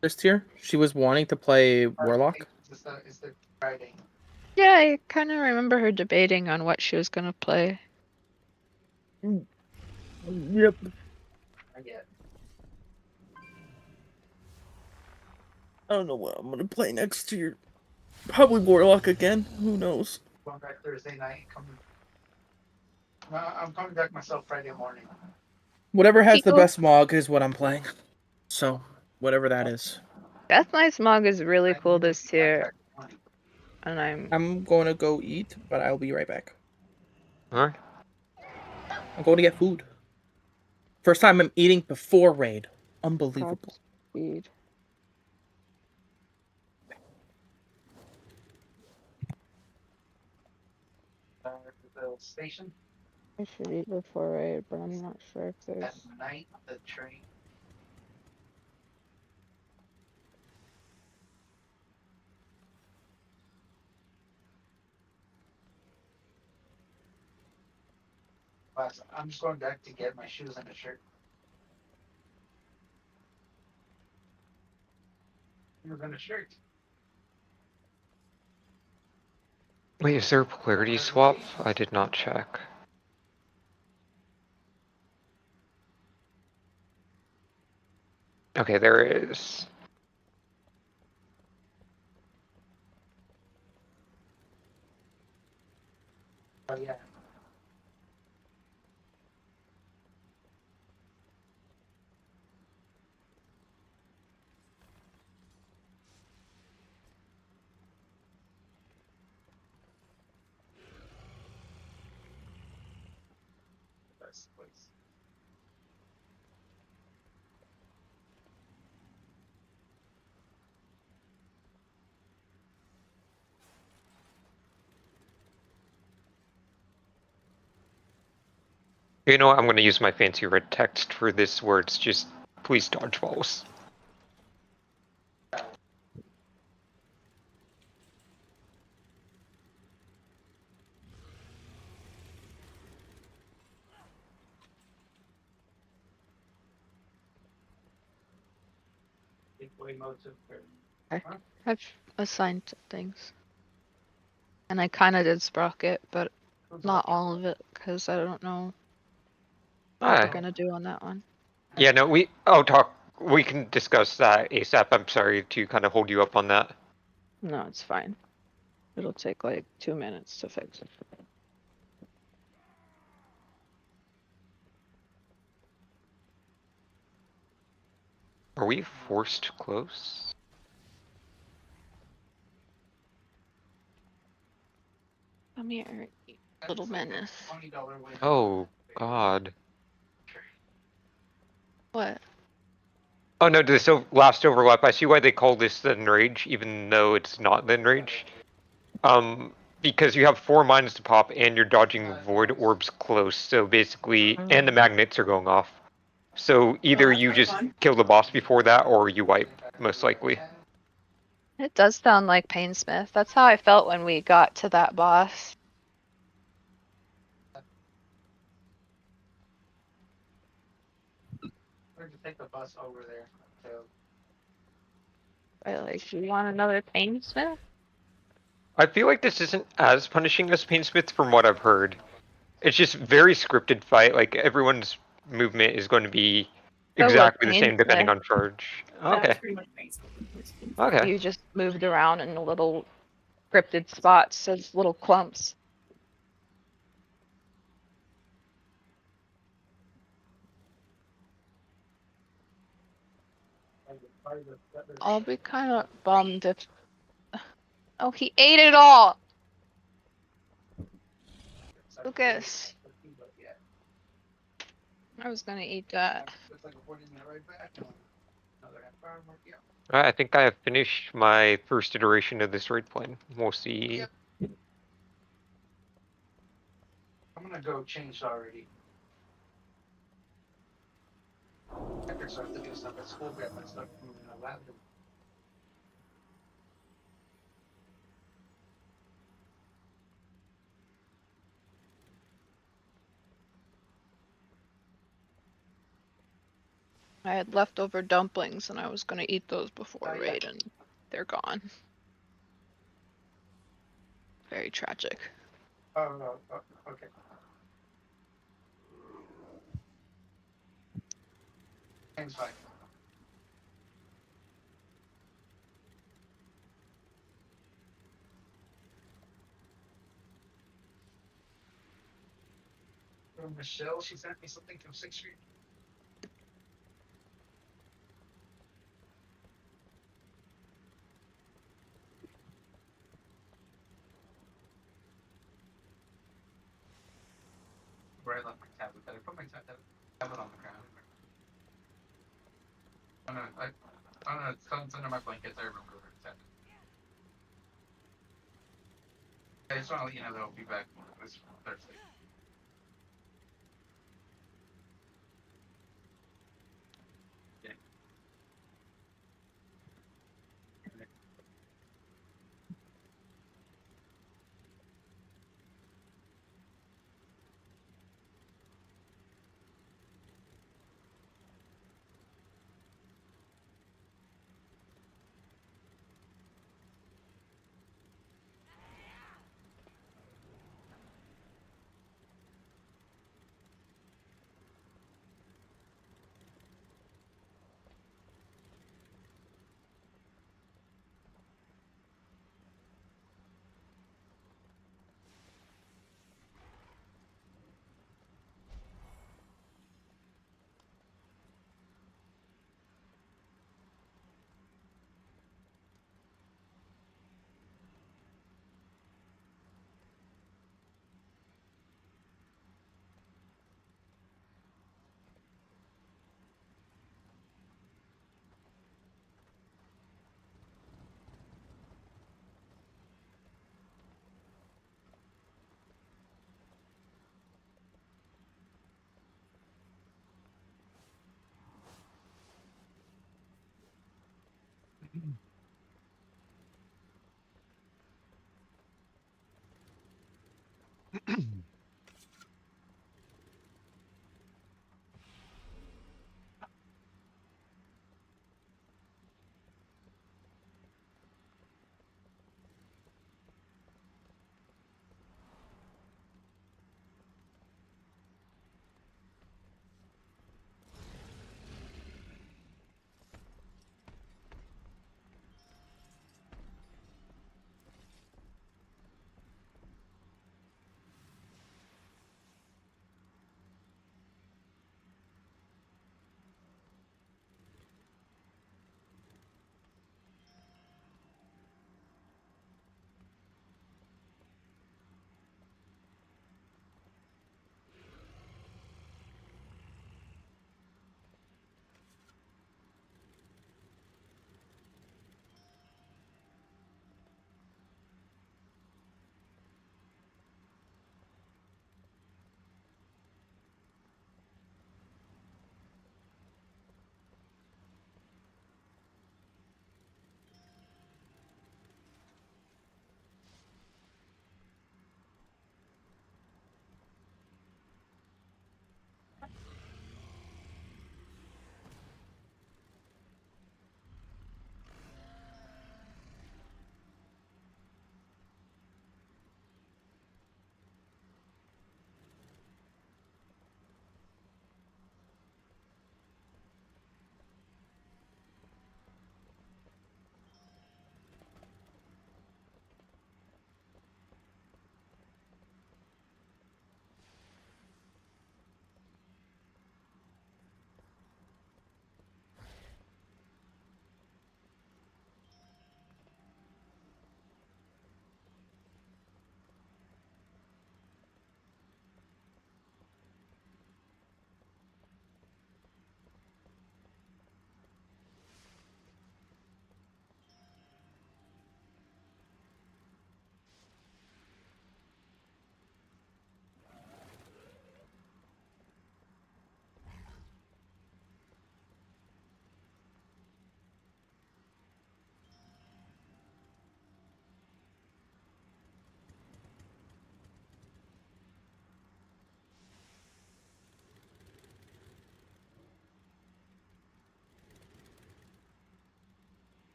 this tier. She was wanting to play Warlock. Is the Friday. Yeah, I kind of remember her debating on what she was gonna play. Yep. I get. I don't know what I'm gonna play next tier. Probably Warlock again. Who knows? Going back Thursday night. I'm coming back myself Friday morning. Whatever has the Kiko? best mog is what I'm playing. So, whatever that is. Death Knight's Mog is really cool this tier, and I'm going to go eat, but I'll be right back. Alright. I'm going to get food. First time I'm eating before raid. Unbelievable. speed. The station I should eat before raid, but I'm not sure if at there's. night. The train. I'm just going back to get my shoes and a shirt. Shoes and a shirt. Wait, is there a polarity swap? I did not check. Okay, there is. Oh yeah. Best place. You know what? I'm going to use my fancy red text for this where it's just, please dodge balls. I've assigned things. And I kind of did Sprocket, but not all of it, because I don't know what we're Alright. gonna do on that one. Yeah, no, we can discuss that ASAP. I'm sorry to kind of hold you up on that. No, it's fine. It'll take like 2 minutes to fix it. Are we forced close? Come here, you little menace. Oh, God. What? Oh no, this last overlap, I see why they call this the Enrage, even though it's not the Enrage. Because you have 4 mines to pop and you're dodging void orbs close, so basically, and the magnets are going off. So either you just kill the boss before that, or you wipe, most likely. It does sound like Painsmith. That's how I felt when we got to that boss. We're going to take the bus over there. So. I like, you want another Painsmith? I feel like this isn't as punishing as Painsmith from what I've heard. It's just very scripted fight, like everyone's movement is going to be So was exactly the same depending Painsmith. on charge. Okay. Okay. You just moved around in little cryptid spots as little clumps. I'll be kind of bummed if. Oh, he ate it all! Lucas. I was gonna eat that. Alright, I think I have finished my first iteration of this raid plan. We'll see. I'm gonna go change already. I can start to do stuff at school, get my stuff moving in a lab. I had leftover dumplings and I was gonna eat those before raid and they're gone. Very tragic. Oh, no. Oh, okay. Things fine. From Michelle, she sent me something from 6th Street. Where I left my tablet. I put my tablet on the ground. Oh no, oh no, it's under my blankets. I remember where it's at. I just want to let you know that I'll be back this Thursday. Yeah.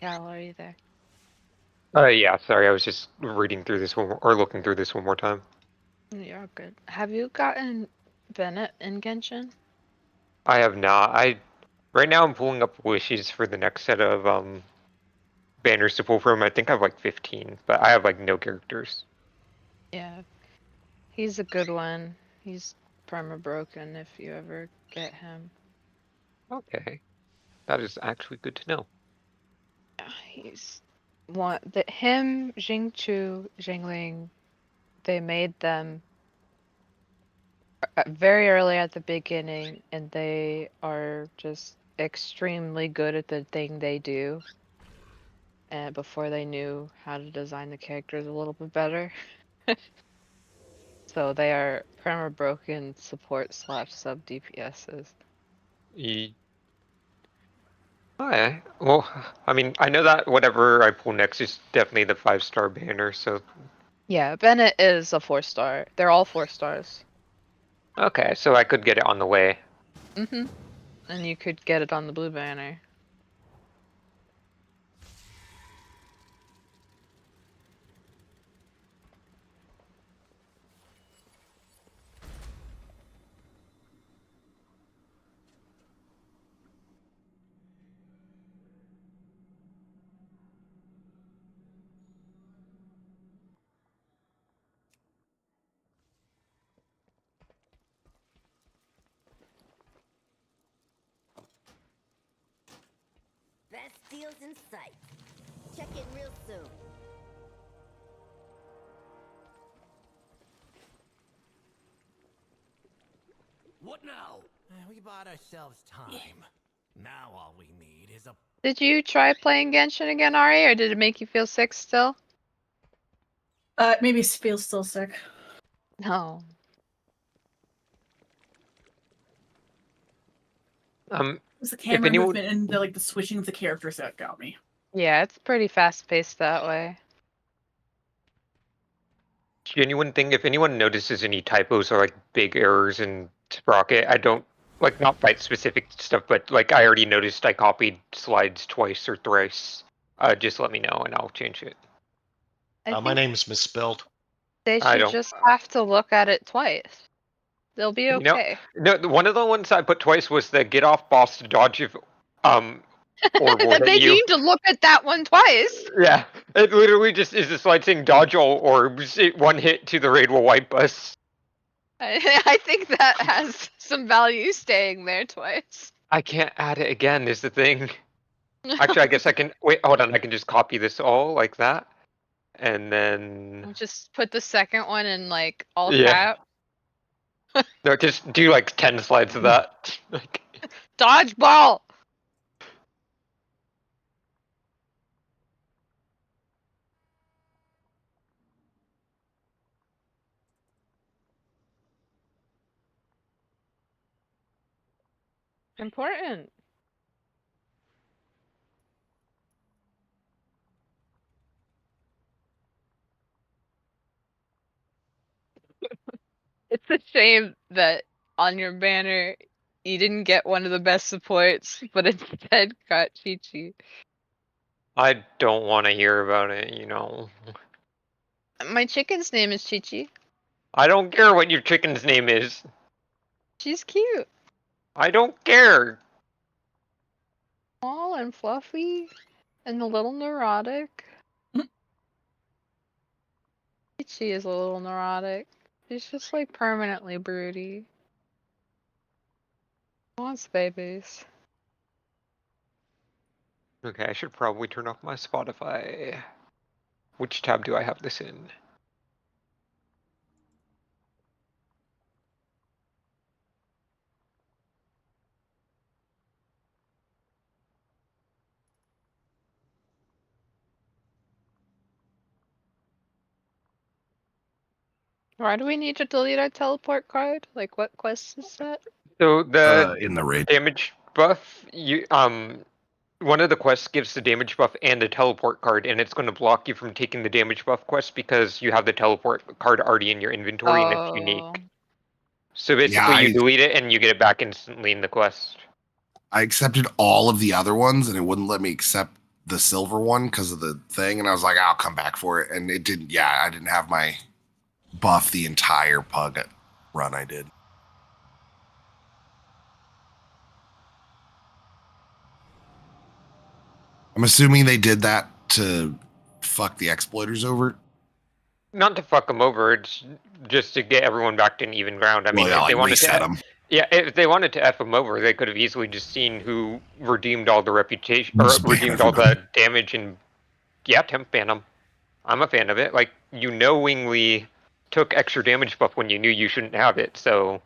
Cal, are you there? Yeah, sorry, I was just reading through this one or looking through this one more time. You're good. Have you gotten Bennett in Genshin? I have not. Right now I'm pulling up wishes for the next set of banners to pull from. I think I have like 15, but I have like no characters. Yeah. He's a good one. He's perma broken if you ever get him. Okay, that is actually good to know. Yeah, he's one that him, Jingchu, Jingling, they made them very early at the beginning, and they are just extremely good at the thing they do. And before they knew how to design the characters a little bit better. So they are perma broken support / sub DPSs. Okay. Well, I mean, I know that whatever I pull next is definitely the 5-star banner, so Yeah, Bennett is a 4-star. They're all 4 stars. okay, so I could get it on the way. Mm-hmm. And you could get it on the blue banner. Best deals in sight. Check in real soon. What now? We bought ourselves time. Now all we need is a... Did you try playing Genshin again, Ari, or did it make you feel sick still? Maybe feels still sick. No. It was the camera anyone- movement and the switching of the characters that got me. Yeah, it's pretty fast paced that way. Genuine thing, if anyone notices any typos or like big errors in Sprocket, I don't like not fight specific stuff, but like I already noticed I copied slides twice or thrice. Just let me know and I'll change it. I My think name is misspelled. they I should don't- just have to look at it twice. They'll be You know- okay. No, one of the ones I put twice was the get off boss to dodge if orb will They hit you. need to look at that one twice. Yeah, it literally just is a slide saying dodge all orbs. One hit to the raid will wipe us. I think that has some value staying there twice. I can't add it again is the thing. Actually, I guess I can wait. Hold on, I can just copy this all like that, and then Just put the second one in like all Yeah. cap. no, just do like 10 slides of that. Like, Dodgeball. Important. It's a shame that on your banner you didn't get one of the best supports, but instead got Chi-Chi. I don't want to hear about it. You know, My chicken's name is Chi-Chi. I don't care what your chicken's name is. She's cute. I don't care. Small and fluffy and a little neurotic. Chi-Chi is a little neurotic. She's just like permanently broody. Wants babies. Okay, I should probably turn off my Spotify. Which tab do I have this in? Why do we need to delete our teleport card? Like, what quest is that? So the In the raid. damage buff, one of the quests gives the damage buff and a teleport card, and it's going to block you from taking the damage buff quest because you have the teleport card already in your inventory and it's unique. So basically, you delete it and you get it back instantly in the quest. I accepted all of the other ones, and it wouldn't let me accept the silver one because of the thing, and I was like, I'll come back for it. And it didn't. Yeah, I didn't have my buff the entire pug run I did. I'm assuming they did that to fuck the exploiters over. Not to fuck them over, it's just to get everyone back to an even ground. I mean, Well, yeah, if they like wanted reset to, them. yeah, if they wanted to f them over, they could have easily just seen who redeemed all the reputation or Just ban redeemed all the everybody. damage, and yeah, temp ban them. I'm a fan of it. Like, you knowingly took extra damage buff when you knew you shouldn't have it, so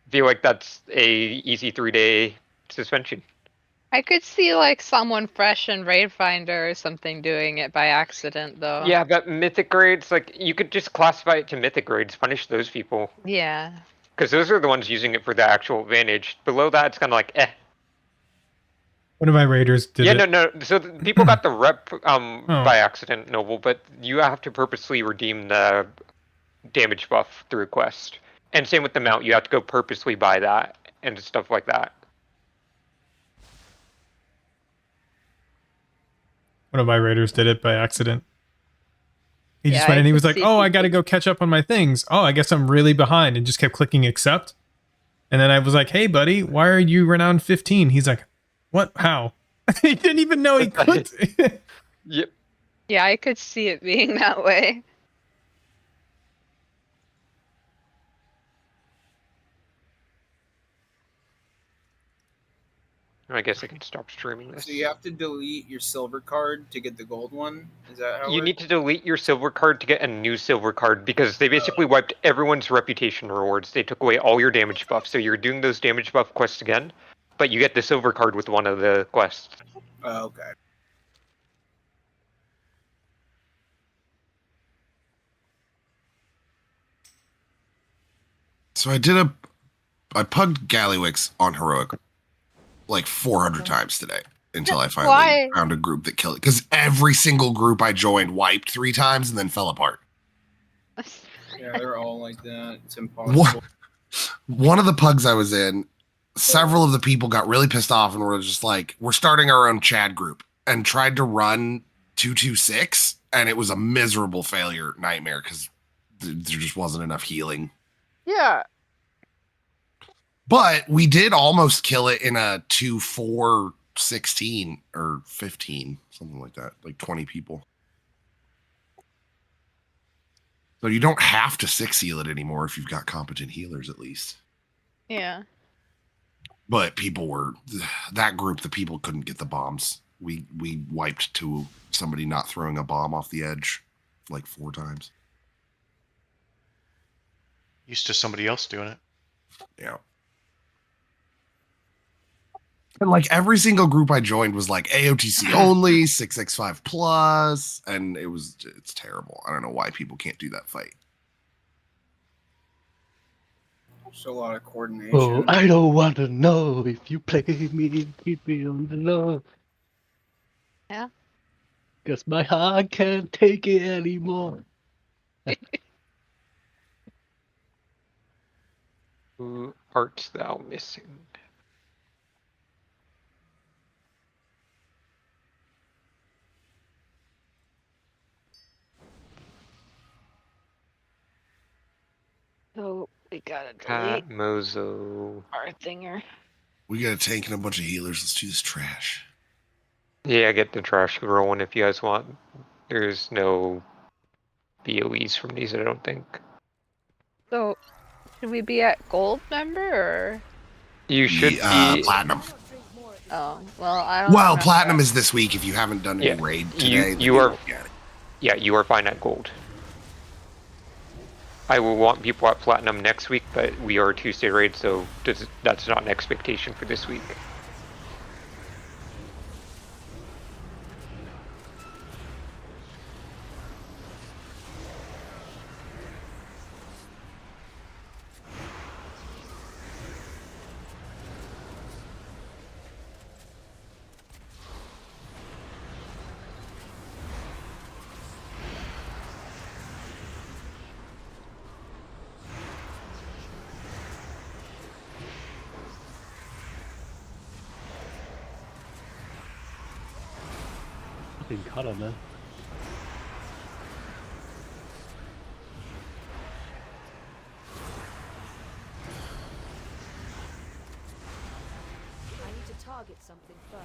I feel like that's a easy 3-day suspension. I could see like someone fresh in Raid Finder or something doing it by accident though. Yeah, but mythic grades, like, you could just classify it to mythic grades, punish those people. Yeah. Because those are the ones using it for the actual advantage. Below that, it's kind of like, eh. One of my raiders did it. No. So people got the rep Oh. by accident, Noble, but you have to purposely redeem the damage buff through quest. And same with the mount, you have to go purposely buy that and stuff like that. One of my raiders did it by accident. He just Yeah, went I and he could was like, see "Oh, I people- got to go catch up on my things. Oh, I guess I'm really behind," and just kept clicking accept. And then I was like, "Hey, buddy, why are you renowned 15?" He's like, "What? How?" He didn't even know he clicked. Yep. Yeah, I could see it being that way. I guess I can stop streaming this. So you have to delete your silver card to get the gold one? Is that how it You works? need to delete your silver card to get a new silver card because they basically wiped everyone's reputation rewards. They took away all your damage buffs, so you're doing those damage buff quests again, but you get the silver card with one of the quests. Oh, okay. So I pugged Gallywix on heroic like 400 times today until I finally Why? found a group that killed it. Because every single group I joined wiped 3 times and then fell apart. Yeah, they're all like that. It's impossible. One of the pugs I was in, several of the people got really pissed off and were just like, we're starting our own Chad group, and tried to run 226, and it was a miserable failure nightmare because there just wasn't enough healing. Yeah. But we did almost kill it in a 2-4-16 or 15, something like that, like 20 people. So you don't have to 6 heal it anymore if you've got competent healers, at least. Yeah. But people were, that group, the people couldn't get the bombs. We wiped to somebody not throwing a bomb off the edge like 4 times. Used to somebody else doing it. Yeah. And like every single group I joined was like AOTC only, 6x5 plus, and it's terrible. I don't know why people can't do that fight. There's a lot of coordination. Oh, I don't want to know if you play me, keep me on the low. Yeah. Cause my heart can't take it anymore. Who art thou missing? So we gotta delete Cat Mozo. our thinger. We got a tank and a bunch of healers. Let's do this trash. Yeah, get the trash rolling if you guys want. There's no BOEs from these, I don't think. So should we be at gold member or? You should be platinum. Oh well, I don't. Well, remember. platinum is this week. If you haven't done any Yeah, raid you- today, then you are- won't get it. Yeah, you are fine at gold. I will want people at platinum next week, but we are a Tuesday raid, so that's not an expectation for this week. fucking color, man. I need to target something first.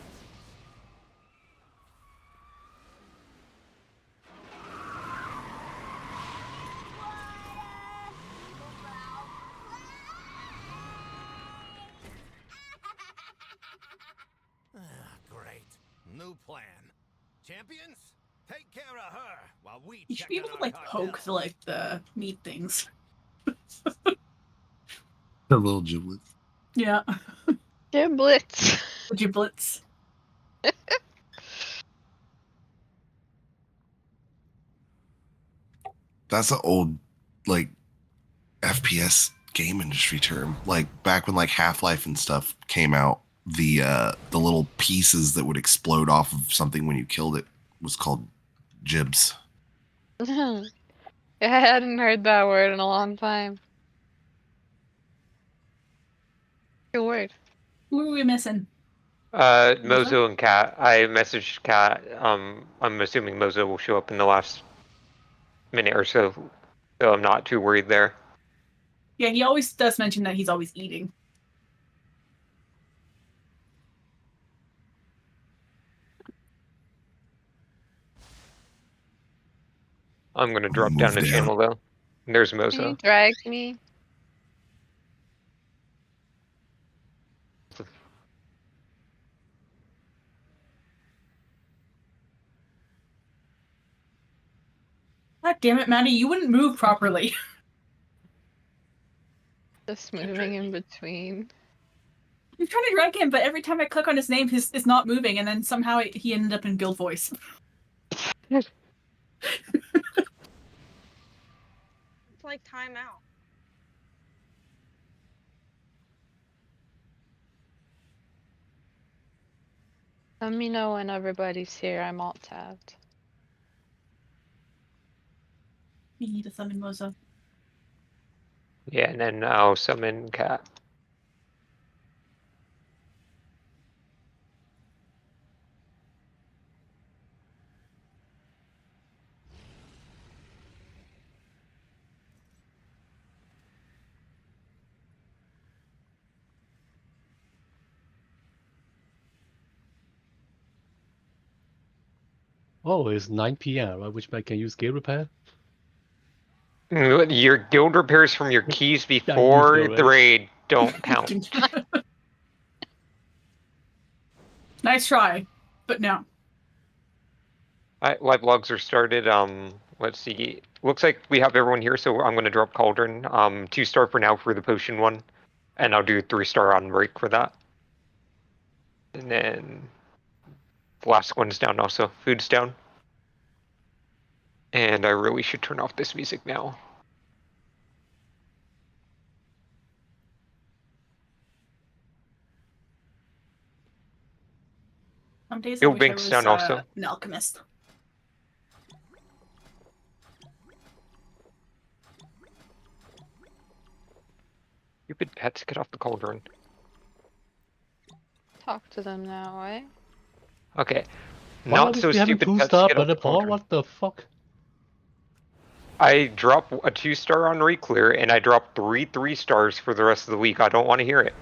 Great. New plan. Champions, take care of her while we You should be able to like poke the meat things. The little giblets. Yeah. Giblets. Giblets. That's an old, like, FPS game industry term. Like back when like Half-Life and stuff came out, the little pieces that would explode off of something when you killed it was called gibs. I hadn't heard that word in a long time. Good word. Who are we missing? Mozo and Kat. I messaged Kat. I'm assuming Mozo will show up in the last minute or so, so I'm not too worried there. Yeah, he always does mention that he's always eating. I'm gonna drop down the channel though. There's Mozo. He dragged me. God damn it, Maddie, you wouldn't move properly. Just moving in between. I'm trying to drag him, but every time I click on his name, it's not moving, and then somehow he ended up in guild voice. It's like timeout. Let me know when everybody's here. I'm alt tabbed. We need to summon Mozo. Yeah, and then I'll summon Kat. Oh, it's 9 p.m., right? Which I can use gear repair? Your guild repairs from your keys before the raid don't count. Nice try, but no. Live logs are started. Let's see. Looks like we have everyone here, so I'm going to drop Cauldron. 2-star for now for the potion one, and I'll do 3-star on break for that. And then the last one's down also. Food's down. And I really should turn off this music now. Some days Yo, I wish I Binks was down also. an alchemist. Stupid pets, get off the cauldron. Talk to them now, eh? Okay. Why Not are so we having stupid pets, 2-star get off the but cauldron. what the fuck? I drop a 2-star on Reclear, and I drop 3 stars for the rest of the week. I don't want to hear it.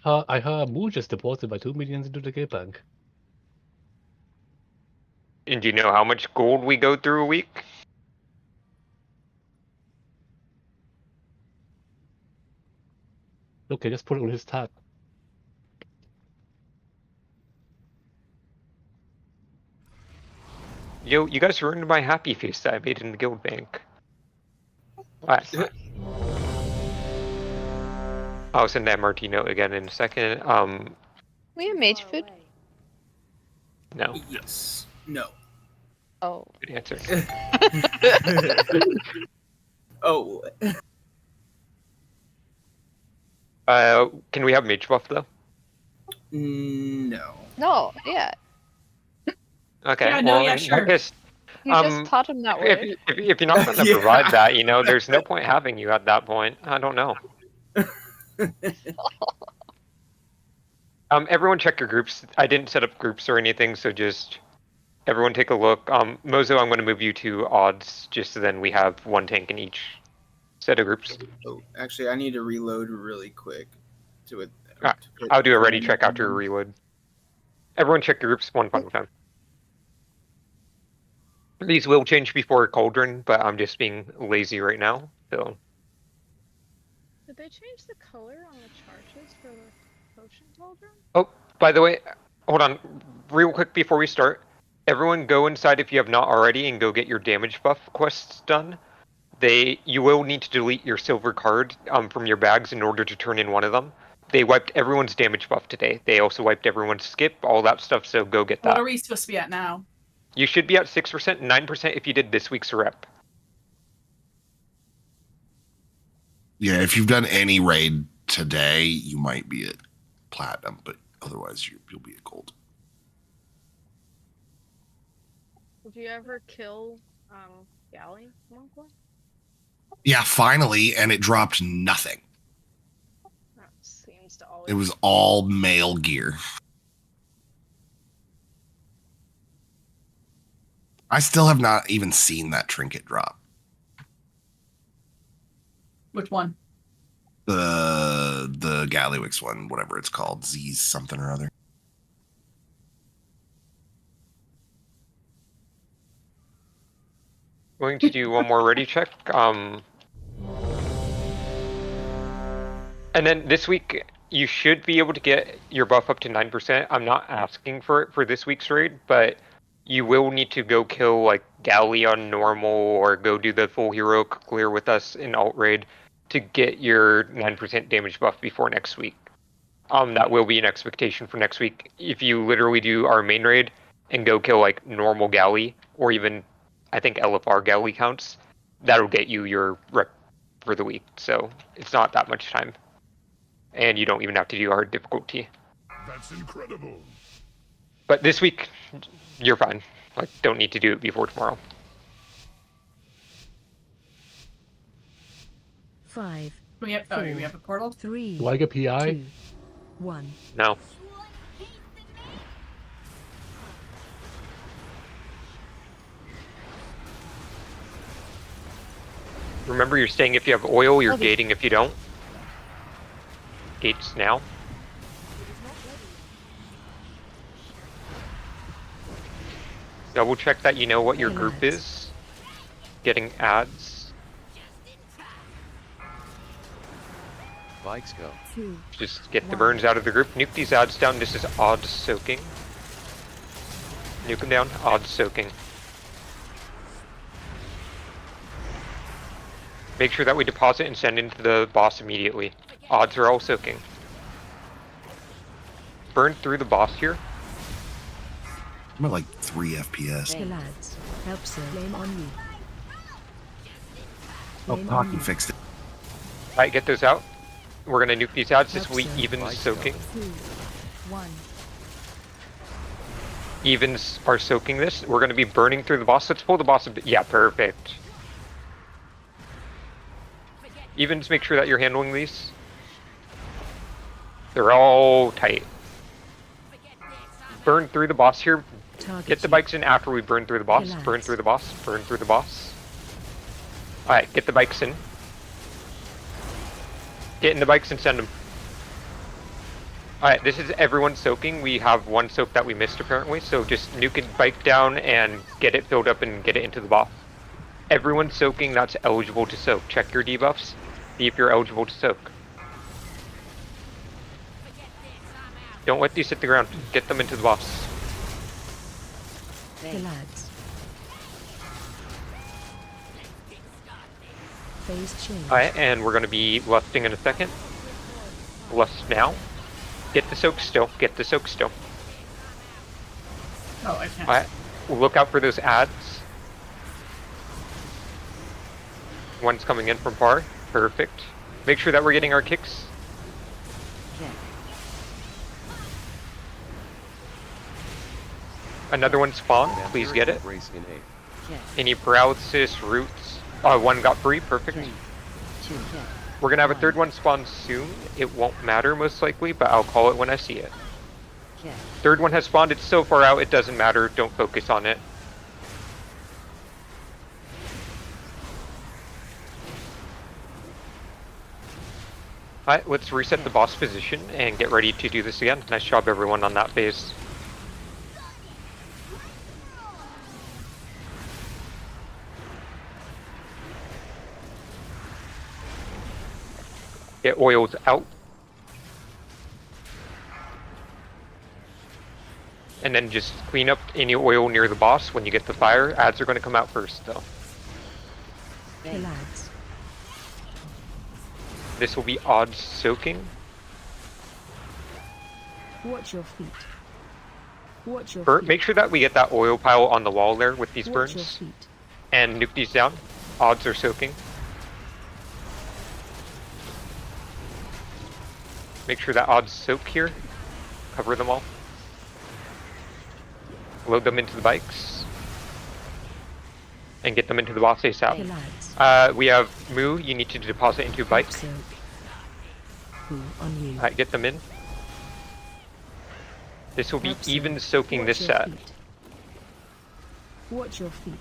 I heard Moo just deposited my 2 million into the gate bank. And do you know how much gold we go through a week? Okay, just put it on his tab. Yo, you guys ruined my happy face that I made in the guild bank. Last time. I'll send that MRT note again in a second. We have mage food. No. Yes. No. Oh. Good answer. Oh. Can we have mage buff though? No. No, yeah. Okay. Yeah, no, well, yeah, in sure. that case, You just taught him that word. if you're not going to Yeah. provide that, you know, there's no point having you at that point. I don't know. Everyone check your groups. I didn't set up groups or anything, so just everyone take a look. Mozo, I'm going to move you to odds, just so then we have one tank in each set of groups. Oh, actually, I need to reload really quick. To it. I'll do a ready check after a reload. Everyone check your groups one final time. These will change before Cauldron, but I'm just being lazy right now, so. Did they change the color on the charges for the potion cauldron? Oh, by the way, hold on, real quick before we start. Everyone go inside if you have not already and go get your damage buff quests done. You will need to delete your silver card from your bags in order to turn in one of them. They wiped everyone's damage buff today. They also wiped everyone's skip, all that stuff, so go get that. What are we supposed to be at now? You should be at 6%, 9% if you did this week's rep. Yeah, if you've done any raid today, you might be at platinum, but otherwise you'll be at gold. Did you ever kill Galley Monk? Yeah, finally, and it dropped nothing. That seems to always. It was all male gear. I still have not even seen that trinket drop. Which one? The Gallywix one, whatever it's called, Z's something or other. Going to do one more ready check. And then this week, you should be able to get your buff up to 9%. I'm not asking for it for this week's raid, but you will need to go kill like Galley on normal or go do the full heroic clear with us in alt raid to get your 9% damage buff before next week. That will be an expectation for next week. If you literally do our main raid and go kill like normal Galley or even I think LFR Galley counts, that'll get you your rep for the week. So it's not that much time. And you don't even have to do hard difficulty. That's incredible. But this week, you're fine. Like, don't need to do it before tomorrow. 5. We have a portal? 3. Do I get PI? 2, 1. No. Remember, you're staying if you have oil, you're gating if you don't. Gates now. Double check that you know what your group is. Getting ads. Bikes go. Just get the burns out of the group. Nuke these ads down. This is odd soaking. Nuke them down. Odd soaking. Make sure that we deposit and send into the boss immediately. Odds are all soaking. Burn through the boss here. I'm at like 3 FPS. Oh, Pocky fixed it. Alright, get those out. We're gonna nuke these ads. This week even soaking. 2, 1. Evens are soaking this. We're gonna be burning through the boss. Let's pull the boss a bit. Yeah, perfect. Evens, make sure that you're handling these. They're all tight. Burn through the boss here. Get the bikes in after we burn through the boss. Burn through the boss. Burn through the boss. Alright, get the bikes in. Get in the bikes and send them. Alright, this is everyone soaking. We have one soak that we missed apparently, so just nuke a bike down and get it filled up and get it into the boss. Everyone soaking that's eligible to soak. Check your debuffs. See if you're eligible to soak. Don't let these hit the ground. Get them into the boss. The lads. Phase change. Alright, and we're going to be lusting in a second. Lust now. Get the soak still. Get the soak still. Oh, I can't. Alright, look out for those ads. One's coming in from par. Perfect. Make sure that we're getting our kicks. Another one spawned. Please get it. Any paralysis, roots. One got free. Perfect. We're gonna have a third one spawn soon. It won't matter most likely, but I'll call it when I see it. Third one has spawned. It's so far out, it doesn't matter. Don't focus on it. Alright, let's reset the boss position and get ready to do this again. Nice job, everyone, on that phase. Get oils out. And then just clean up any oil near the boss when you get the fire. Ads are going to come out first, though. Kill ads. This will be odds soaking. Watch your feet. Watch your feet. Make sure that we get that oil pile on the wall there with these Watch your burns. feet. And nuke these down. Odds are soaking. Make sure that odds soak here. Cover them all. Load them into the bikes. And get them into the boss ASAP. We have Moo, you need to deposit into bikes. Alright, get them in. This will be even soaking this set. Watch your feet.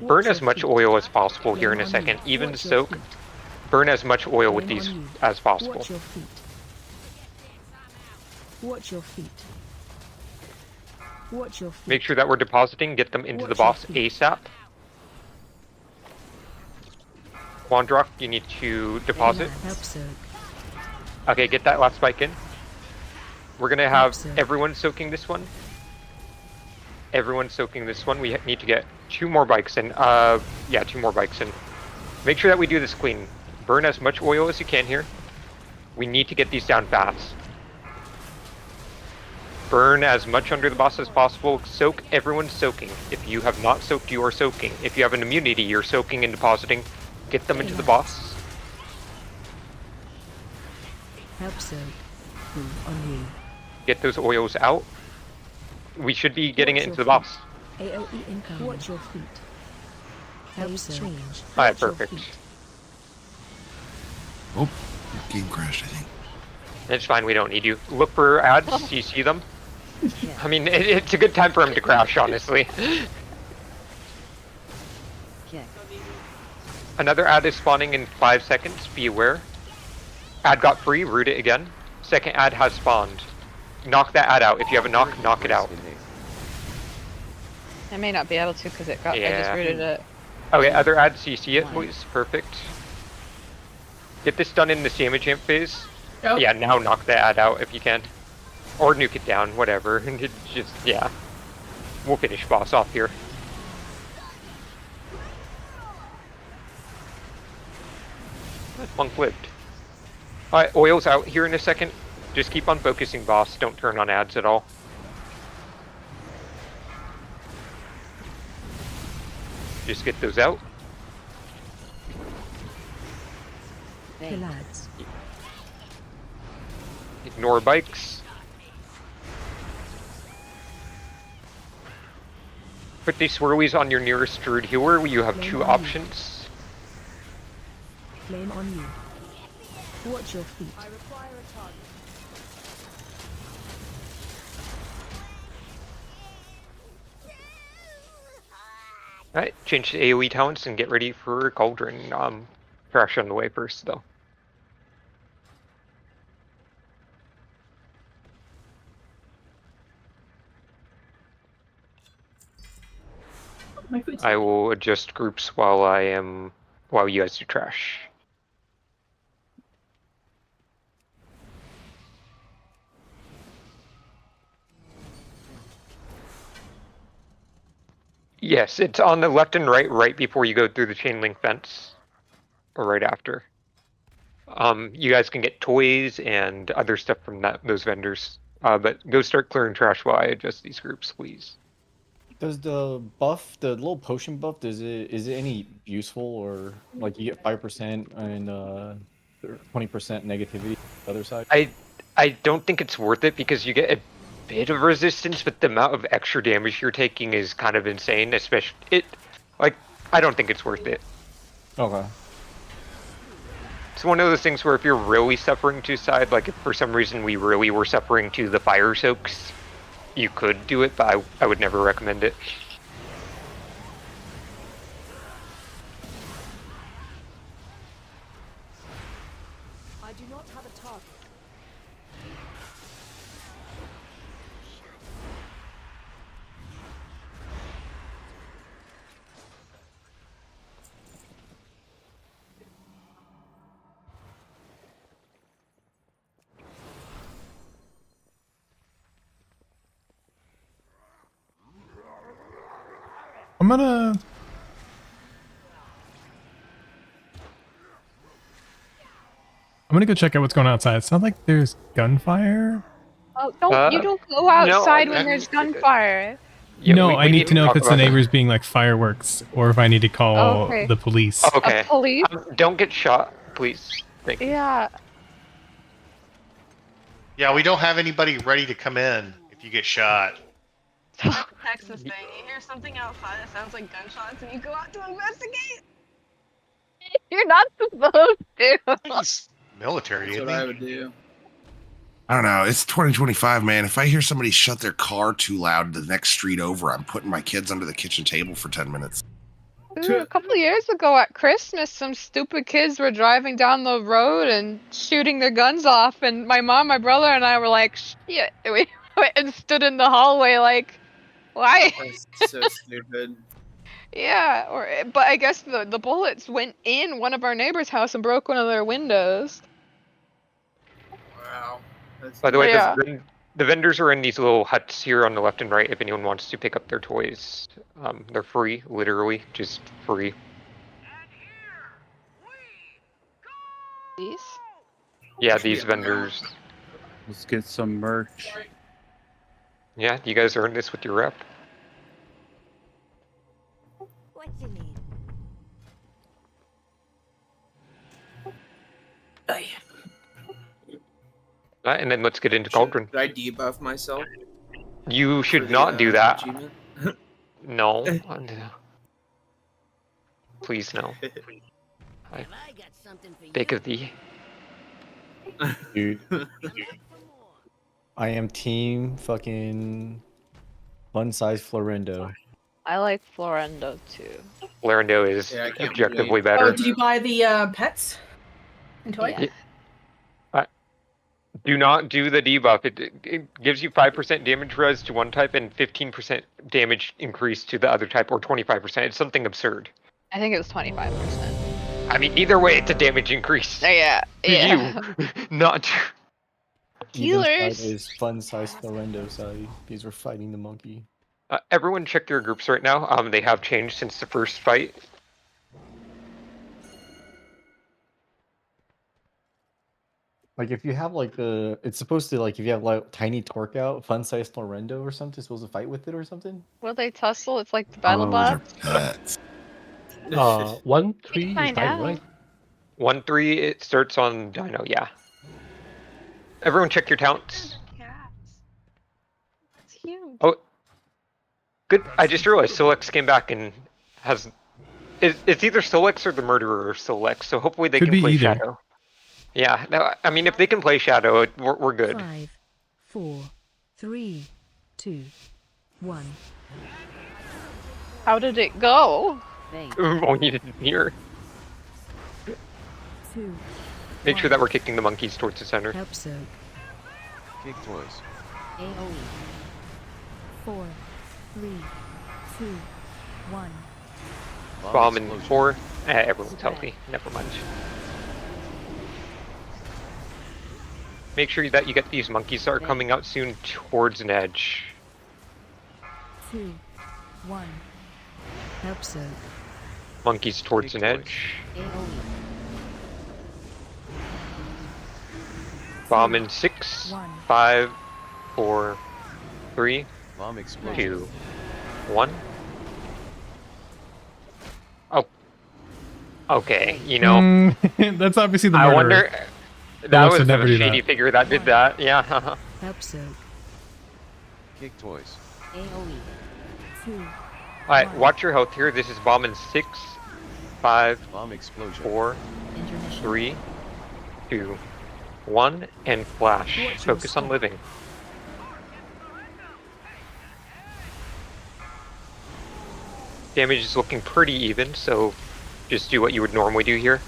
Burn as much oil as possible here in a second. Even soak. Burn as much oil with these as possible. Watch your feet. Watch your feet. Watch your feet. Make sure that we're depositing, get them into the boss ASAP. Quandrock, you need to deposit. Okay, get that last spike in. We're gonna have everyone soaking this one. Everyone soaking this one. We need to get 2 more bikes in. Yeah, 2 more bikes in. Make sure that we do this clean. Burn as much oil as you can here. We need to get these down fast. Burn as much under the boss as possible. Soak. Everyone's soaking. If you have not soaked, you are soaking. If you have an immunity, you're soaking and depositing. Get them into the boss. Help soak. On you. Get those oils out. We should be getting it into the boss. AOE income. Watch your feet. Help change. Alright, perfect. Oh, game crashed, I think. It's fine, we don't need you. Look for ads, you see them? I mean, it's a good time for him to crash, honestly. Another ad is spawning in 5 seconds, be aware. Ad got free, root it again. Second ad has spawned. Knock that ad out. If you have a knock, knock it out. I may not be able to because it got. I just rooted it. Okay, other ads, CC it, please. Perfect. Get this done in the damage amp phase. Oh. Yeah, now knock the ad out if you can. Or nuke it down, whatever. Just, yeah. We'll finish boss off here. Monk lived. Alright, oil's out here in a second. Just keep on focusing boss, don't turn on ads at all. Just get those out. Kill ads. Ignore bikes. Put these swirlies on your nearest druid healer where you have 2 options. Flame on you. Watch your feet. Alright, change to AoE talents and get ready for Cauldron. Trash on the way first, though. I will adjust groups while you guys do trash. Yes, it's on the left and right before you go through the chain link fence. Or right after. You guys can get toys and other stuff from those vendors. But go start clearing trash while I adjust these groups, please. Does the buff, the little potion buff, is it any useful, or like you get 5% and 20% negativity on the other side? I don't think it's worth it because you get a bit of resistance, but the amount of extra damage you're taking is kind of insane. Especially I don't think it's worth it. Okay. It's one of those things where if you're really suffering to side, like if for some reason we really were suffering to the fire soaks, you could do it, but I would never recommend it. I do not have a target. I'm gonna go check out what's going on outside. It's not like there's gunfire. Oh, you don't go outside when there's gunfire. Yeah, no, we I need to didn't know if talk it's the about that. neighbors being like fireworks or if I need to call Okay. the police. Okay. Police? Don't get shot, please. Thank you. Yeah. Yeah, we don't have anybody ready to come in if you get shot. Texas thing. You hear something outside that sounds like gunshots, and you go out to investigate. You're not supposed to. He's military, That's isn't what he? I would do. I don't know. It's 2025, man. If I hear somebody shut their car too loud the next street over, I'm putting my kids under the kitchen table for 10 minutes. Ooh, a couple of years ago at Christmas, some stupid kids were driving down the road and shooting their guns off, and my mom, my brother, and I were like, shit. We went and stood in the hallway like, why? That's so stupid. Yeah, but I guess the bullets went in one of our neighbor's house and broke one of their windows. Wow. That's By the way, Yeah. the vendors are in these little huts here on the left and right if anyone wants to pick up their toys. They're free, literally, just free. These? Yeah, these vendors. Let's get some merch. Yeah, you guys earned this with your rep. What you need? And then let's get into Cauldron. Should I debuff myself? You for should the, not do that. achievement? No. Please, no. I beg of thee. Dude. I am team fucking fun size Florendo. I like Florendo too. Florendo is Yeah, I can't objectively believe- better. Oh, did you buy the pets and toys? Yeah. Do not do the debuff. It gives you 5% damage res to one type and 15% damage increase to the other type, or 25%. It's something absurd. I think it was 25%. I mean, either way, it's a damage increase. Yeah, To yeah. you, not. Even Healers. side is fun size Florendo side because we're fighting the monkey. Everyone check your groups right now. They have changed since the first fight. Like if you have like it's supposed to like if you have like tiny torque out, fun size Florendo or something, it's supposed to fight with it or something. Will they tussle? It's like the battle Those bot. are pets. 1, 3, Find 5, out. right? 1-3, it starts on Dino, yeah. Everyone check your talents. Cats. It's huge. Oh, good. I just realized Solex came back and has... It's either Solex or the Murderer or Solex, so hopefully they Could can be play either. Shadow. Yeah, no, I mean, if they can play Shadow, we're good. 5, 4, 3, 2, 1. How did it go? Oh, you didn't hear. 2. Make sure that we're kicking the monkeys towards the center. Help soak. Kick toys. AOE. 4, 3, 2, 1. Bomb in 4. Everyone's healthy. Never mind. Make sure that you get these monkeys that are coming out soon towards an edge. 2, 1. Help soak. Monkeys towards an edge. AOE. Bomb in 6, 1. 5, 4, 3, Bomb explosion. 2, 1. Oh. Okay, you know. That's obviously the I murderer. wonder. Who That wants to was never a do shady that. figure that did that. Yeah. Help soak. Kick toys. AOE. 2. Alright, watch your health here. This is bomb in 6, 5, Bomb explosion. 4, Intermission. 3, 2, 1, and flash. Watch your Focus on step. living. Damage is looking pretty even, so just do what you would normally do here.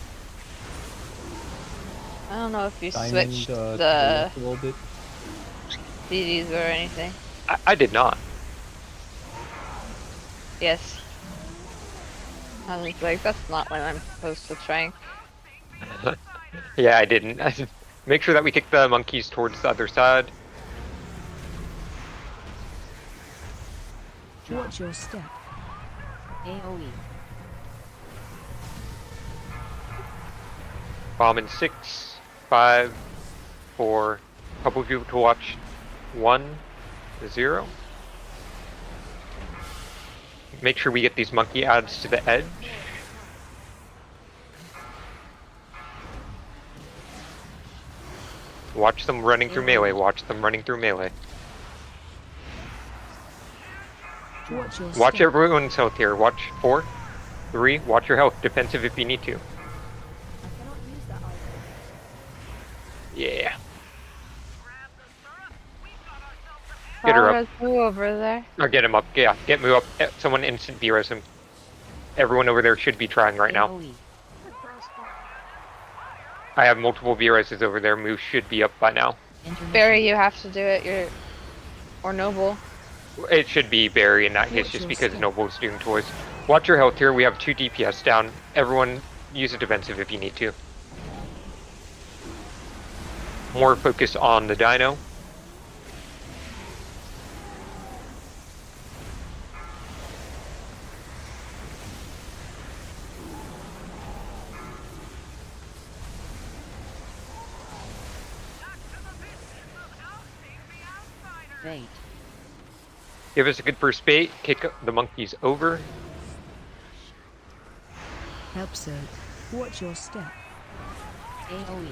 I don't know if you Diamond, switched to the the left a little bit. CDs or anything. I did not. Yes. I was like, that's not when I'm supposed to trank. Yeah, I didn't. Make sure that we kick the monkeys towards the other side. Watch your step. AoE. Bomb in 6, 5, 4, couple of you to watch. 1, 0. Make sure we get these monkey adds to the edge. Watch them running through melee. Watch them running through melee. Watch your Watch step. everyone's health here. Watch 4, 3. Watch your health. Defensive if you need to. Yeah. Get her up. Who over there? Or get him up. Yeah, get Moo up. Someone instant V-res him. Everyone over there should be trying right now. I have multiple V-reses over there. Moo should be up by now. Barry, you have to do it. You're or Noble. It should be Barry in that case, just because Noble's doing toys. Watch your health here. We have 2 DPS down. Everyone use a defensive if you need to. More focus on the dino. Bait. Give us a good first bait. Kick the monkeys over. Help so. Watch your step. AoE.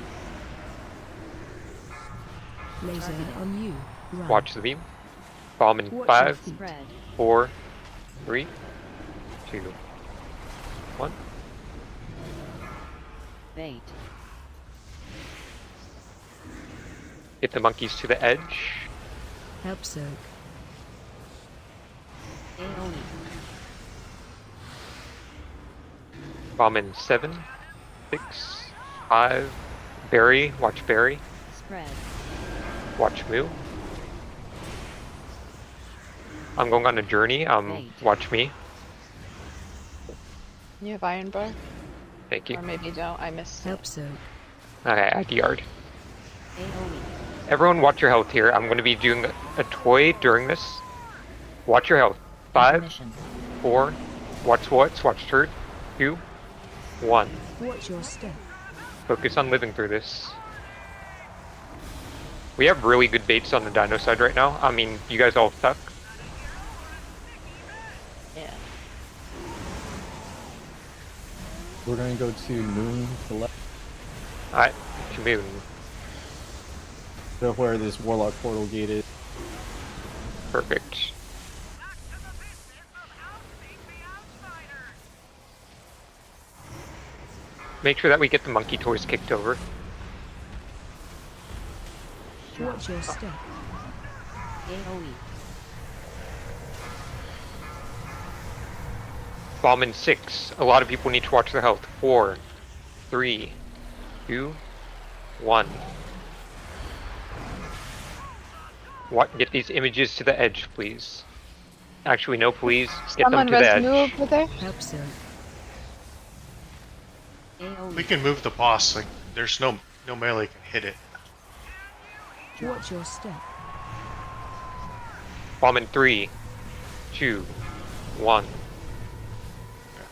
Laser on you. Run. Watch the beam. Bomb in Watch 5, your feet. 4, 3, 2, 1. Bait. Get the monkeys to the edge. Help soak. AoE. Bomb in 7, 6, 5. Barry. Watch Barry. Spread. Watch Moo. I'm going on a journey. Watch me. You have Iron Bar? Thank you. Or maybe you don't. I missed it. Help soak. Okay, I DR'd. AoE. Everyone watch your health here. I'm going to be doing a toy during this. Watch your health. 5, Intermission. 4, watch what's, watch turd. 2, 1. Watch your step. Focus on living through this. We have really good baits on the dino side right now. I mean, you guys all suck. Yeah. We're gonna go to Moon to the left. Alright, to Moon. So where this Warlock portal gate is. Perfect. Make sure that we get the monkey toys kicked over. Watch your step. AoE. Bomb in 6. A lot of people need to watch their health. 4, 3, 2, 1. Get these images to the edge, please. Actually, no, please. Get them to the edge. Over there? Help so. AoE. We can move the boss. Like there's no melee can hit it. Watch your step. Bomb in 3, 2, 1.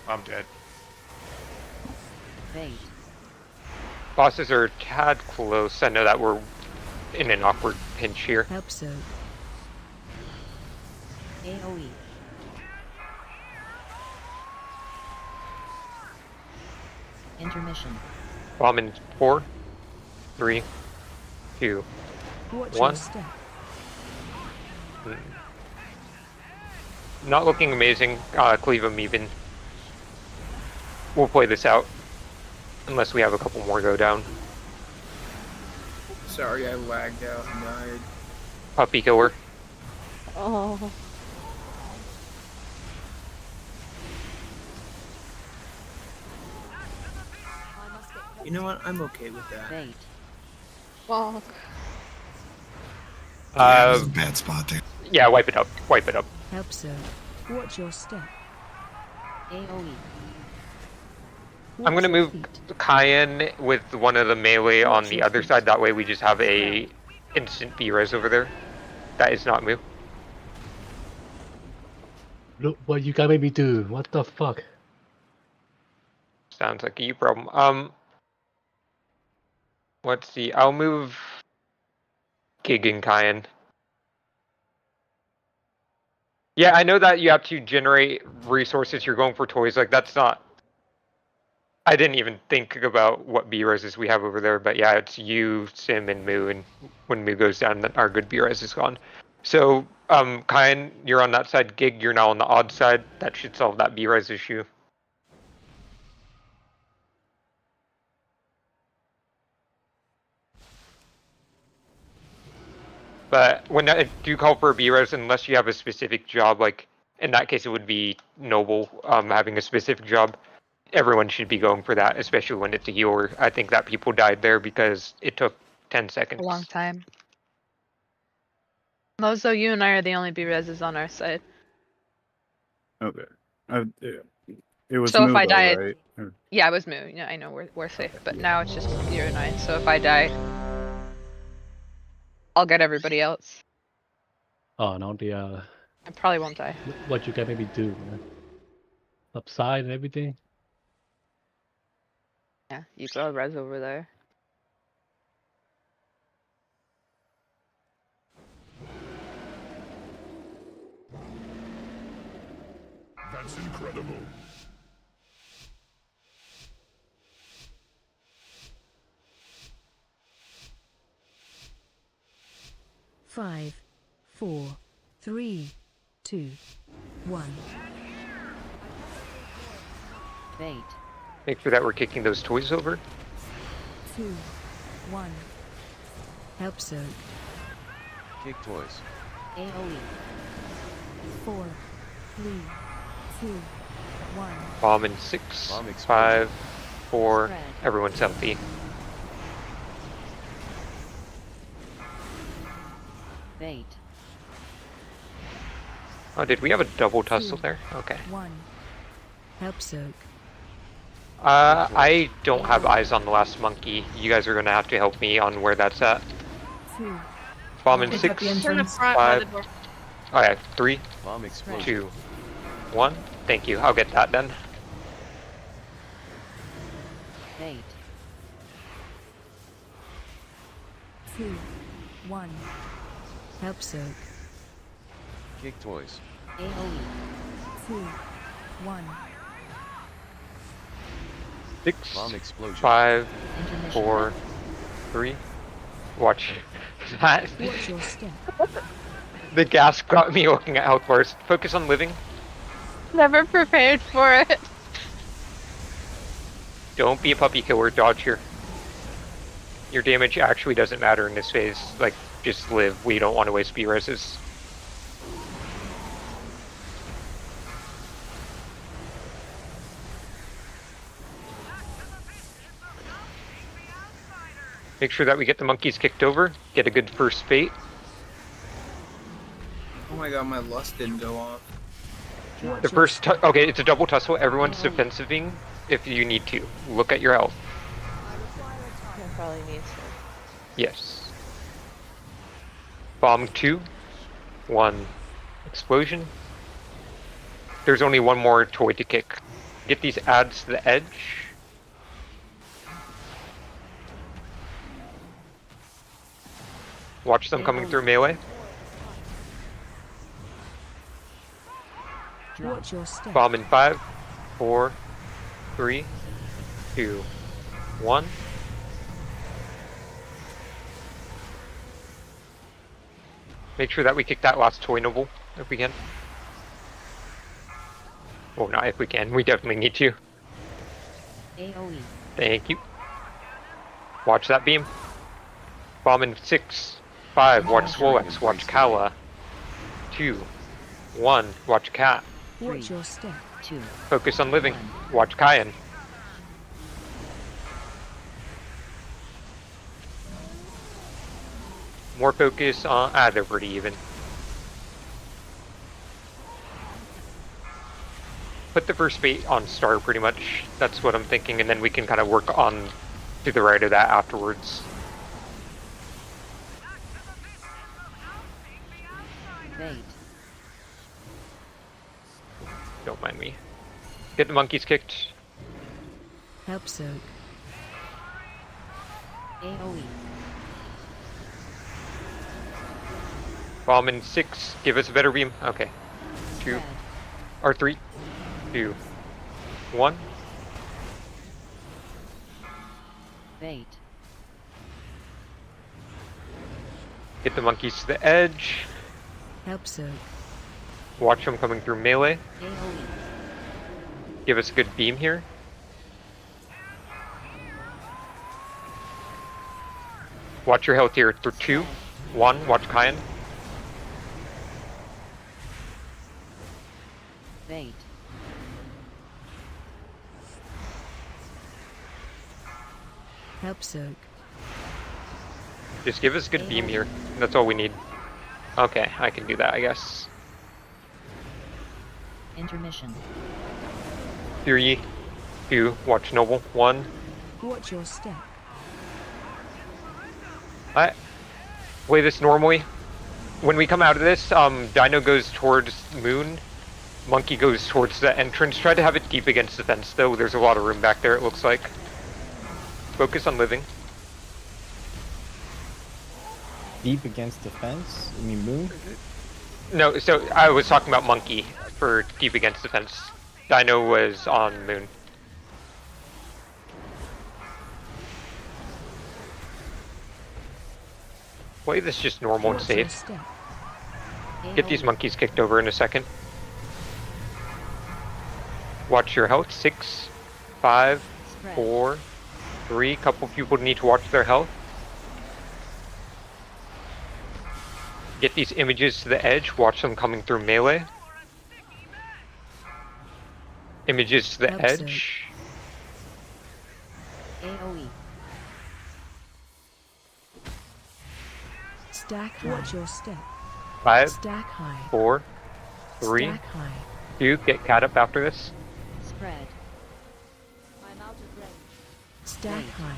I'm dead. Bait. Bosses are a tad close. I know that we're in an awkward pinch here. Help so. AoE. Intermission. Bomb in 4, 3, 2, Watch 1. your step. Not looking amazing. Cleave them even. We'll play this out. Unless we have a couple more go down. Sorry, I lagged out and died. Puppy killer. Oh. You know what? I'm okay with that. Fuck. Yeah, it was a bad spot there. Yeah, wipe it up. Wipe it up. Help so. Watch your step. AoE. I'm gonna move Cayenne with one of the melee on the other side. That way we just have a instant B-res over there. That is not move. Look what you got made me do. What the fuck? Sounds like a you problem. Let's see. I'll move Gig and Cayenne. Yeah, I know that you have to generate resources. You're going for toys. Like, that's not... I didn't even think about what B-reses we have over there, but yeah, it's you, Sim, and Moo, and when Moo goes down, our good B-res is gone. So, Cayenne, you're on that side. Gig, you're now on the odd side. That should solve that B-res issue. But when I do call for a B-res, unless you have a specific job, like, in that case it would be noble, having a specific job. Everyone should be going for that, especially when it's a healer. I think that people died there because it took 10 seconds. A long time. Mozo, you and I are the only B-reses on our side. Okay. It was So if Moo, I though, die, right? Or- yeah, it was Moo. Yeah, I know we're safe, but now it's just you and I. So if I die, I'll get everybody else. Oh no, I probably won't die. what you got made me do, man. Upside and everything. Yeah, you throw a res over there. That's incredible. Five, 4, 3, 2, 1. Fate. Make sure that we're kicking those toys over. 2, 1. Help so. Kick toys. AoE. 4, 3, 2, 1. Bomb in 6, Bomb explosion. 5, 4. Spread. Everyone's healthy. Fate. Oh, did we have a double tussle there? Okay. 1. Help soak. I don't have eyes on the last monkey. You guys are gonna have to help me on where that's at. 2. Bomb in It's at 6, the entrance. 5. Oh yeah, 3, Bomb explosion. 2, 1. Thank you. I'll get that done. Fate. 2, 1. Help soak. Kick toys. AoE. 2, 1. 6, Bomb explosion. 5, Intermission. 4, 3. Watch that. Watch your step. The gas got me looking at health bars. Focus on living. Never prepared for it. Don't be a puppy killer. Dodge here. Your damage actually doesn't matter in this phase. Like, just live. We don't want to waste B-reses. Make sure that we get the monkeys kicked over. Get a good first fate. Oh my god, my lust didn't go off. The first okay, it's a double tussle. Everyone's defensiving if you need to. Look at your health. I probably need to. Yes. Bomb 2. 1. Explosion. There's only one more toy to kick. Get these adds to the edge. Watch them coming through melee. Watch your step. Bomb in 5, 4, 3, 2, 1. Make sure that we kick that last toy noble if we can. Well, not if we can. We definitely need to. AoE. Thank you. Watch that beam. Bomb in 6, 5, watch Swolex, watch Kala. 2, 1, watch Cat. Watch your step. 2. Focus on living, watch Kyan. More focus on, they're pretty even. Put the first bait on star pretty much, that's what I'm thinking, and then we can kind of work on to the right of that afterwards. Bait. Don't mind me. Get the monkeys kicked. Help soak. AoE. Bomb in 6, give us a better beam. Okay. 2, or 3, 2, 1. Bait. Get the monkeys to the edge. Help soak. Watch them coming through melee. AoE. Give us a good beam here. Watch your health here. 2, 1, watch Kyan. Bait. Help soak. Just give us a good beam here. That's all we need. Okay, I can do that, I guess. Intermission. 3, 2, watch Noble. 1. Watch your step. I play this normally. When we come out of this, Dino goes towards Moon. Monkey goes towards the entrance. Try to have it deep against the fence, though. There's a lot of room back there, it looks like. Focus on living. Deep against the fence? You mean Moon? No, so I was talking about Monkey for deep against the fence. Dino was on Moon. Play this just normal and safe. Get these monkeys kicked over in a second. Watch your health. 6, 5, 4, 3. Couple people need to watch their health. Get these images to the edge. Watch them coming through melee. Images to the edge. AoE. Stack high. Watch your step. 5, Stack high. 4, 3, Stack high. 2. Get cat up after this. Spread. I'm out of range. Stack high.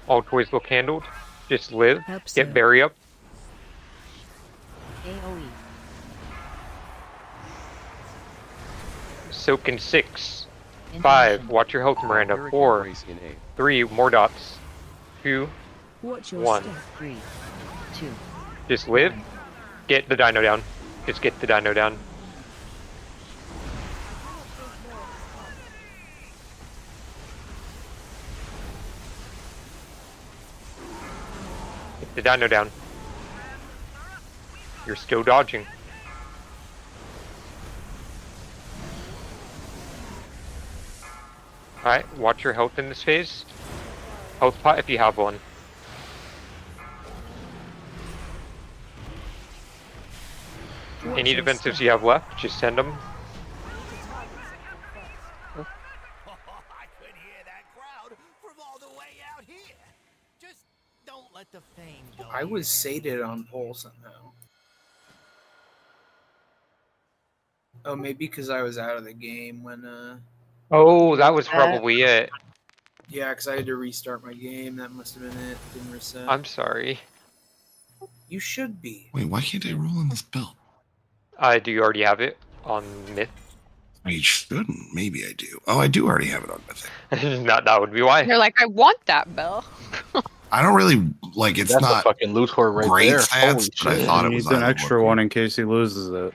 All toys look handled. Just live. Help Get soak. Barry up. AoE. Soak in 6, 5. Watch your health, Miranda. 4, 3. More dots. 2, Watch your 1. step. 3, 2. Just live. Get the dino down. Just get the dino down. Get the dino down. You're still dodging. Alright, watch your health in this phase. Health pot if you have one. Any defensives you have left, just send them. I could hear that crowd from all the way out here. Just don't let the fame go. I was sated on pole somehow. Oh, maybe because I was out of the game when Oh, that was probably it. yeah, because I had to restart my game. That must have been it. Didn't reset. I'm sorry. You should be. Wait, why can't I roll on this belt? Do you already have it on Myth? I shouldn't. Maybe I do. Oh, I do already have it on Mythic. that would be why. You're like, I want that bell. I don't really like. It's That's not a fucking loot whore right great there. stats, Holy but I shit. thought He it was needs an either extra one in case he loses it.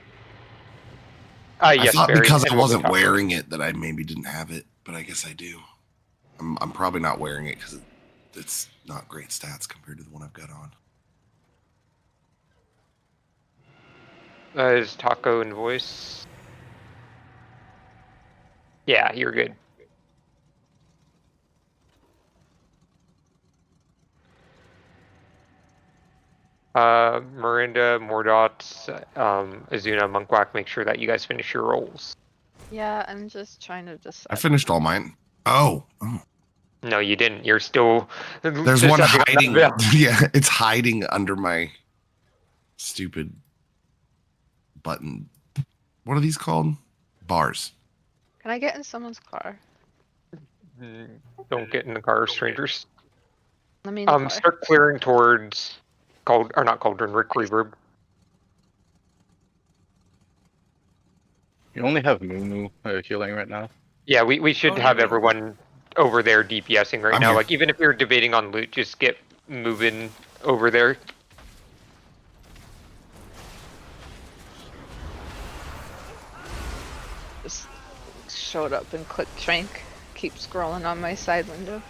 I Yes, thought Barry, because and I we'll wasn't talk about it. wearing it that I maybe didn't have it, but I guess I do. I'm probably not wearing it because it's not great stats compared to the one I've got on. Is Taco and voice? Yeah, you're good. Miranda, Mordot, Azuna, Monkwak, make sure that you guys finish your rolls. Yeah, I'm just trying to decide. I finished all mine. Oh. No, you didn't. You're still. There's one deciding on that hiding. bill. Yeah, it's hiding under my stupid button. What are these called? Bars. Can I get in someone's car? Don't get in the car, strangers. Let me in the car. Start clearing towards not Cauldron, Rick Reverb. You only have Moo healing right now. Yeah, we should have everyone over there DPSing right I'm now. here. Like, even if you're debating on loot, just get moving over there. Just showed up and clicked shrink. Keep scrolling on my side window.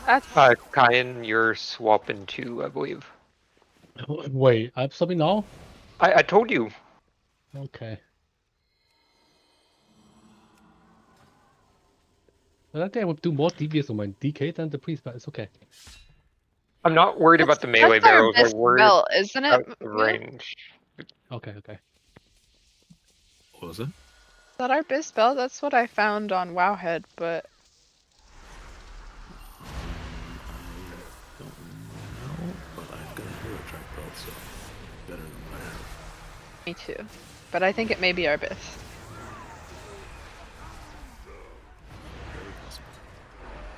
That's Kyan, you're swapping to, I believe. Wait, I'm subbing now? I told you. Okay. Well, I think I would do more DPS on my DK than the priest, but it's okay. I'm not worried about the melee that's our barrels. best I'm worried belt, isn't it? about the Mia? range. Okay. What was it? Is that our best belt? That's what I found on Wowhead, but But I've got a hero track belt, so better than what I have. me too. But I think it may be our best.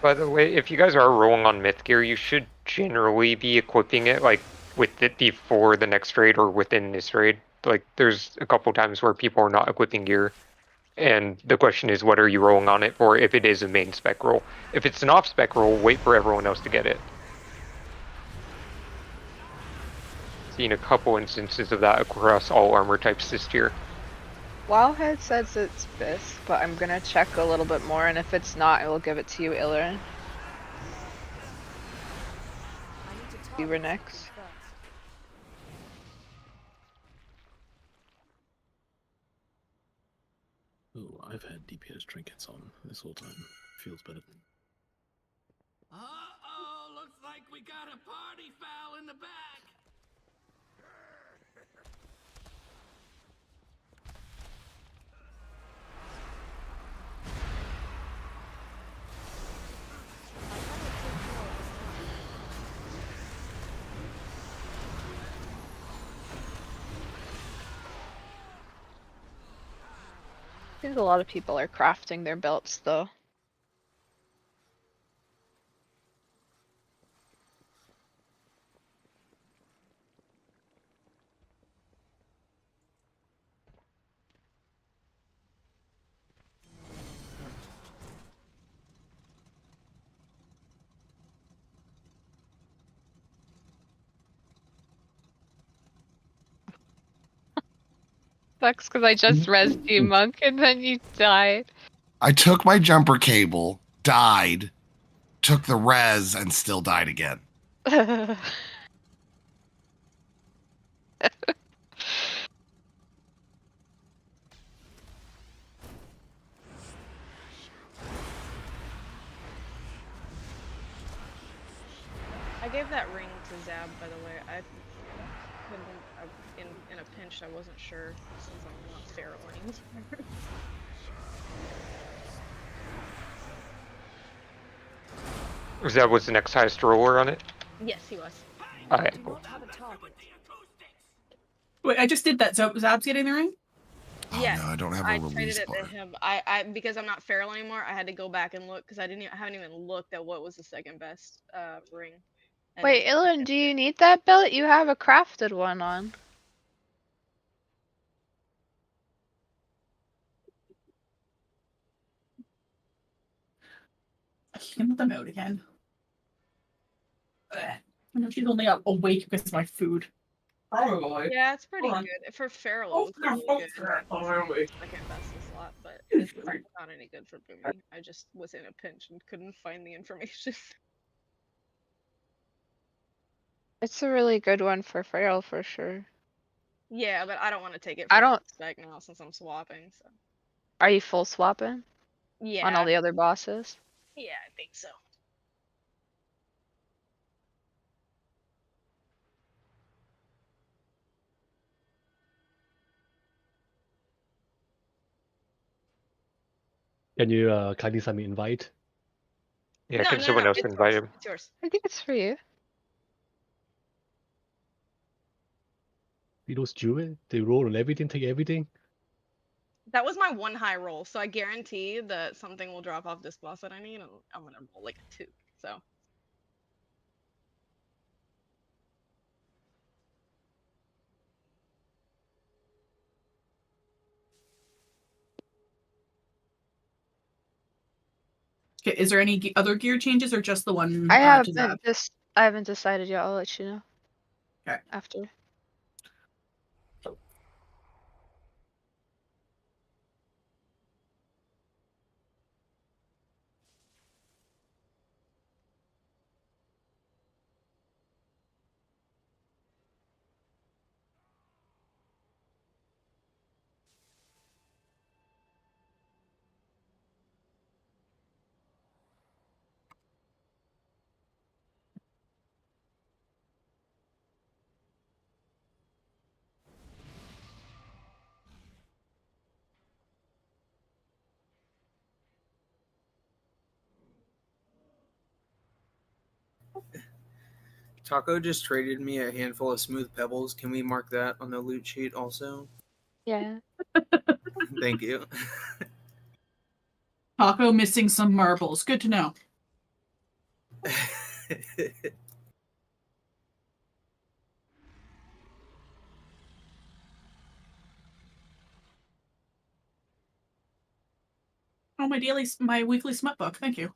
By the way, if you guys are rolling on myth gear, you should generally be equipping it like with it before the next raid or within this raid. Like, there's a couple times where people are not equipping gear, and the question is, what are you rolling on it for? If it is a main spec roll, if it's an off spec roll, wait for everyone else to get it. Seen a couple instances of that across all armor types this year. Wowhead says it's best, but I'm gonna check a little bit more, and if it's not, I will give it to you, Illarin. You were next. Ooh, I've had DPS trinkets on this whole time. Feels better. Uh-oh, looks like we got a party foul in the back. I think a lot of people are crafting their belts, though. Sucks because I just rezzed you, Monk, and then you died. I took my jumper cable, died, took the res, and still died again. I gave that ring to Zab, by the way. I couldn't, in a pinch, I wasn't sure since I'm not Farrelling. That was the next highest roller on it? Yes, he was. Alright, cool. Wait, I just did that. So Zab's getting the ring? Oh, Yes, no, I don't have a I release traded it bar. to him. I because I'm not feral anymore. I had to go back and look because I haven't even looked at what was the second best ring. And Wait, it's- Illarin, do you need that belt? You have a crafted one on. I can't let them out again. Ugh. I know she's only up awake because of my food. Probably. Yeah, it's pretty Hold on. good for feral. Oh, It was really oh, good. oh, wait. Second best slot, but it's not any good for booming. I just was in a pinch and couldn't find the information. It's a really good one for Frail for sure. Yeah, but I don't want to take it I for don't. spec now since I'm swapping. So Are you full swapping on all yeah, the other bosses? yeah, I think so. Can you kindly send me invite? Yeah, No, can no, no, someone no. else It's invite yours. him? It's yours. I think it's for you. You those Jewel, they roll on everything, take everything. That was my one high roll, so I guarantee that something will drop off this boss that I need, and I'm gonna roll like a 2. So Okay, is there any other gear changes or just the one I to Zab? I haven't decided yet. I'll let you know. Okay. After. Taco just traded me a handful of smooth pebbles. Can we mark that on the loot sheet also? Yeah. Thank you. Taco missing some marbles. Good to know. Oh, my weekly smut book. Thank you.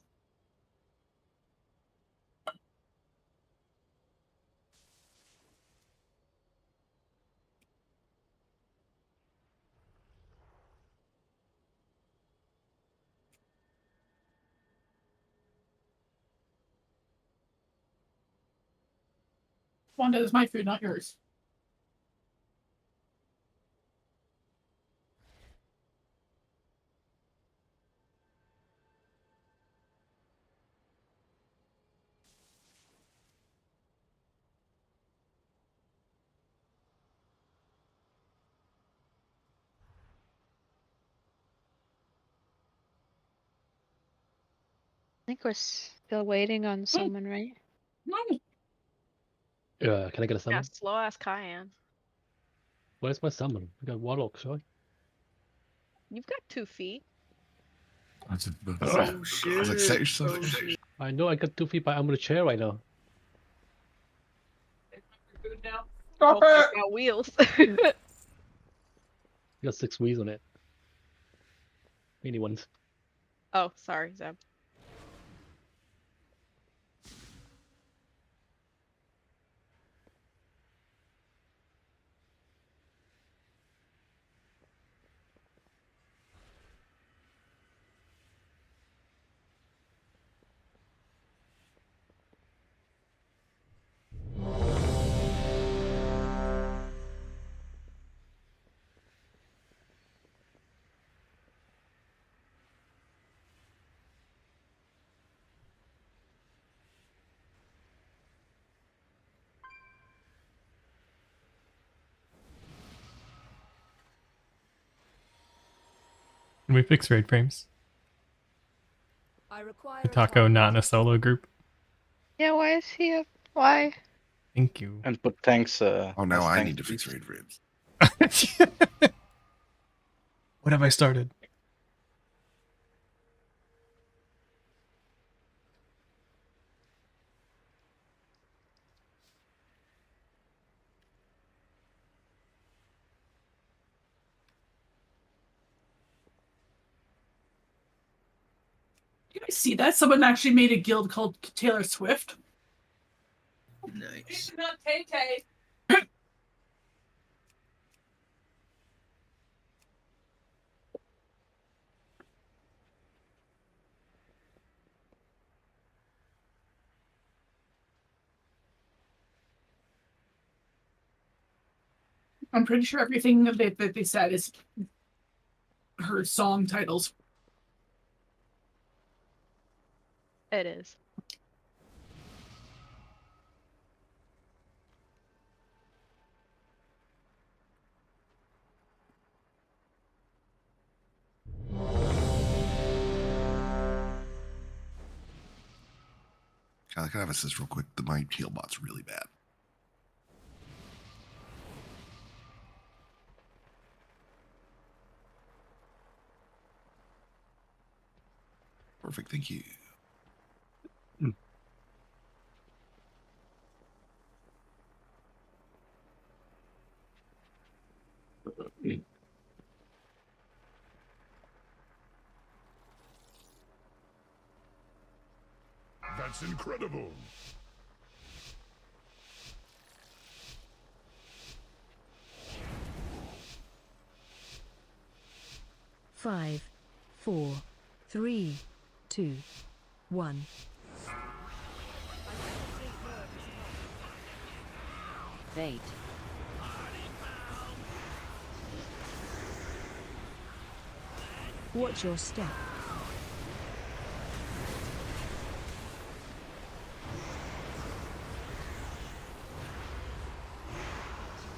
Wanda, is my food, not yours. I think we're still waiting on someone, right? No. Can I get a yeah, summon? slow ass Cayenne. Where's my summon? I got Warlock, sorry. You've got 2 feet. Oh shit. Oh shit. I know I got 2 feet, but I'm on a chair right now. Food now. Stop it! Got wheels. Got 6 wheels on it. Mini ones. Oh, sorry, Zeb. Can we fix raid frames? I require The taco not in a solo group. Yeah, why is he up? Why? Thank you. And put thanks. Oh, now as I thanks, need to fix please. raid frames. What have I started? You guys see that? Someone actually made a guild called Taylor Swift. Nice. Not Tay Tay. I'm pretty sure everything that they said is her song titles. It is. Can I have assist real quick? My heal bot's really bad. Perfect, thank you. That's incredible. Five, 4, 3, 2, 1. Fate. Watch your step.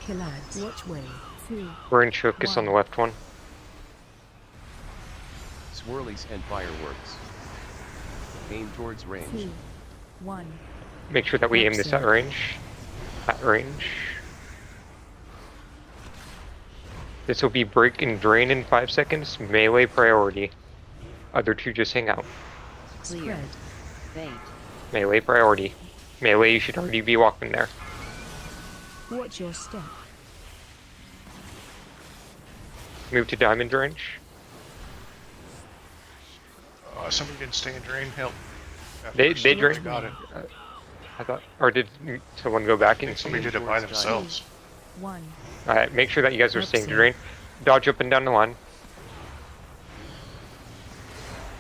Killads. Watch way. 3. Range focus on the left one. Swirlies and fireworks. Aim towards range. 2, 1. Make sure that we aim this at range. At range. This will be break and drain in 5 seconds. Melee priority. Other two just hang out. Spread. Fate. Melee priority. Melee, you should already be walking there. Watch your step. Move to diamond range. Somebody didn't stay in drain. Help. They Somebody drain. got it. I thought, or did someone go back and Somebody did it by themselves. 1. Alright, make sure that you guys are staying to drain. Dodge up and down the line.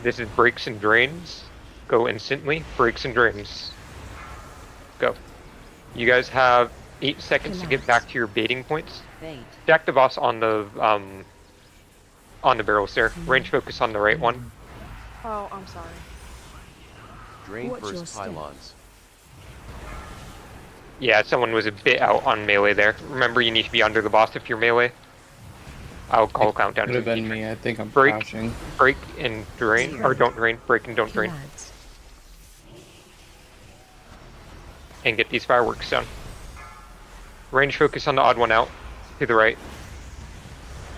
This is breaks and drains. Go instantly. Breaks and drains. Go. You guys have 8 seconds to get back to your baiting points. Stack the boss on the barrels there. Range focus on the right one. Oh, I'm sorry. Drain first pylons. Yeah, someone was a bit out on melee there. Remember, you need to be under the boss if you're melee. I'll call countdown. Could have been me. I think I'm break, crashing. break and drain, or don't drain. Break and don't drain. And get these fireworks done. Range focus on the odd one out, to the right.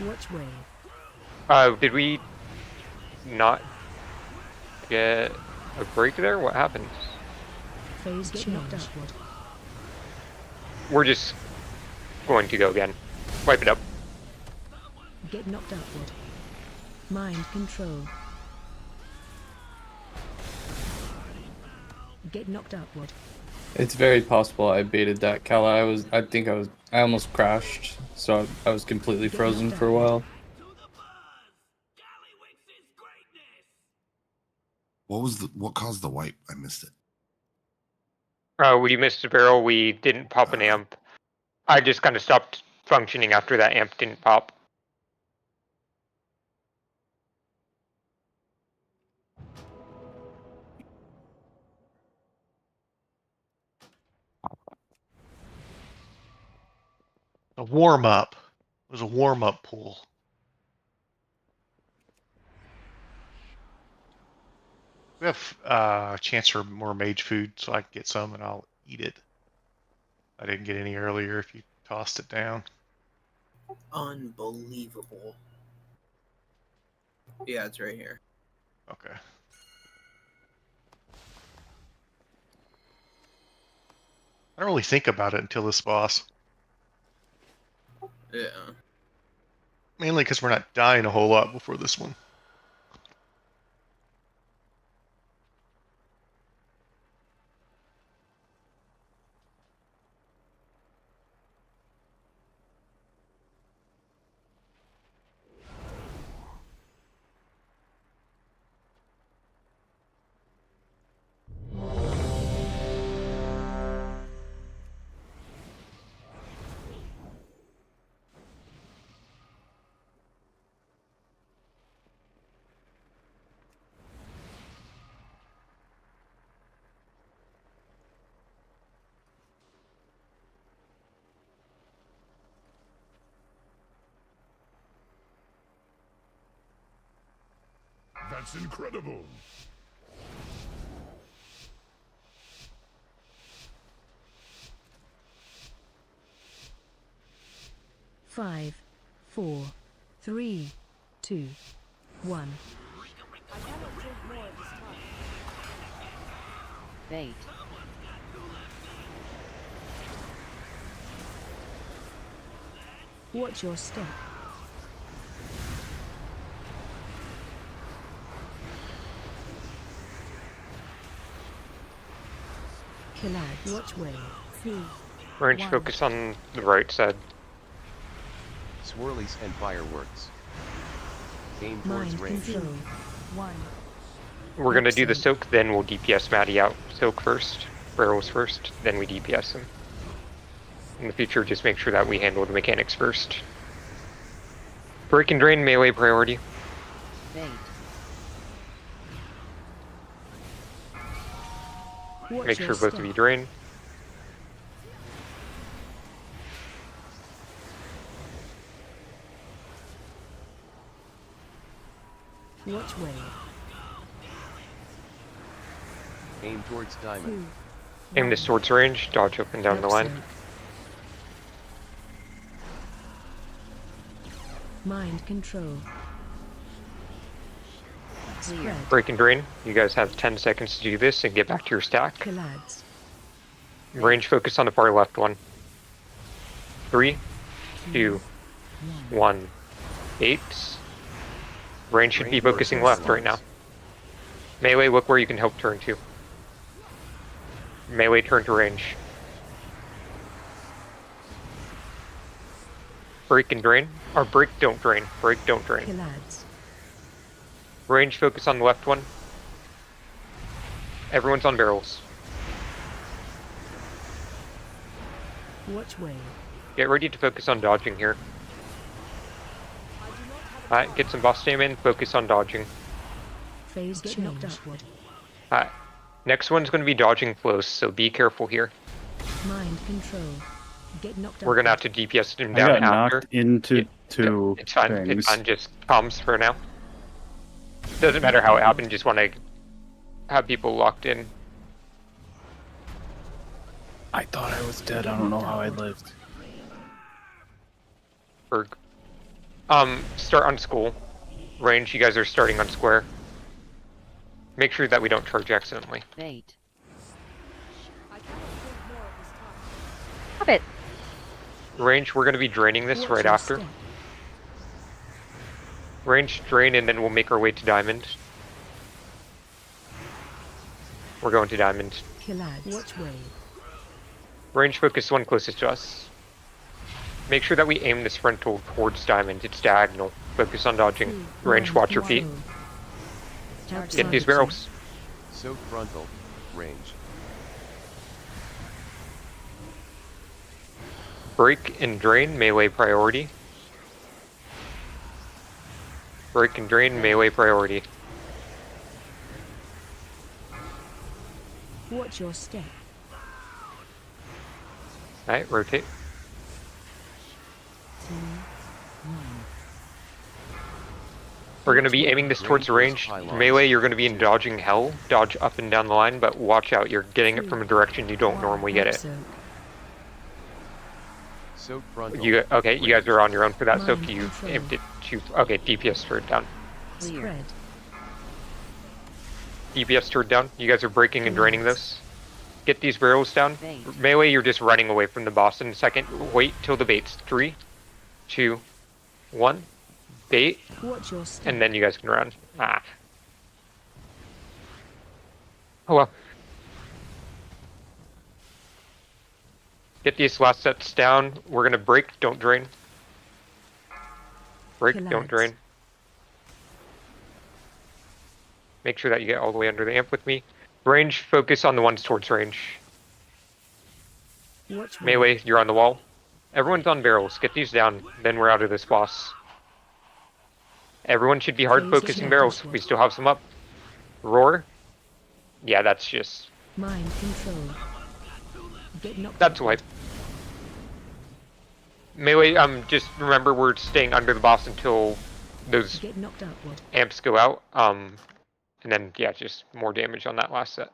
Watch way. Did we not get a break there? What happened? Phase change. We're just going to go again. Wipe it up. Get knocked upward. Mind control. Get knocked upward. It's very possible I baited that Kala. I almost crashed, so I was completely frozen for a while. What caused the wipe? I missed it. We missed a barrel. We didn't pop an amp. I just kind of stopped functioning after that amp didn't pop. A warm up. It was a warm up pool. We have a chance for more mage food, so I can get some and I'll eat it. I didn't get any earlier if you tossed it down. Unbelievable. Yeah, it's right here. Okay. I don't really think about it until this boss. Yeah. Mainly because we're not dying a whole lot before this one. That's incredible. Five, 4, 3, 2, 1. I cannot drink more at this time. Bait. Watch your step. Collide. Watch way. 3. Range 1. focus on the right side. Swirlies and fireworks. Aim towards Mind range. control. 1. We're gonna do the soak, then we'll DPS Maddie out. Soak first, barrels first, then we DPS him. In the future, just make sure that we handle the mechanics first. Break and drain, melee priority. Bait. Make sure both of you drain. Watch way. Aim towards diamond. Aim this towards range, dodge up and down the line. Mind control. Spread. Break and drain. You guys have 10 seconds to do this and get back to your stack. Collides. Range focus on the far left one. 3, 2, 1. 8. Range should be focusing left right now. Melee, look where you can help turn to. Melee, turn to range. Break and drain. Or break, don't drain. Break, don't drain. Collides. Range focus on the left one. Everyone's on barrels. Watch way. Get ready to focus on dodging here. Alright, get some boss stamina, focus on dodging. Phase get knocked upward. Alright. Next one's going to be dodging close, so be careful here. Mind control. Get knocked We're going to have to DPS him I down got after. knocked into two It's fine, things. it's fine, just comms for now. Doesn't matter how it happened, just want to have people locked in. I thought I was dead. I don't know how I lived. Berg. Start on school. Range, you guys are starting on square. Make sure that we don't charge accidentally. Bait. Stop it. Range, we're going to be draining this right after. Range, drain, and then we'll make our way to diamond. We're going to diamond. Collides. Watch way. Range focus one closest to us. Make sure that we aim this frontal towards diamond. It's diagonal. Focus on dodging. Range, watch your feet. Get these barrels. Soak frontal. Range. Break and drain, melee priority. Break and drain, melee priority. Watch your step. Alright, rotate. 2, 1. We're going to be aiming this towards the range. Melee, you're going to be in dodging hell. Dodge up and down the line, but watch out. You're getting it from a direction you don't normally get it. Soak frontal. Okay, you guys are on your own for that, so if you aimed it to... Okay, DPS turret down. Spread. DPS turret down. You guys are breaking and draining this. Get these barrels down. Melee, you're just running away from the boss in a second. Wait till the bait's 3, 2, 1. Bait. Watch your step. And then you guys can run. Ah. Oh well. Get these last sets down. We're gonna break, don't drain. Break, don't drain. Make sure that you get all the way under the amp with me. Range, focus on the ones towards range. Watch Melee, you're on the wall. Everyone's on barrels. Get these down, then we're out of this boss. Everyone should be hard focusing barrels. We still have some up. Roar. Yeah, that's just... Mind control. Get knocked That's wipe. Melee, just remember we're staying under the boss until those Get knocked upward. amps go out. And then, yeah, just more damage on that last set.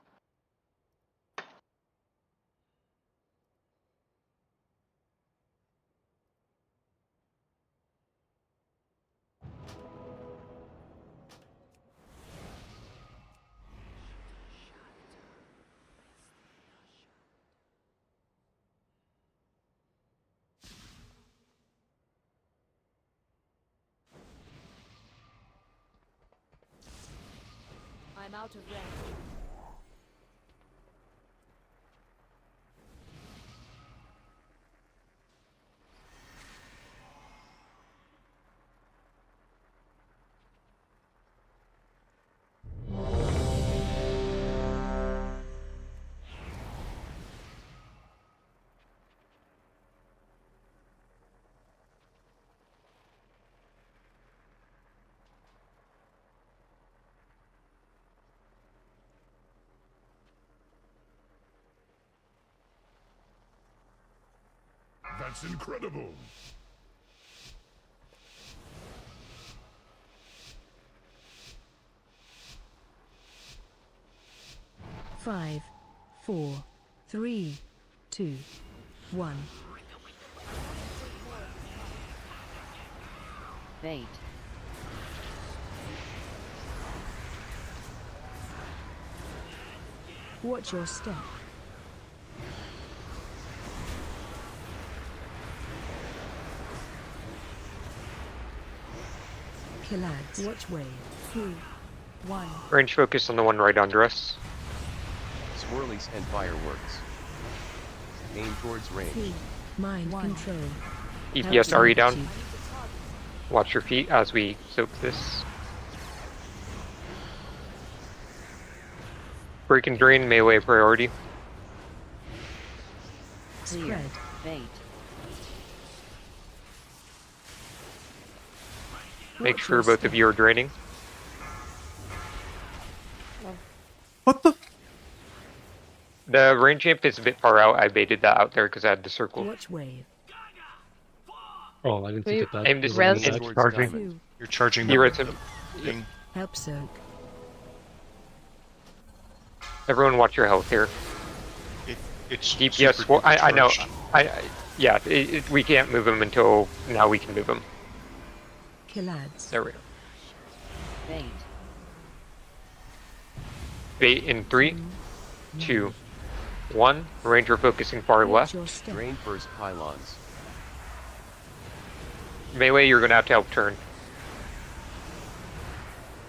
I'm out of range. 'That's incredible! Five, 4, 3, 2, 1. Bait. Watch your step. Killads. Watch wave. 3, 1. Range focus on the one right under us. Swirlies and fireworks. Aim towards range. 2. Mind control. EPS RE down. Watch your feet as we soak this. Break and drain, melee priority. Spread. Bait. Make sure both of you are draining. What the? The range amp is a bit far out. I baited that out there because I had the circle. Watch wave. Oh, I didn't think that. Aim this was in an charging. You're charging the You're at thing. Help soak. Everyone watch your health here. It's DPS. super I know. charged. Yeah. We can't move them until now. We can move them. Killads. There we go. Bait. Bait in 3, 2, 1. Ranger focusing far left. Drain first pylons. Melee, you're gonna have to help turn.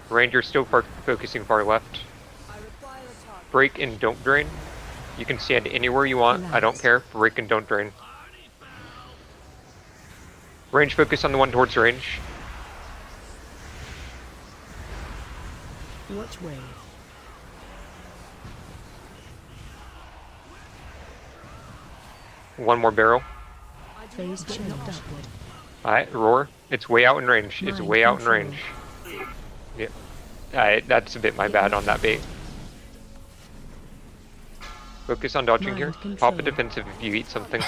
Ranger still focusing far left. Break and don't drain. You can stand anywhere you want. I don't care. Break and don't drain. Range focus on the one towards range. Watch wave. One more barrel. Phase change. Upward. Alright, roar. It's way out in range. It's way out in range. Yeah. Alright, that's a bit my bad on that bait. Focus on dodging here. Pop a defensive if you eat something.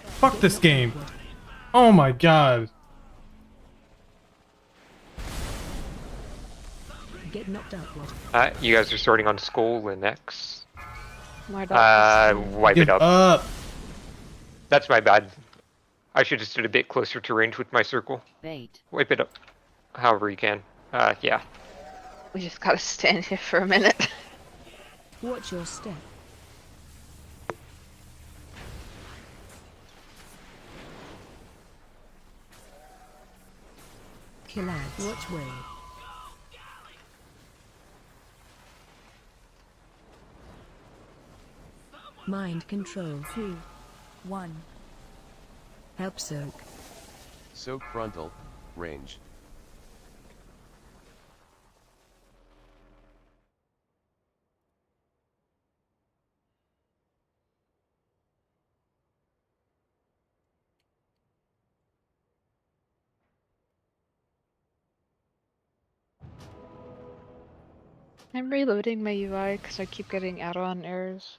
Fuck this game. Oh my god. Get knocked upward. You guys are sorting on skull and X. My Wipe Give it up. up. That's my bad. I should have stood a bit closer to range with my circle. Bait. Wipe it up. However you can. Yeah. We just gotta stand here for a minute. Watch your step. Killads. Watch wave. Mind control. 2, 1. Help soak. Soak frontal. Range. I'm reloading my UI because I keep getting add-on errors.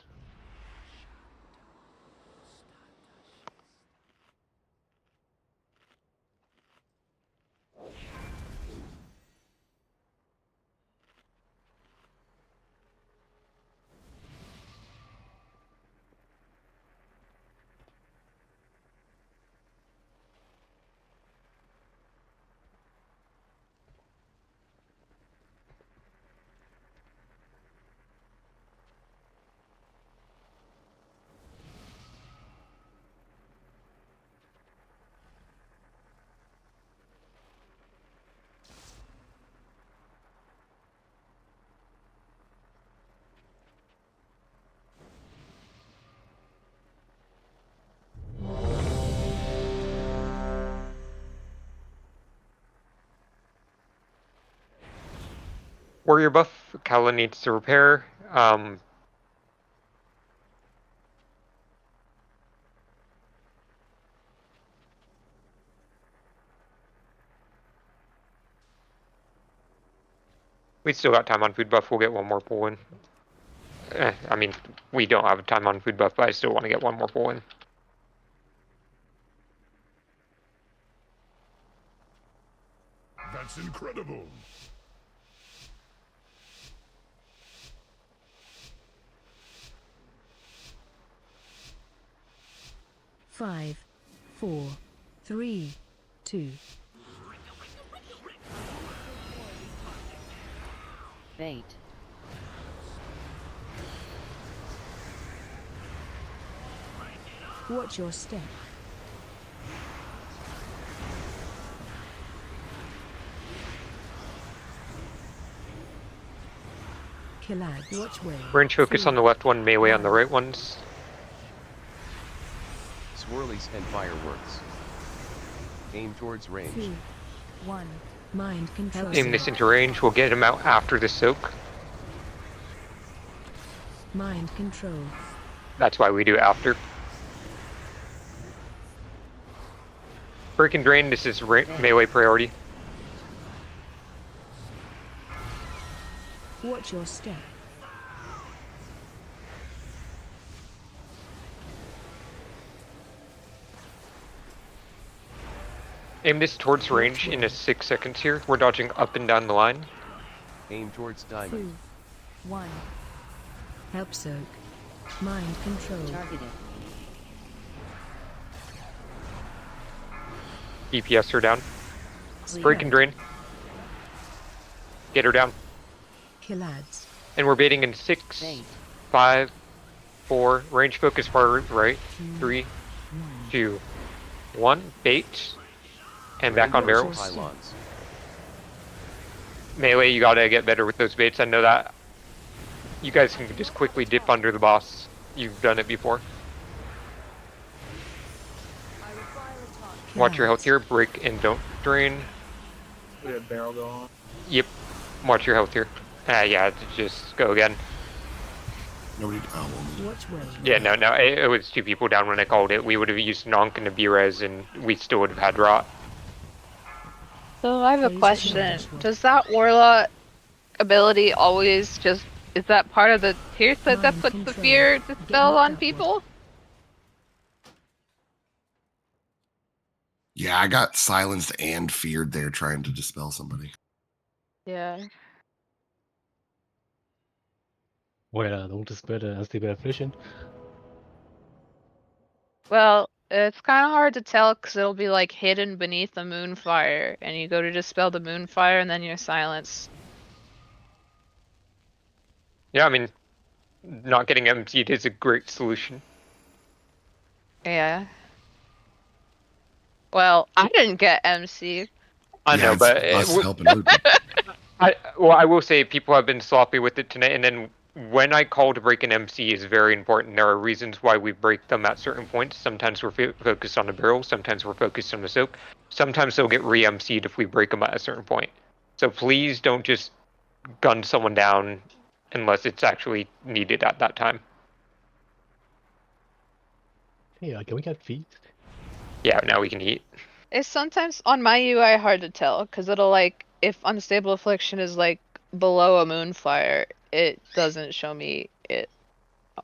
Warrior buff, Kala needs to repair. We still got time on food buff, we'll get one more pull in. I mean, we don't have time on food buff, but I still want to get one more pull in. That's incredible. Five, 4, 3, 2. Bait. Watch your step. Killad, watch way. Range focus on the left one, melee on the right ones. Swirlies and fireworks. Aim towards range. 2, 1. Mind control. Aim this into range, we'll get him out after the soak. Mind control. That's why we do it after. Break and drain, this is melee priority. Watch your step. Aim this towards range in a 6 seconds here. We're dodging up and down the line. Aim towards diamond. 2, 1. Help soak. Mind control. Targeted. DPS her down. Break and drain. Get her down. Killads. And we're baiting in 6, 5, 4. Range focus far right. 3, 2, 1. Bait. And back on barrels. Pylons. Melee, you gotta get better with those baits. I know that. You guys can just quickly dip under the boss. You've done it before. Watch your health here. Break and don't drain. We had barrel go on. Yep. Watch your health here. Yeah, just go again. Nobody. Yeah, no, it was 2 people down when I called it. We would have used Nonk and a B-Res and we still would have had Rot. So I have a question. Does that Warlock ability always just... Is that part of the tier set that puts the fear dispel on people? Yeah, I got silenced and feared there trying to dispel somebody. Yeah. Well, don't dispel the nasty definition. Well, it's kind of hard to tell because it'll be like hidden beneath the moonfire, and you go to dispel the moonfire, and then you're silenced. Yeah, I mean, not getting MC'd is a great solution. Yeah. Well, I didn't get MC. I know, but I will say people have been sloppy with it tonight, and then when I call to break an MC is very important. There are reasons why we break them at certain points. Sometimes we're focused on the barrel, sometimes we're focused on the soak. Sometimes they'll get re-MC'd if we break them at a certain point. So please don't just gun someone down unless it's actually needed at that time. Hey, can we get feet? Yeah, now we can eat. It's sometimes on my UI hard to tell because it'll like if unstable affliction is like below a moonfire, it doesn't show me it.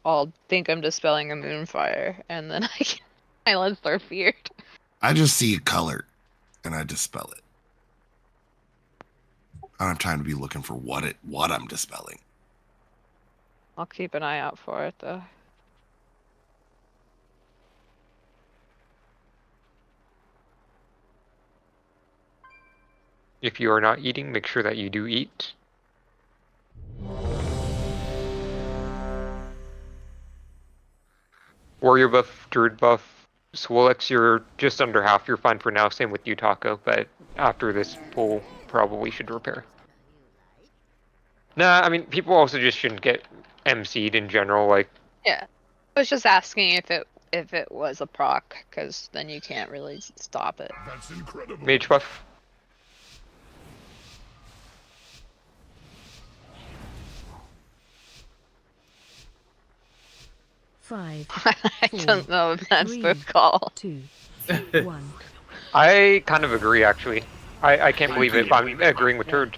I'll think I'm dispelling a moonfire, and then I can silence their fear. I just see a color, and I dispel it. I don't have time to be looking for what I'm dispelling. I'll keep an eye out for it though. If you are not eating, make sure that you do eat. Warrior buff, Druid buff, Swolex, you're just under half. You're fine for now. Same with you, Taco, but after this pull, probably should repair. Nah, I mean, people also just shouldn't get MC'd in general. Like, Yeah, I was just asking if it was a proc, because then you can't really stop it. That's incredible. Mage buff. 5. I don't know if that's the call. 2. 1. I kind of agree, actually. I can't believe it, but I'm agreeing with Turd.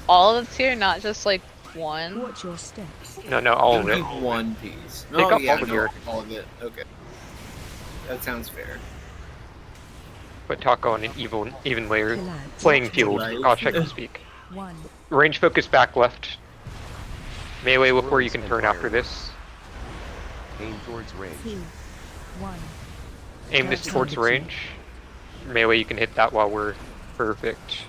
All of it's here, not just like one. Watch your steps. No, all of it. One piece. Take Oh off yeah, all of no, your. all of it. Okay. That sounds fair. Put Taco on an even layer playing field. Gosh, I can speak. 1. Range focus back left. Melee, look where you can turn after this. Aim towards range. 2. 1. Aim this towards range. Melee, you can hit that while we're perfect.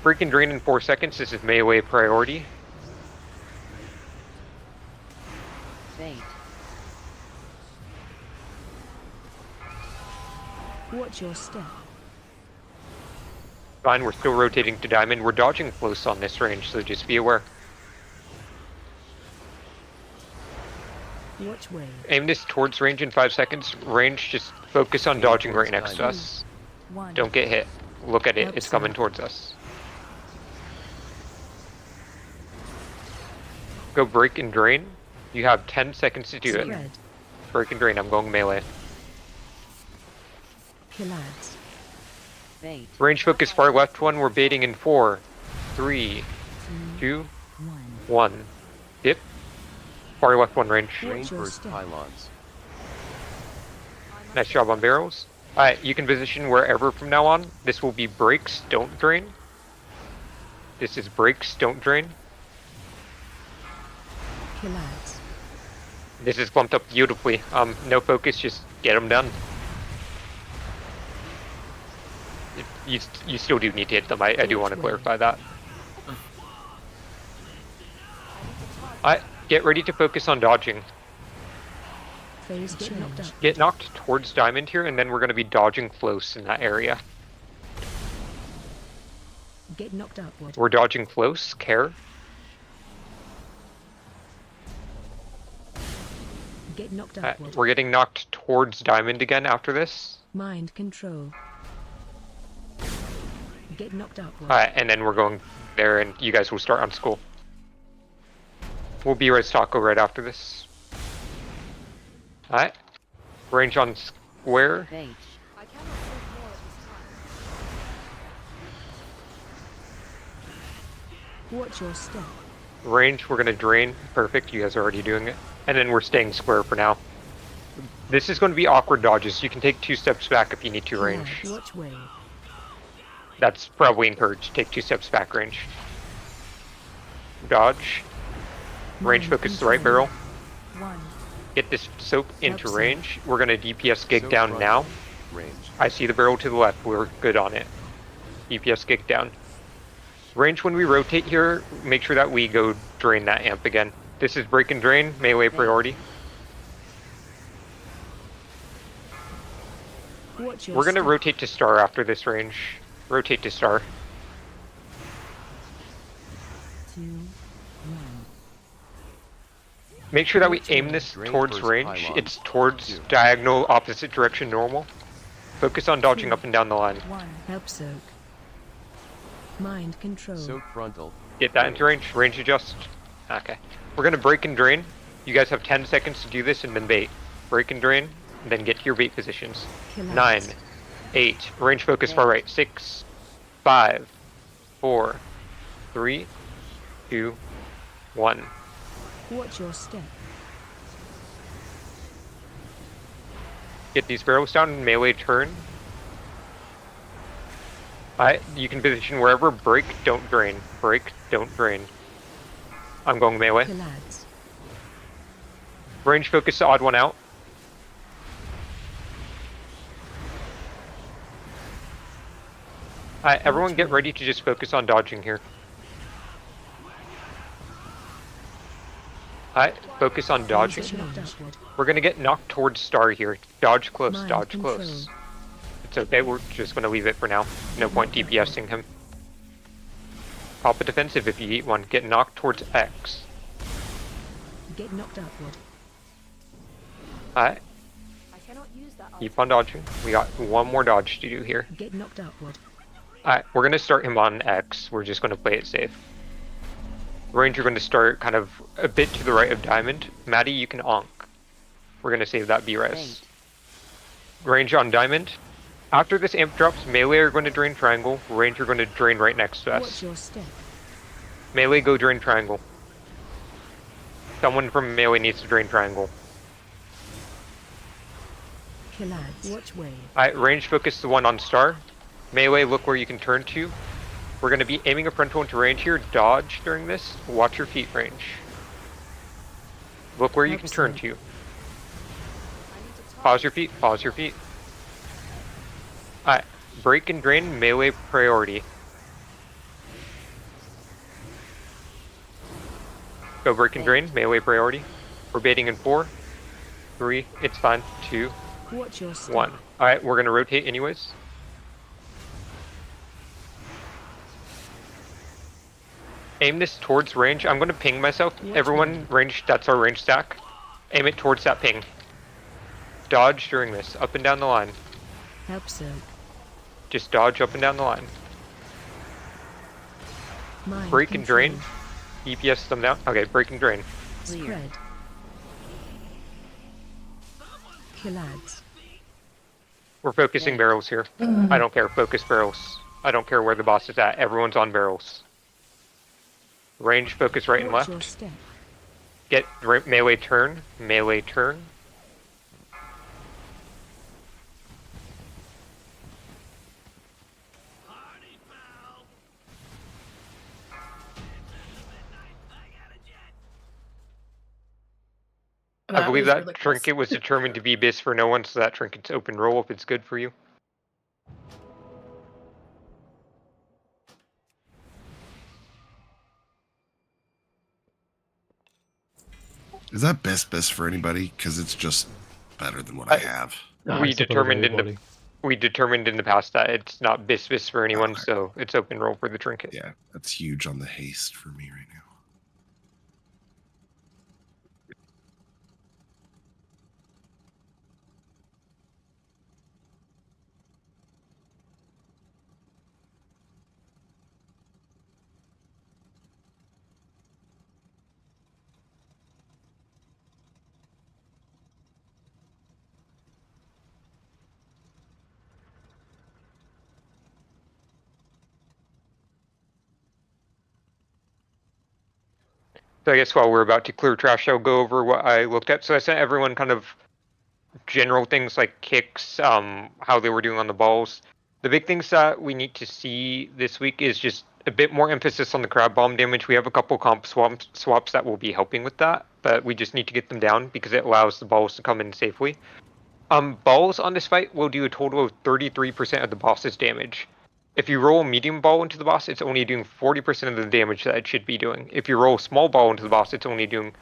Break and drain in 4 seconds. This is melee priority. Fate. Watch your step. Fine, we're still rotating to diamond. We're dodging close on this range, so just be aware. Watch way. Aim this towards range in 5 seconds. Range, just focus on dodging right next to us. 1. Don't get hit. Look at it. It's coming towards us. Go break and drain. You have 10 seconds to do it. Spread. Break and drain. I'm going melee. Killads. Fate. Range focus far left one. We're baiting in 4, 3, 2, 1. Dip. Far left one range. Range versus pylons. Nice job on barrels. Alright, you can position wherever from now on. This will be breaks, don't drain. This is breaks, don't drain. Killads. This is clumped up beautifully. No focus, just get them done. You still do need to hit them. I do want to clarify that. Alright, get ready to focus on dodging. Phase change. Get knocked towards diamond here, and then we're going to be dodging close in that area. Get knocked upward. We're dodging close, care. Get knocked upward. We're getting knocked towards diamond again after this. Mind control. Get knocked upward. Alright, and then we're going there, and you guys will start on school. We'll be Res Taco right after this. Alright. Range on square. Watch your step. Range, we're gonna drain. Perfect, you guys are already doing it. And then we're staying square for now. This is going to be awkward dodges. You can take 2 steps back if you need to range. Watch way. That's probably encouraged. Take 2 steps back range. Dodge. Range focus the right barrel. 1. Get this soap into range. We're gonna DPS gig down now. I see the barrel to the left. We're good on it. DPS gig down. Range when we rotate here, make sure that we go drain that amp again. This is break and drain, melee priority. We're gonna rotate to star after this range. Rotate to star. 2. 1. Make sure that we aim this towards range. It's towards diagonal, opposite direction normal. Focus on dodging up and down the line. 1. Help soak. Mind control. Soak frontal. Get that into range. Range adjust. Okay. We're gonna break and drain. You guys have 10 seconds to do this and then bait. Break and drain, and then get to your bait positions. 9, 8. Range focus far right. 6, 5, 4, 3, 2, 1. Watch your step. Get these barrels down, melee turn. You can position wherever. Break, don't drain. Break, don't drain. I'm going melee. Killads. Range focus, odd one out. Everyone get ready to just focus on dodging here. Focus on dodging. We're gonna get knocked towards star here. Dodge close, dodge close. It's okay, we're just gonna leave it for now. No point DPSing him. Pop a defensive if you eat one. Get knocked towards X. Get knocked upward. Keep on dodging. We got one more dodge to do here. Get knocked upward. We're gonna start him on X. We're just gonna play it safe. Range, you're going to start kind of a bit to the right of Diamond. Maddie, you can Onk. We're going to save that B-Res. Range on Diamond. After this amp drops, melee are going to drain Triangle. Range are going to drain right next to us. Watch your step. Melee, go drain Triangle. Someone from melee needs to drain Triangle. Killads. Watch wave. Alright, range focus the one on Star. Melee, look where you can turn to. We're going to be aiming a frontal into range here. Dodge during this. Watch your feet range. Look where you can turn to. Pause your feet. Pause your feet. Alright, break and drain, melee priority. Go break and drain, melee priority. We're baiting in 4, 3, it's fine, 2, Watch your step. 1. Alright, we're gonna rotate anyways. Aim this towards range. I'm gonna ping myself. Everyone, range, that's our range stack. Aim it towards that ping. Dodge during this, up and down the line. Help soak. Just dodge up and down the line. Mind Break and drain. control. EPS them down. Okay, break and drain. Spread. Killads. We're focusing barrels here. I don't care. Focus barrels. I don't care where the boss is at. Everyone's on barrels. Range focus right and Watch your left. step. Get melee turn. Melee turn. I believe was that really close. trinket was determined to be bis for no one, so that trinket's open roll if it's good for you. Is that bis for anybody? Because it's just better than what I have. We determined in the past that it's not bis for anyone, so it's open roll for the trinket. Yeah, that's huge on the haste for me right now. So I guess while we're about to clear trash, I'll go over what I looked at. So I sent everyone kind of general things like kicks, how they were doing on the balls. The big things that we need to see this week is just a bit more emphasis on the crab bomb damage. We have a couple comp swaps that will be helping with that, but we just need to get them down because it allows the balls to come in safely. Balls on this fight will do a total of 33% of the boss's damage. If you roll a medium ball into the boss, it's only doing 40% of the damage that it should be doing. If you roll a small ball into the boss, it's only doing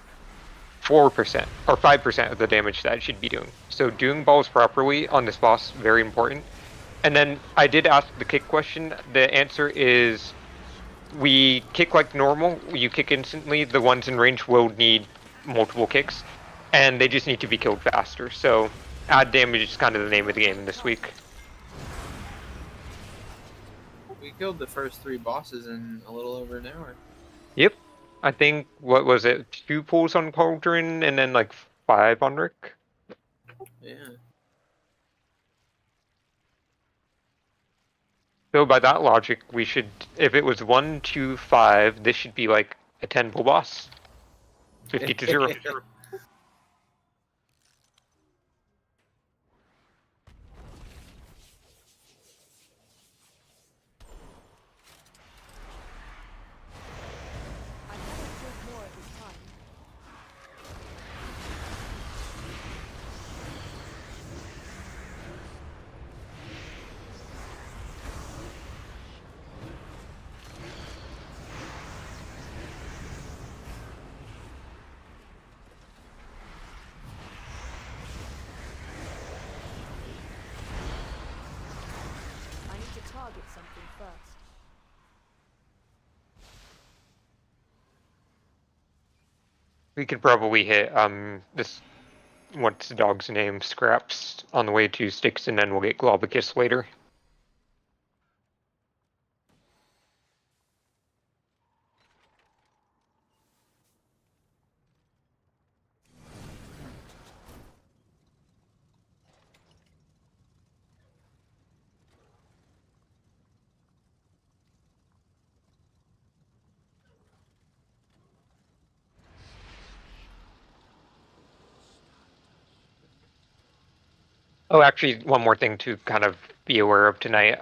4% or 5% of the damage that it should be doing. So doing balls properly on this boss, very important. And then I did ask the kick question. The answer is we kick like normal. You kick instantly. The ones in range will need multiple kicks, and they just need to be killed faster. So add damage is kind of the name of the game this week. We killed the first 3 bosses in a little over an hour. Yep. I think, what was it, 2 pulls on Cauldron and then like 5 on Rick? Yeah. So by that logic, we should, if it was 1, 2, 5, this should be like a 10 pull boss. 50 to 0. I need to target something first. We could probably hit this, what's the dog's name, Scraps on the way to Sticks, and then we'll get Globicus later. Oh, actually, one more thing to kind of be aware of tonight.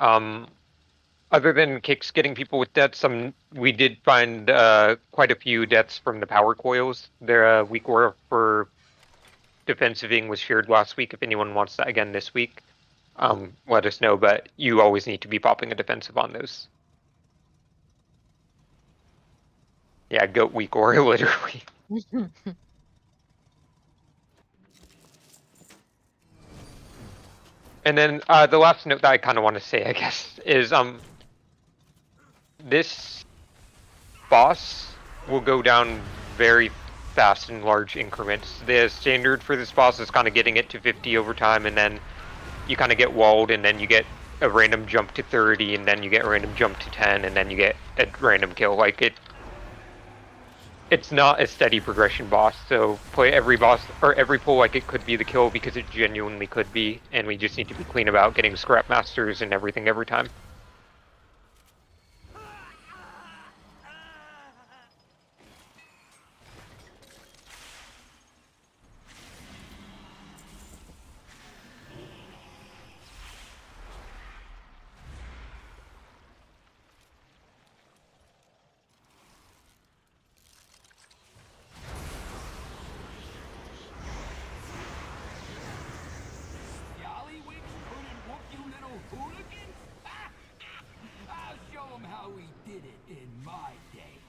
Other than kicks getting people with deaths, we did find quite a few deaths from the power coils. Their weak aura for defensiving was shared last week. If anyone wants that again this week, let us know. But you always need to be popping a defensive on those. Yeah, goat weak aura, literally. And then the last note that I kind of want to say, I guess, is this boss will go down very fast in large increments. The standard for this boss is kind of getting it to 50 over time, and then you kind of get walled, and then you get a random jump to 30, and then you get a random jump to 10, and then you get a random kill. Like it's not a steady progression boss, so play every boss or every pull like it could be the kill, because it genuinely could be, and we just need to be clean about getting scrap masters and everything every time. I'll show 'em how we did it in my day.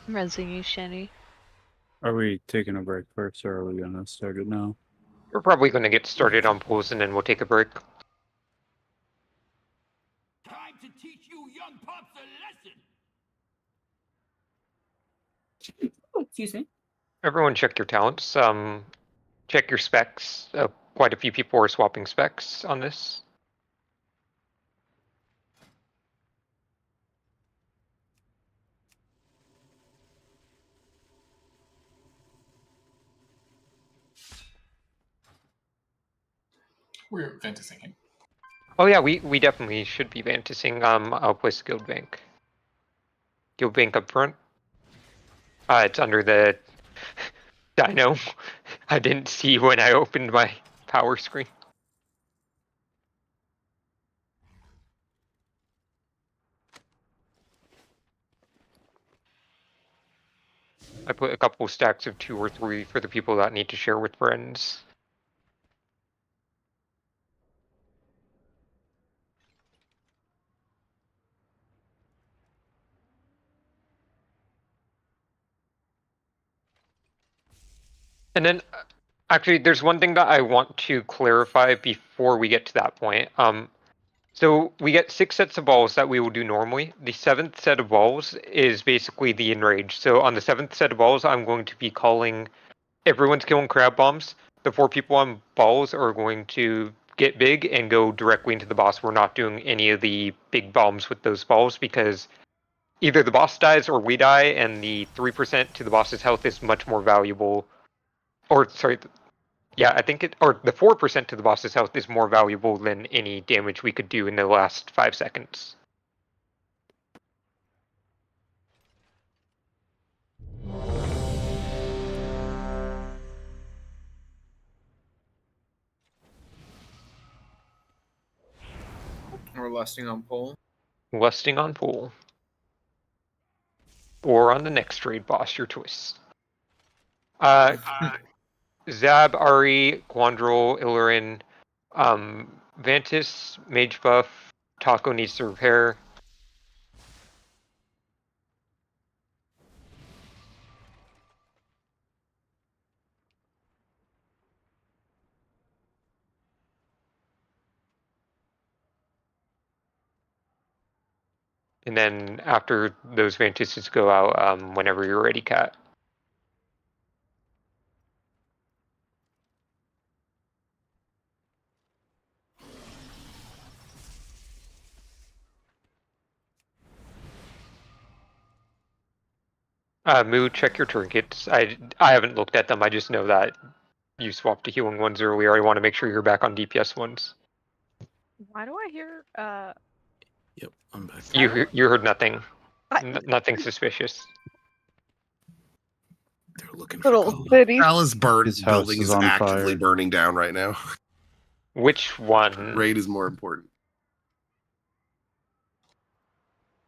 I'm resing you, Shenny. Are we taking a break first, or are we gonna start it now? We're probably going to get started on pulls, and then we'll take a break. Time to teach you young pups a lesson. Oh, excuse me. Everyone check your talents. Check your specs. Quite a few people are swapping specs on this. We're fantasing him. Oh yeah, we definitely should be vantasing. I'll place guild bank. Guild bank up front. It's under the dino. I didn't see when I opened my power screen. I put a couple stacks of 2 or 3 for the people that need to share with friends. And then, actually, there's one thing that I want to clarify before we get to that point. So we get 6 sets of balls that we will do normally. The 7th set of balls is basically the enrage. So on the 7th set of balls, I'm going to be calling everyone's killing crab bombs. The 4 people on balls are going to get big and go directly into the boss. We're not doing any of the big bombs with those balls, because either the boss dies or we die, and the 3% to the boss's health is much more valuable. Or, sorry, yeah, I think or the 4% to the boss's health is more valuable than any damage we could do in the last 5 seconds. We're lusting on pole. Lusting on pool. Or on the next raid boss, your choice. Zab, Ari, Quandrel, Illurin, Vantis, Mage Buff, Taco needs to repair. And then after those Vantises go out, whenever you're ready, Cat. Moo, check your trinkets. I haven't looked at them. I just know that you swapped to healing ones earlier. I want to make sure you're back on DPS ones. Why do I hear Yep, I'm back. You heard nothing. Nothing suspicious. They're looking for Little color. city. Dallas Bird His house building is is on actively fire. burning down right now. Which one? Raid is more important.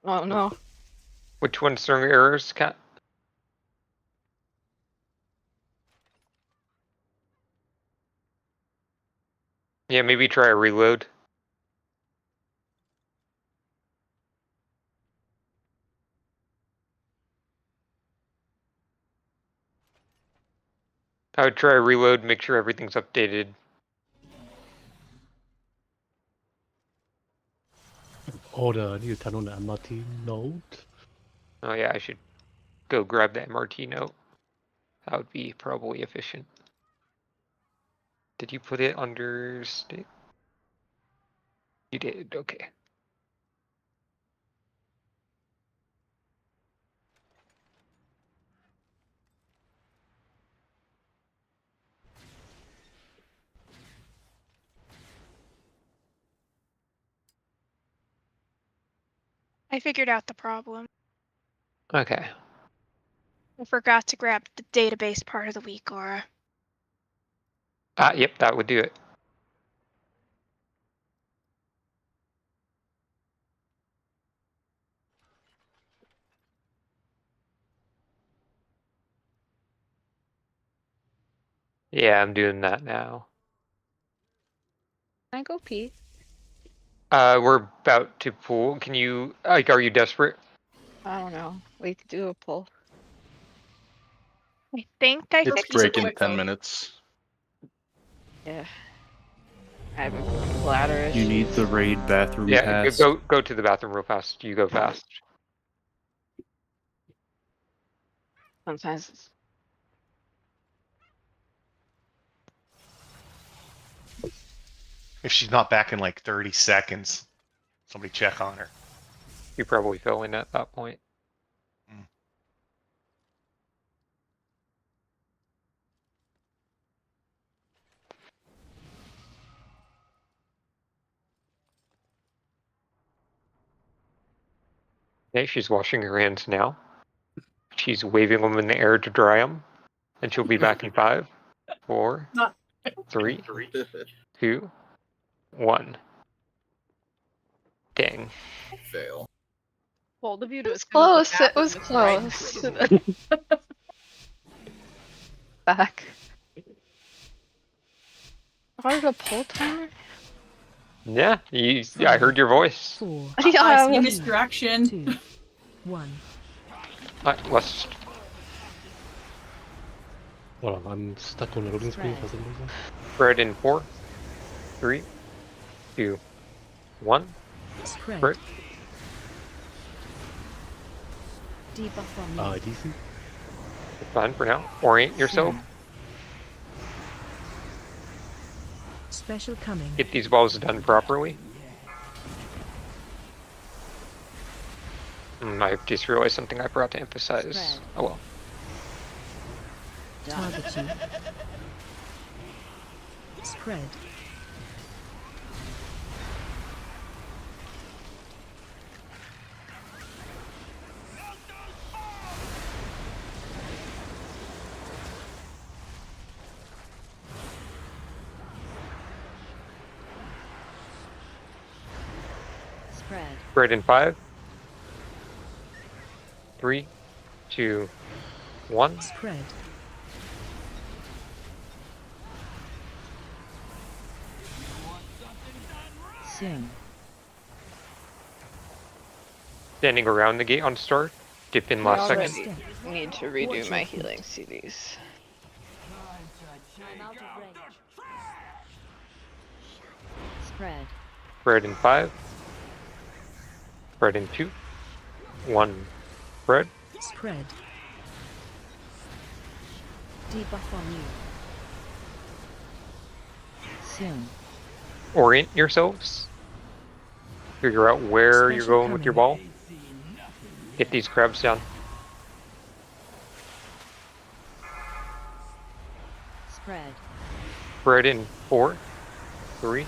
Oh no. Which one's throwing errors, Cat? Yeah, maybe try a reload. I would try a reload, make sure everything's updated. Order, I need to turn on the MRT node. Oh yeah, I should go grab the MRT note. That would be probably efficient. Did you put it under stick? You did, okay. I figured out the problem. Okay. I forgot to grab the database part of the week, Aura. Yep, that would do it. Yeah, I'm doing that now. Can I go pee? We're about to pull. Can you, like, are you desperate? I don't know. We could do a pull. I think I It's fixed break in it. 10 minutes. Yeah. I have a bladder issue. You need the raid bathroom Yeah, pass. go to the bathroom real fast. You go fast. Sometimes it's... If she's not back in like 30 seconds, somebody check on her. You probably fell in at that point. Okay, she's washing her hands now. She's waving them in the air to dry them. And she'll be back in 5, 4, 3, 2, 1. Dang. Fail. bold of you to It was assume that close. the It was bathroom was right close. Back. Oh, there's a pull timer? Yeah, I heard your voice. Yeah, I see I misdirection. 2, 1. Let's. Hold on, I'm stuck on the loading screen for some reason. Spread in 4, 3, 2, 1. Spread. Spread. Debuff on me. DC? It's fine for now. Orient yourself. Special coming. Get these balls done properly. I just realized something I forgot to emphasize. Spread. Oh well. Target you. Spread. Spread. Spread in 5, 3, 2, 1. Spread. Sing. Standing around the gate on start. Dip in last I second. already need to redo my healing CDs. I'm out of range. Spread. Spread in 5. Spread in 2, 1. Spread. Spread. Debuff on you. Sing. Orient yourselves. Figure out where you're going with your ball. Get these crabs down. Spread. Spread in 4, 3,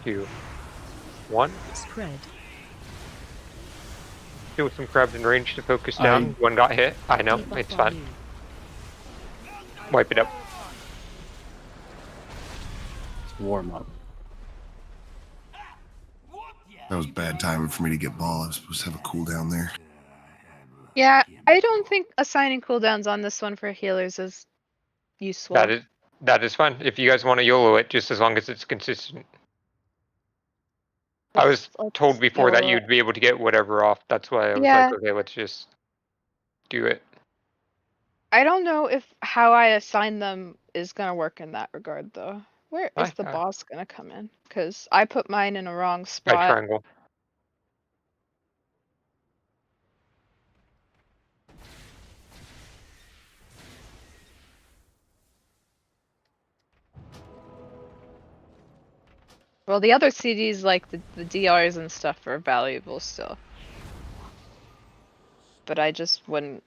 2, 1. Spread. Still some crabs in range to focus down. One got hit. I know, it's fine. Wipe it up. Warm up. That was bad timing for me to get ball. I was supposed to have a cooldown there. Yeah, I don't think assigning cooldowns on this one for healers is useful. That is fine. If you guys want to YOLO it, just as long as it's consistent. I was told before that you'd be able to get whatever off. That's why I was like, okay, let's just do it. I don't know if how I assign them is gonna work in that regard though. Where is the boss gonna come in? Because I put mine in a wrong spot. Right triangle. Well, the other CDs, like the DRs and stuff, are valuable still. But I just wouldn't.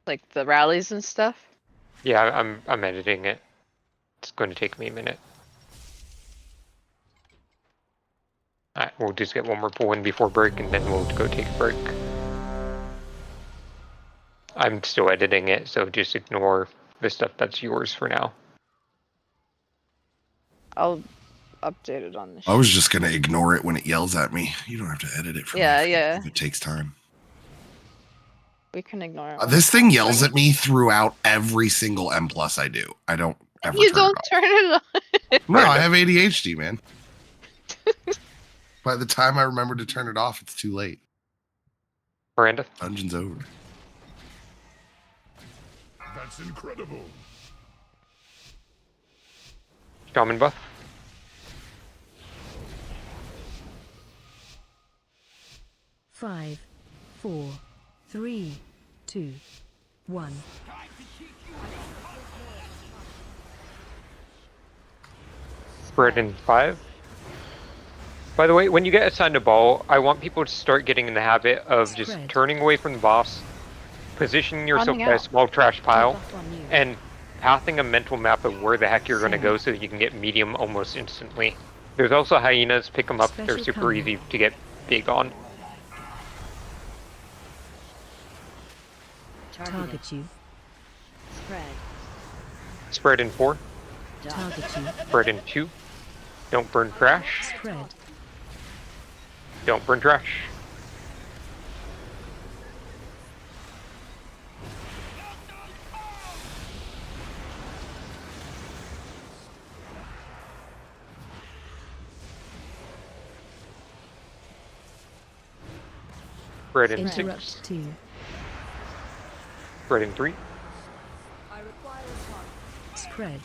Like the rallies and stuff. Yeah, I'm editing it. It's going to take me a minute. Alright, we'll just get one more pull in before break, and then we'll go take a break. I'm still editing it, so just ignore the stuff that's yours for now. I'll update it on the I was just gonna ignore it when it yells at me. You don't have to edit it for me. Yeah. It takes time. We can ignore it. This thing yells at me throughout every single M+ I do. I don't ever You turn don't it off. turn it on. No, I have ADHD, man. By the time I remember to turn it off, it's too late. Miranda? Dungeon's over. That's incredible. Shaman buff. Five, 4, 3, 2, 1. Spread in 5. By the way, when you get assigned a ball, I want people to start getting in the habit of just turning away from the boss, positioning yourself by a small trash pile, and pathing a mental map of where the heck you're going to go so that you can get medium almost instantly. There's also hyenas, pick them up, they're super easy to get big on. Target you. Spread. Spread in 4. Target you. Spread in 2. Don't burn trash. Spread. Don't burn trash. Spread in 6. Spread in 3. Spread.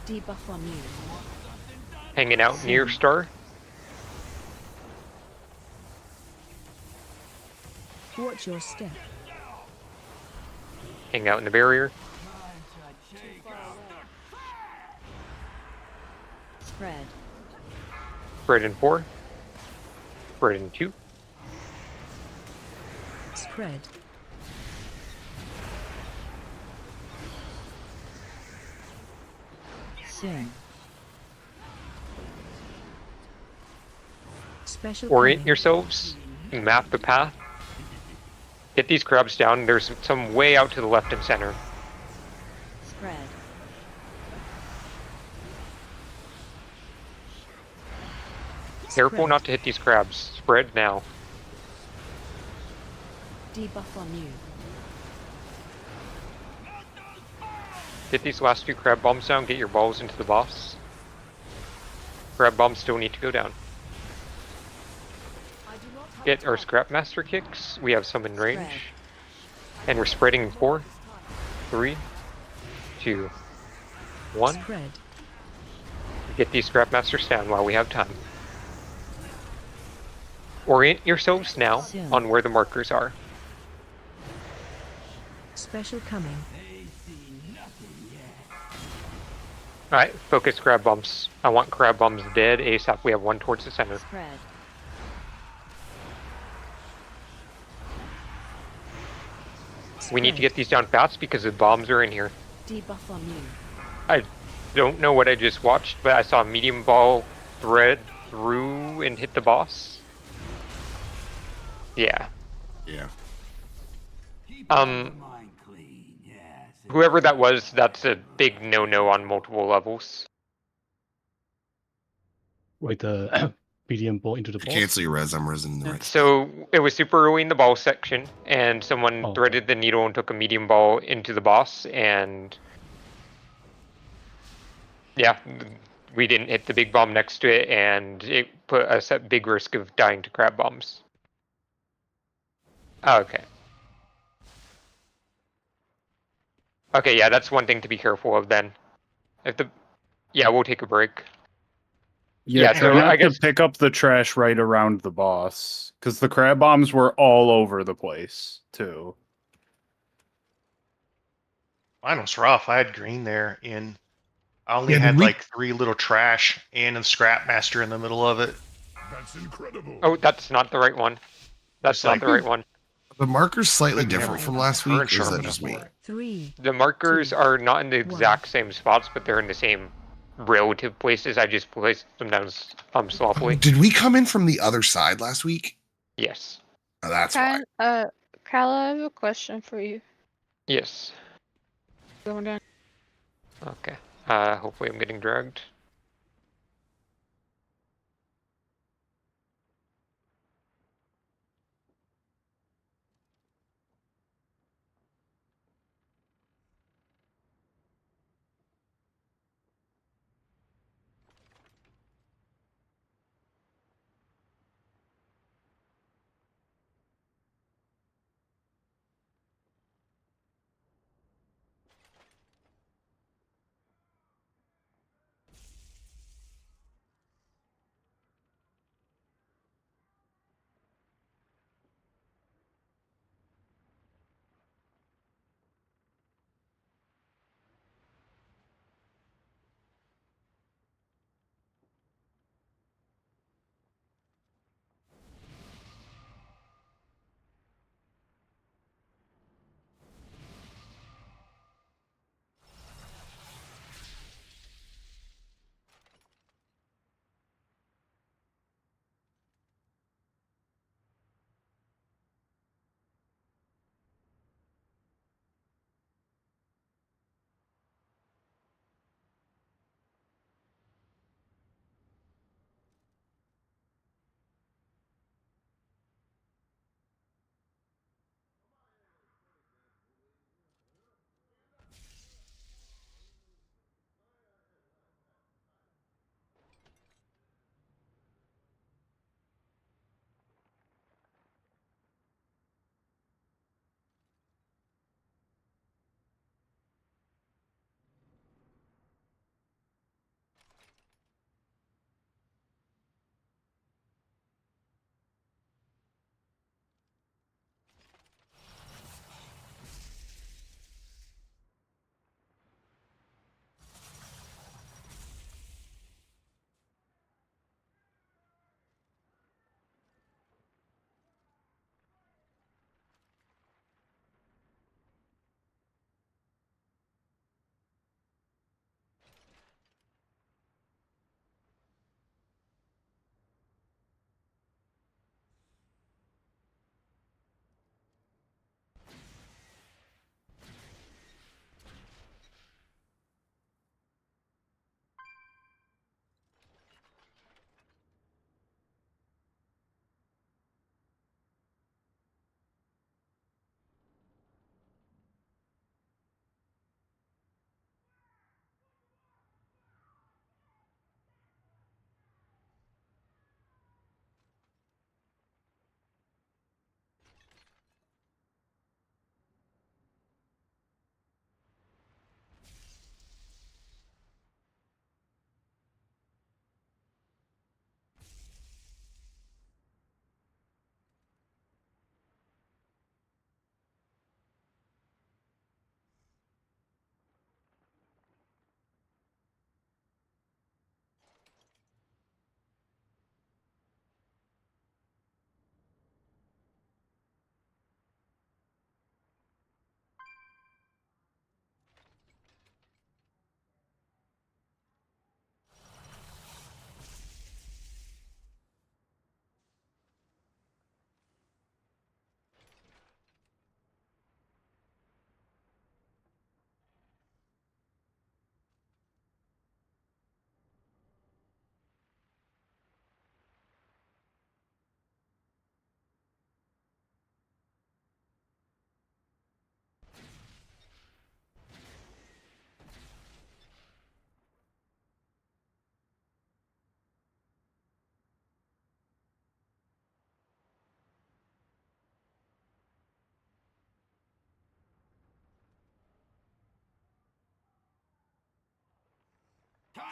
Debuff on you. Hanging out near star. Watch your step. Hang out in the barrier. Spread. Spread in 4. Spread in 2. Spread. Sing. Special Orient coming. yourselves. Map the path. Hit these crabs down. There's some way out to the left and center. Spread. Careful not to hit these crabs. Spread now. Debuff on you. Hit these last few crab bombs down. Get your balls into the boss. Crab bombs still need to go down. Get our scrap master kicks. We have some in range. And we're spreading in 4, 3, 2, 1. Spread. Get these scrap masters down while we have time. Orient yourselves now on where the markers are. Special coming. Alright, focus crab bombs. I want crab bombs dead ASAP. We have one towards the center. Spread. We need to get these down fast because the bombs are in here. Debuff on you. I don't know what I just watched, but I saw a medium ball thread through and hit the boss. Yeah. Yeah. Whoever that was, that's a big no-no on multiple levels. Wait, the medium ball into the boss? Cancel your res. I'm resing in the right. So it was super early in the ball section, and someone threaded the needle and took a medium ball into the boss, and yeah, we didn't hit the big bomb next to it, and it put us at big risk of dying to crab bombs. Okay. Okay, yeah, that's one thing to be careful of then. If the, yeah, we'll take a break. Yeah, so try not I guess to pick up the trash right around the boss, because the crab bombs were all over the place too. Mine was rough. I had green there, and I only Yeah, did had we- like 3 little trash and a scrap master in the middle of it. That's incredible. Oh, that's not the right one. That's It's not like- the right one. The marker's slightly Couldn't different have from last week, current or is sharp that enough just me? for it. 3. The markers are not in the exact same spots, but they're in the same relative places. I just placed them down sloppily. Did we come in from the other side last week? Yes. Oh, that's why. Kala, I have a question for you. Yes. Going down. Okay. Hopefully I'm getting dragged.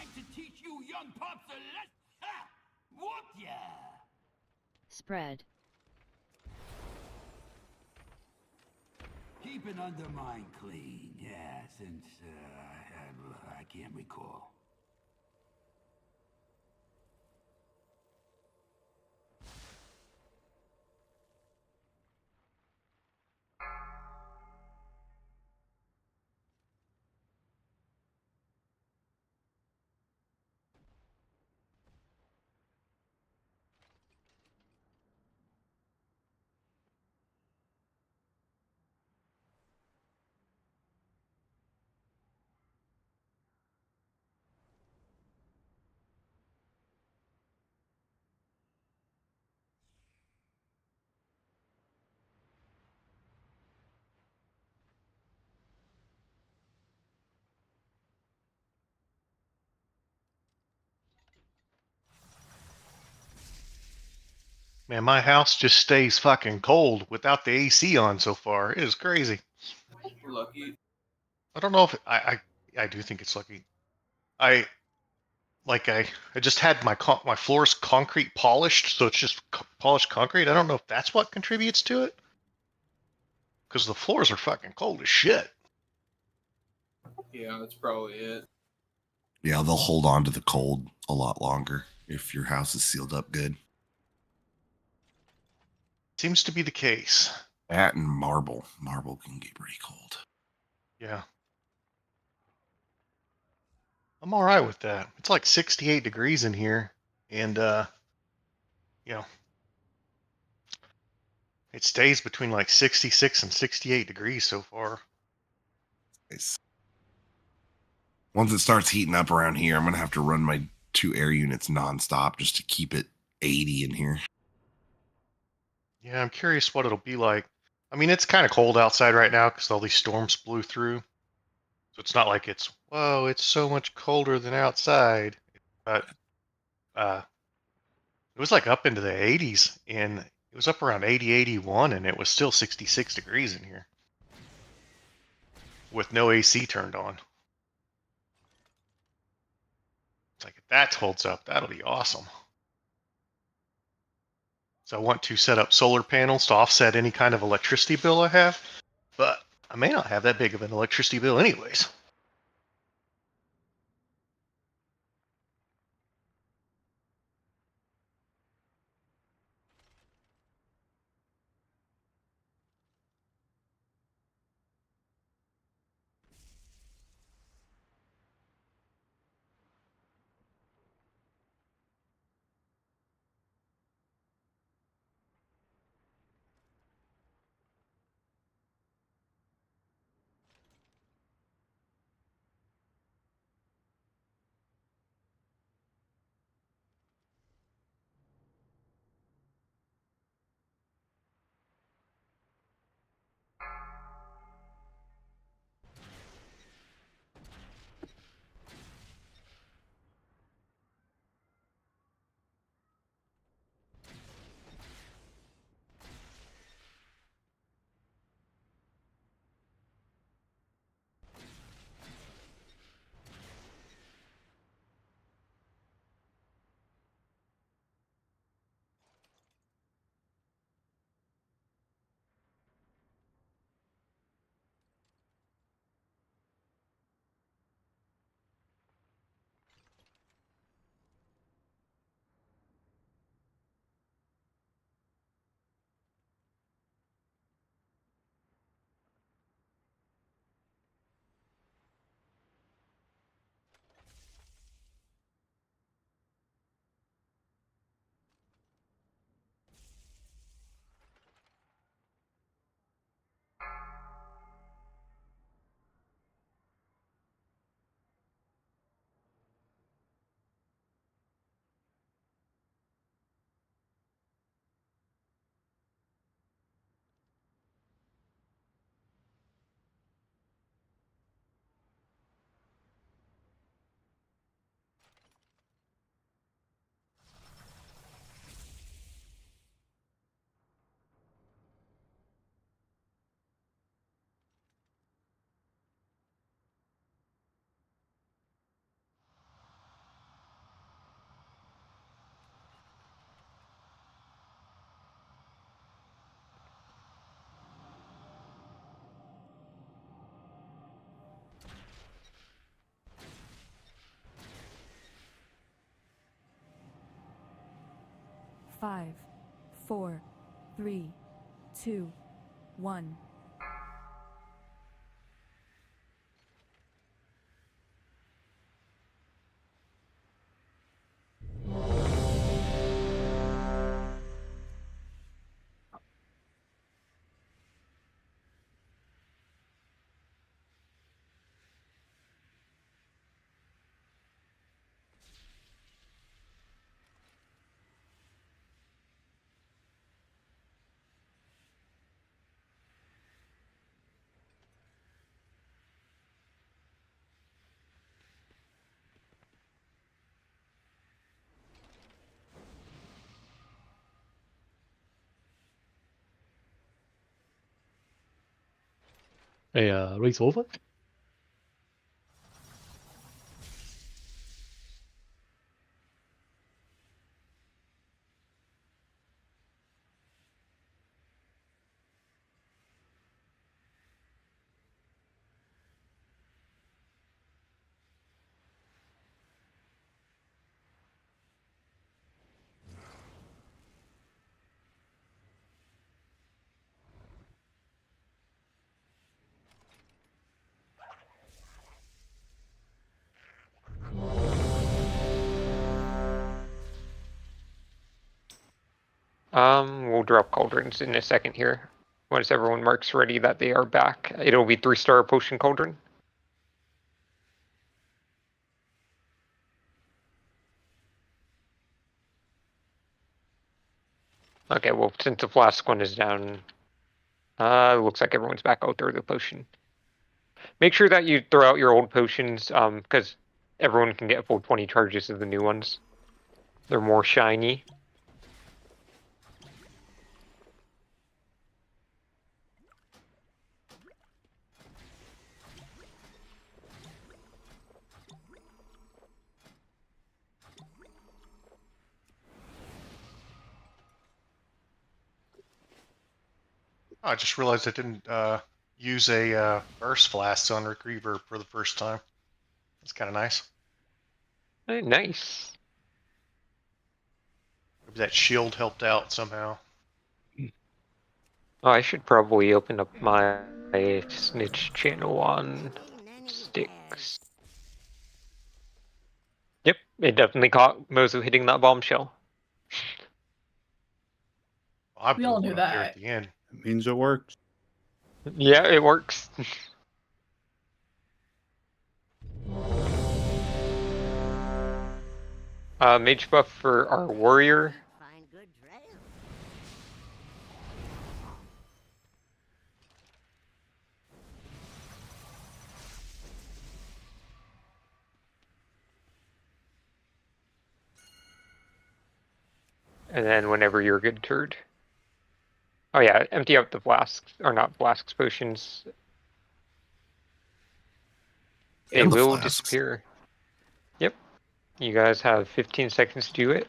time to teach you young pups a lesson. Ha! Whoop ya! Spread. Keep an undermine clean. Yeah, since I can't recall. Man, my house just stays fucking cold without the AC on so far. It is crazy. Lucky. I don't know if I do think it's lucky. I I just had my floors concrete polished, so it's just polished concrete. I don't know if that's what contributes to it, because the floors are fucking cold as shit. Yeah, that's probably it. Yeah, they'll hold on to the cold a lot longer if your house is sealed up good. Seems to be the case. That and marble. Marble can get pretty cold. Yeah. I'm all right with that. It's like 68 degrees in here, and you know, it stays between like 66 and 68 degrees so far. Nice. Once it starts heating up around here, I'm gonna have to run my 2 air units nonstop just to keep it 80 in here. Yeah, I'm curious what it'll be like. I mean, it's kind of cold outside right now because all these storms blew through. So it's not like it's, whoa, it's so much colder than outside. But it was like up into the 80s, and it was up around 80, 81, and it was still 66 degrees in here with no AC turned on. It's like, if that holds up, that'll be awesome. So I want to set up solar panels to offset any kind of electricity bill I have, but I may not have that big of an electricity bill anyways. 5, 4, 3, 2, 1. Hey, race over? We'll drop cauldrons in a second here. Once everyone marks ready that they are back, it'll be 3-star potion cauldron. Okay, well, since the flask one is down, looks like everyone's back out there, the potion. Make sure that you throw out your old potions, because everyone can get full 20 charges of the new ones. They're more shiny. Oh, I just realized I didn't use a burst flask on Regriever for the first time. That's kind of nice. Hey, nice. Maybe that shield helped out somehow. Oh, I should probably open up my snitch channel on sticks. Yep, it definitely caught Mozu hitting that bombshell. We all knew that. At the end. It means it works. Yeah, it works. Mage buff for our warrior. And then whenever you're good, turd. Oh yeah, empty out the flasks, or not flasks, potions. They And the will flasks. disappear. Yep. You guys have 15 seconds to do it.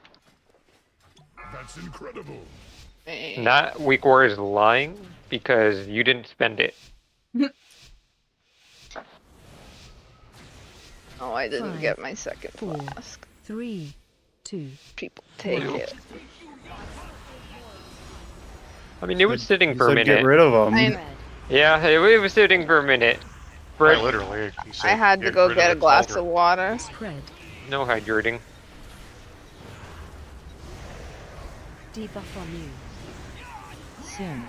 That's incredible. And that weak war is lying because you didn't spend it. Oh, I didn't 5, get my second 4, flask. 3, 2. People take it. I mean, it was sitting for a minute. Get rid of them. Yeah, it was sitting for a minute. Right, literally. I had to go get a glass of water. Spread. No hydrating. Debuff on you. Soon.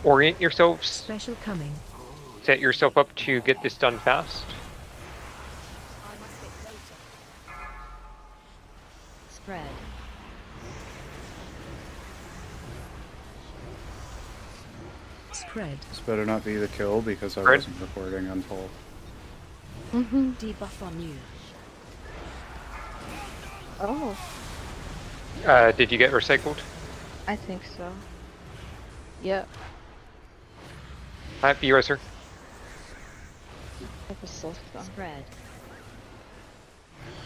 Orient yourselves. Special coming. Set yourself up to get this done fast. Spread. Spread. This better not be the kill because I Spread. wasn't recording until. Debuff on you. Oh, Did you get recycled? I think so. Yep. Happy Eraser. It was so fun. Spread.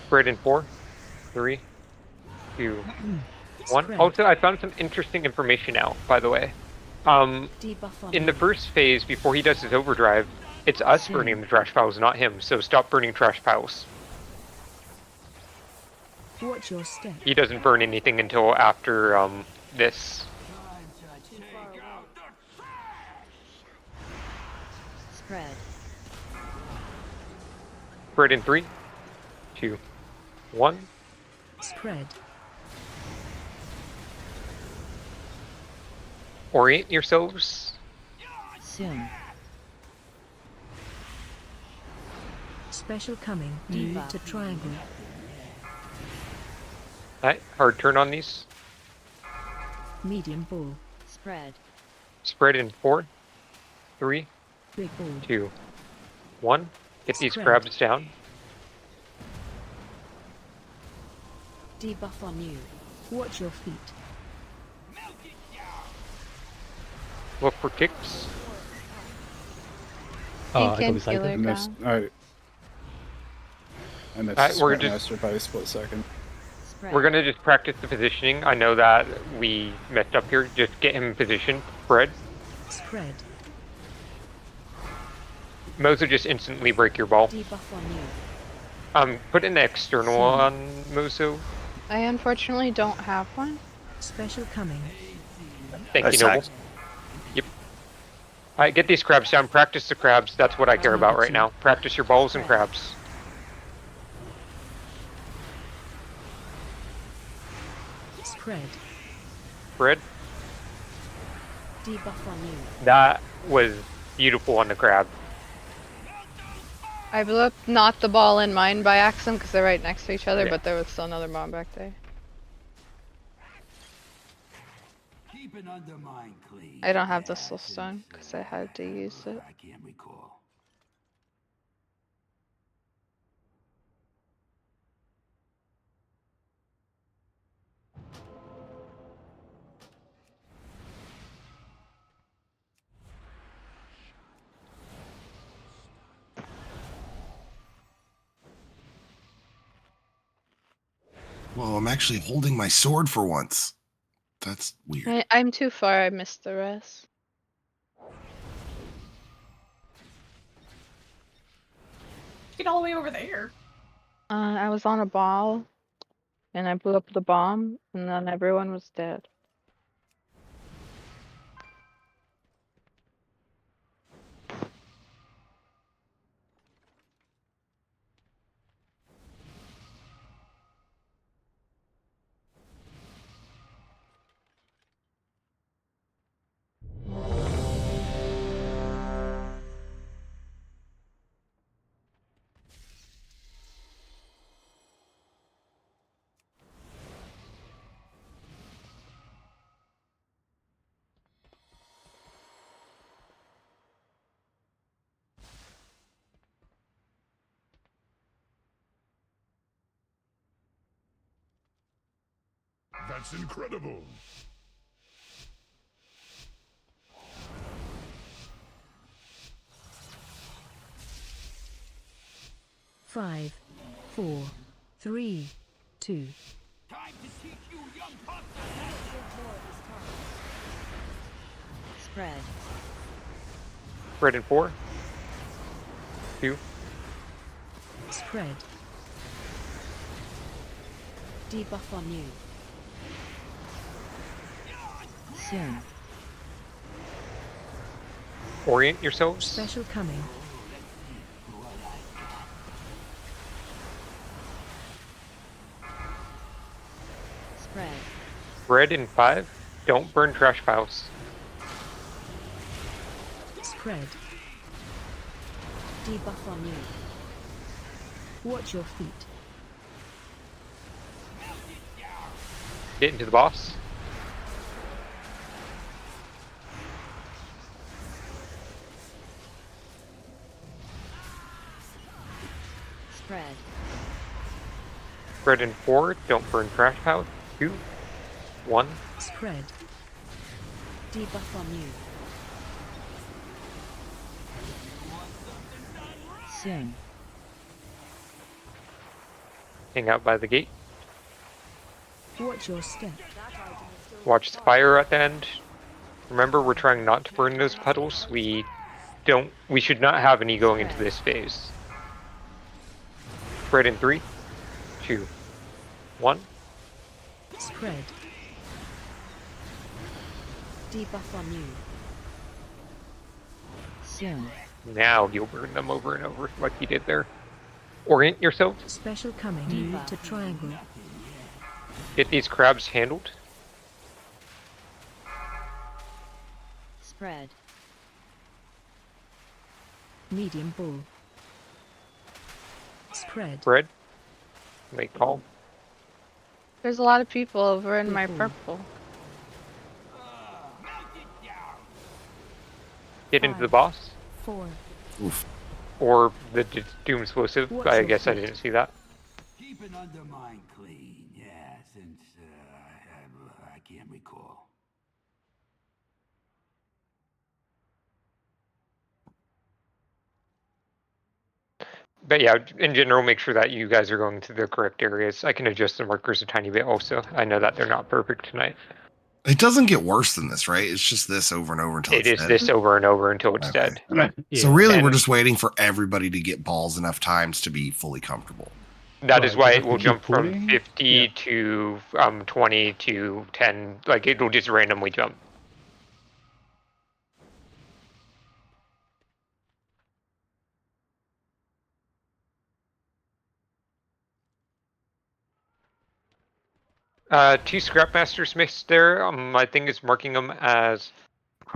Spread in 4, 3, 2, 1. Spread. Also, I found some interesting information out, by the way. Debuff on In the first phase, before he does his overdrive, it's us burning the trash piles, not him. So stop burning trash piles. Watch your step. He doesn't burn anything until after this. Spread. Spread in 3, 2, 1. Spread. Orient yourselves. Soon. Special coming. Move to triangle. Alright, hard turn on these. Medium ball. Spread. Spread in 4, 3, Big ball. 2, 1. Get these Spread. crabs down. Debuff on you. Watch your feet. Look for kicks. I got beside I them. missed. I missed Alright, we're Spread just- Master by a split second. We're gonna just practice the positioning. I know that we messed up here. Just get him in position. Spread. Spread. Mozo just instantly break your ball. Debuff on you. Put an external on Mozo. I unfortunately don't have one. Special coming. Thank you, Noble. Yep. Alright, get these crabs down. Practice the crabs. That's what I care about right now. Practice your balls and crabs. Spread. Spread. Debuff on you. That was beautiful on the crab. I blew up not the ball in mine by accident because they're right next to each other, Yeah. but there was still another bomb back there. Keep an undermine clean. I don't have the soul stone because I had to use it. I can't recall. Whoa, I'm actually holding my sword for once. That's weird. I'm too far. I missed the rest. Get all the way over there. I was on a ball, and I blew up the bomb, and then everyone was dead. That's incredible. Five, 4, 3, 2. Time to teach you young pups. Spread. Spread in 4, 2. Spread. Debuff on you. Soon. Orient yourselves. Special coming. Spread. Spread in 5. Don't burn trash piles. Spread. Debuff on you. Watch your feet. Get into the boss. Spread. Spread in 4. Don't burn trash piles. 2, 1. Spread. Debuff on you. Soon. Hang out by the gate. Watch your step. Watch the fire at the end. Remember, we're trying not to burn those puddles. We should not have any going into this phase. Spread in 3, 2, 1. Spread. Debuff on you. Soon. Now you'll burn them over and over like you did there. Orient yourself. Special coming to triangle. Get these crabs handled. Spread. Medium bull. Spread. Spread. Make call. There's a lot of people over in my purple. Get into the boss. 4. Oof. Or the Doom explosive. I guess I didn't see that. Keep an undermine clean, yeah, since I can't recall. But yeah, in general, make sure that you guys are going to the correct areas. I can adjust the markers a tiny bit also. I know that they're not perfect tonight. It doesn't get worse than this, right? It's just this over and over until It it's is dead. this over and over until it's Okay. dead. So really, And we're just waiting for everybody to get balls enough times to be fully comfortable. that is Right, why you it have will to jump keep from putting? 50 to 20 to 10. Like, it will just randomly jump. Two Scrapmaster Smiths there. My thing is marking them as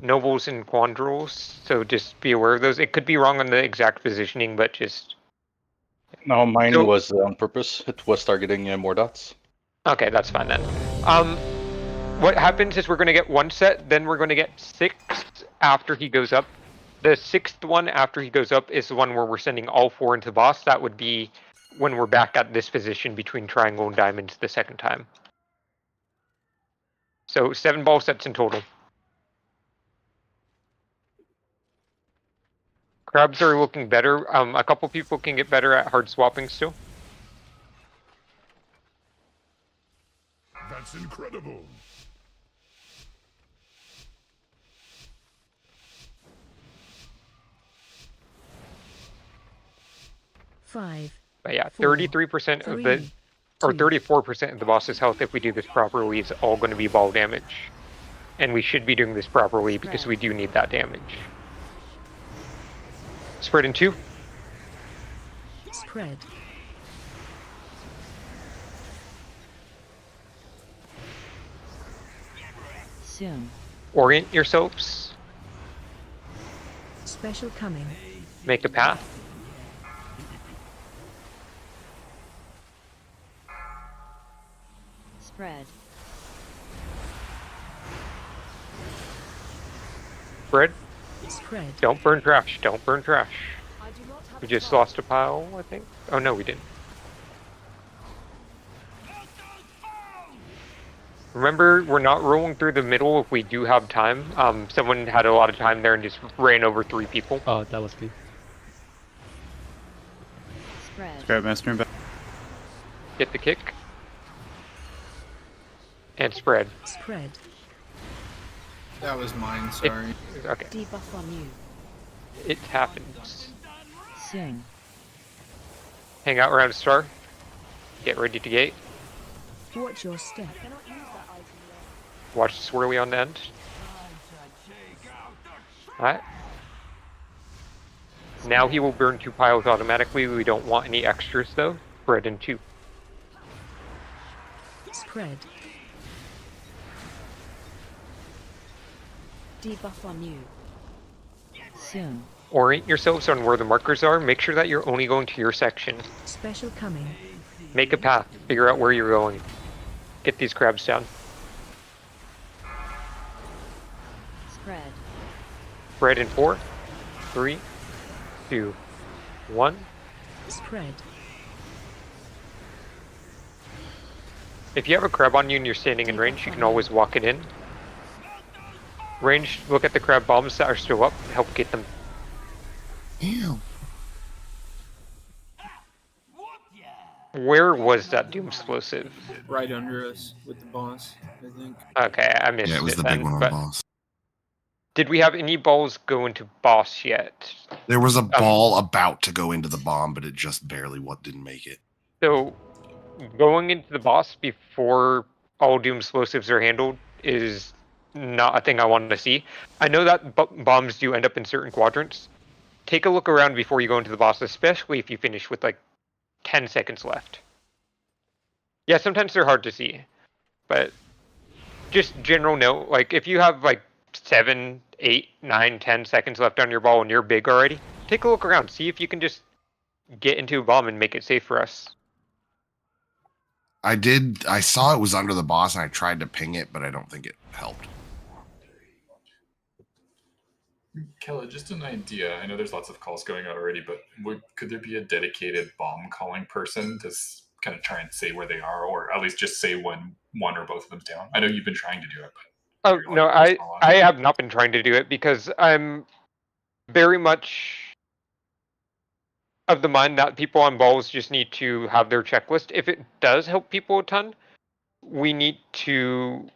nobles and quandrels, so just be aware of those. It could be wrong on the exact positioning, but just... No, mine So- was on purpose. It was targeting more dots. Okay, that's fine then. What happens is we're going to get 1 set, then we're going to get 6 after he goes up. The 6th one after he goes up is the one where we're sending all 4 into the boss. That would be when we're back at this position between triangle and diamonds the 2nd time. So 7 ball sets in total. Crabs are looking better. A couple people can get better at hard swapping still. That's incredible. Five. But yeah, 4, 33% of the, 3, or 2. 34% of the boss's health if we do this properly is all going to be ball damage. And we should be doing this properly because we do need that damage. Spread in 2. Spread. Soon. Orient yourselves. Special coming. Make a path. Spread. Spread. Spread. Don't burn trash. Don't burn trash. We just lost a pile, I think. Oh no, we didn't. Remember, we're not rolling through the middle if we do have time. Someone had a lot of time there and just ran over 3 people. Oh, that was me. Spread. Scrapmaster in back. Get the kick. And spread. Spread. That was mine, sorry. Okay. Debuff on you. It happens. Soon. Hang out around star. Get ready to gate. Watch your step. Watch the swirly on the end. Alright. Now he will burn 2 piles automatically. We don't want any extras though. Spread in 2. Spread. Debuff on you. Soon. Orient yourselves on where the markers are. Make sure that you're only going to your section. Special coming. Make a path. Figure out where you're going. Get these crabs down. Spread. Spread in 4, 3, 2, 1. Spread. If you have a crab on you and you're standing in range, you can always walk it in. Range, look at the crab bombs that are still up. Help get them. Ew. Where was that Doom explosive? Right under us with the boss, I think. Okay, I missed it. Yeah, it was the then, big one on the but boss. did we have any balls go into boss yet? There was a ball about to go into the bomb, but it just barely didn't make it. So going into the boss before all Doom explosives are handled is not a thing I wanted to see. I know that bombs do end up in certain quadrants. Take a look around before you go into the boss, especially if you finish with like 10 seconds left. Yeah, sometimes they're hard to see, but just general note, like if you have like 7, 8, 9, 10 seconds left on your ball and you're big already, take a look around, see if you can just get into a bomb and make it safe for us. I saw it was under the boss and I tried to ping it, but I don't think it helped. Kella, just an idea. I know there's lots of calls going out already, but could there be a dedicated bomb calling person to kind of try and say where they are, or at least just say when one or both of them's down? I know you've been trying to do it, but oh no, I have not been trying to do it because I'm very much of the mind that people on balls just need to have their checklist. If it does help people a ton, we need to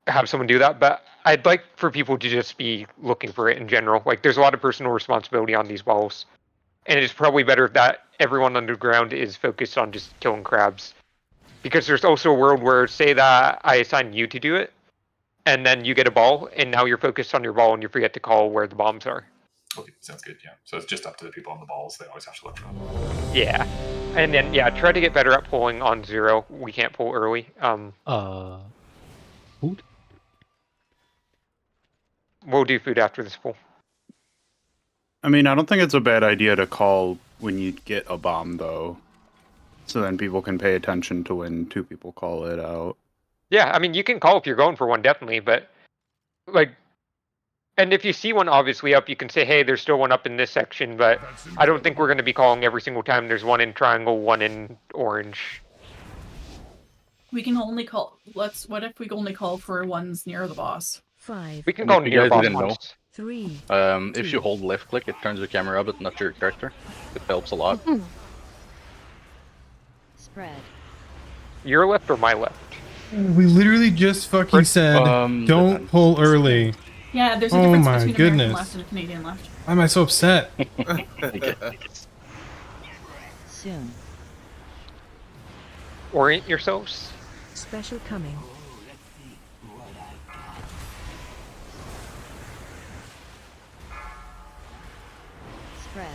have someone do that, but I'd like for people to just be looking for it in general. Like, there's a lot of personal responsibility on these balls, and it's probably better that everyone underground is focused on just killing crabs. Because there's also a world where, say that I assign you to do it, and then you get a ball, and now you're focused on your ball, and you forget to call where the bombs are. Okay, sounds good, yeah. So it's just up to the people on the balls, they always have to look for them. Yeah. And then, yeah, try to get better at pulling on 0. We can't pull early. Food? We'll do food after this pull. I mean, I don't think it's a bad idea to call when you get a bomb, though. So then people can pay attention to when 2 people call it out. Yeah, I mean, you can call if you're going for one, definitely, but, like, and if you see one obviously up, you can say, hey, there's still one up in this section, but I don't think we're going to be calling every single time there's one in triangle, one in orange. We can only call. What if we only call for ones near the boss? 5. We can call near you boss guys didn't know, ones. 3. If you hold left click, it turns the camera up, but not your character. It helps a lot. Spread. Your left or my left? We literally just fucking said don't pull early. Yeah, there's a Oh difference my between goodness. American left and a Canadian left. Why am I so upset? Soon. Orient yourselves. Special coming. Spread.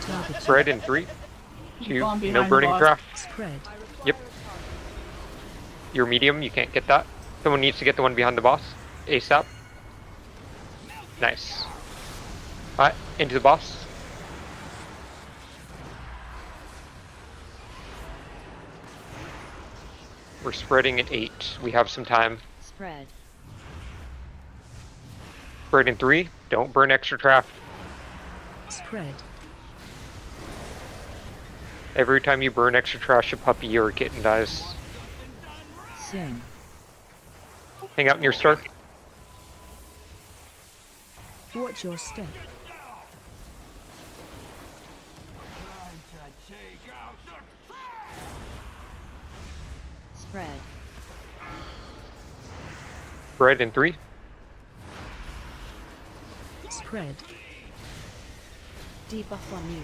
Target. Spread in 3, 2, Bomb behind no the burning boss. craft. Spread. Yep. You're medium, you can't get that. Someone needs to get the one behind the boss. ASAP. Nice. Alright, into the boss. We're spreading at 8. We have some time. Spread. Spread in 3. Don't burn extra craft. Spread. Every time you burn extra trash, a puppy or a kitten dies. Soon. Hang out in your star. Watch your step. Spread. Spread in 3. Spread. Debuff on you.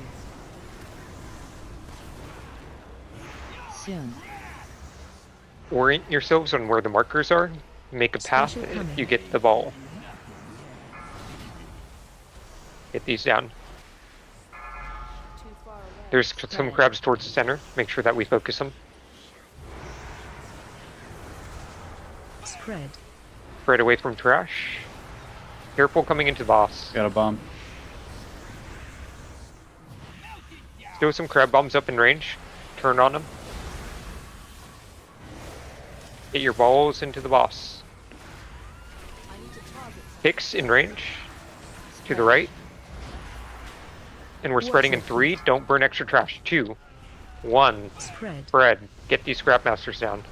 Soon. Orient yourselves on where the markers are. Make a path Special if coming. you get the ball. Get these down. There's some crabs towards the center. Make sure that we focus them. Spread. Spread away from trash. Careful coming into the boss. Got a bomb. Throw some crab bombs up in range. Turn on them. Get your balls into the boss. Hicks in range. To the right. And we're spreading in 3. Don't burn extra trash. 2, 1. Spread. Spread. Get these scrap masters down.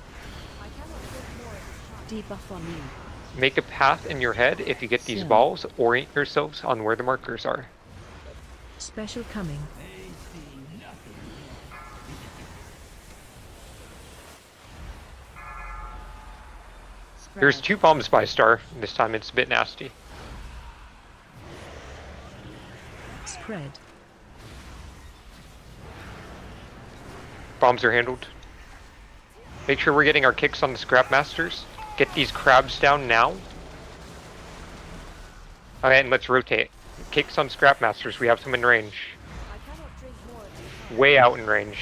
Debuff on you. Make a path in your head if you get these Soon. balls. Orient yourselves on where the markers are. Special coming. There's 2 bombs by star. This time it's a bit nasty. Spread. Bombs are handled. Make sure we're getting our kicks on the Scrap Masters. Get these crabs down now. Okay, and let's rotate. Kicks on Scrap Masters. We have some in range. Way out in range.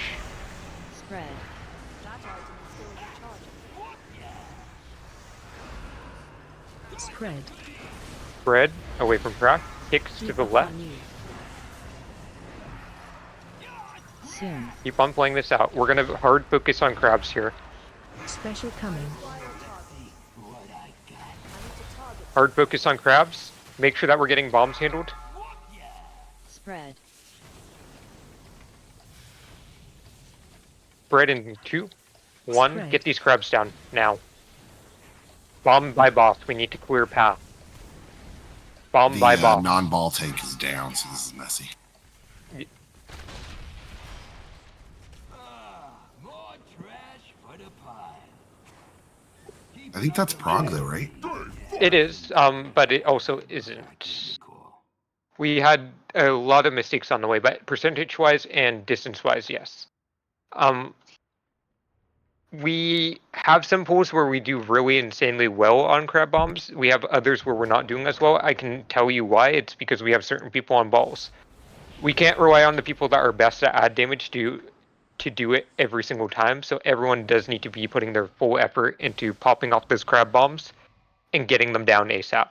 Spread. Spread. Spread away from crack. Kicks to the left. Soon. Keep on playing this out. We're gonna hard focus on crabs here. Special coming. Hard focus on crabs. Make sure that we're getting bombs handled. Spread. Spread in 2, 1. Spread. Get these crabs down now. Bomb by boss. We need to clear path. Bomb by boss. Non-ball tank is down, so this is messy. I think that's Prog though, right? It is, but it also isn't. We had a lot of mistakes on the way, but percentage-wise and distance-wise, yes. We have some pools where we do really insanely well on crab bombs. We have others where we're not doing as well. I can tell you why. It's because we have certain people on balls. We can't rely on the people that are best at add damage to do it every single time. So everyone does need to be putting their full effort into popping off those crab bombs and getting them down ASAP.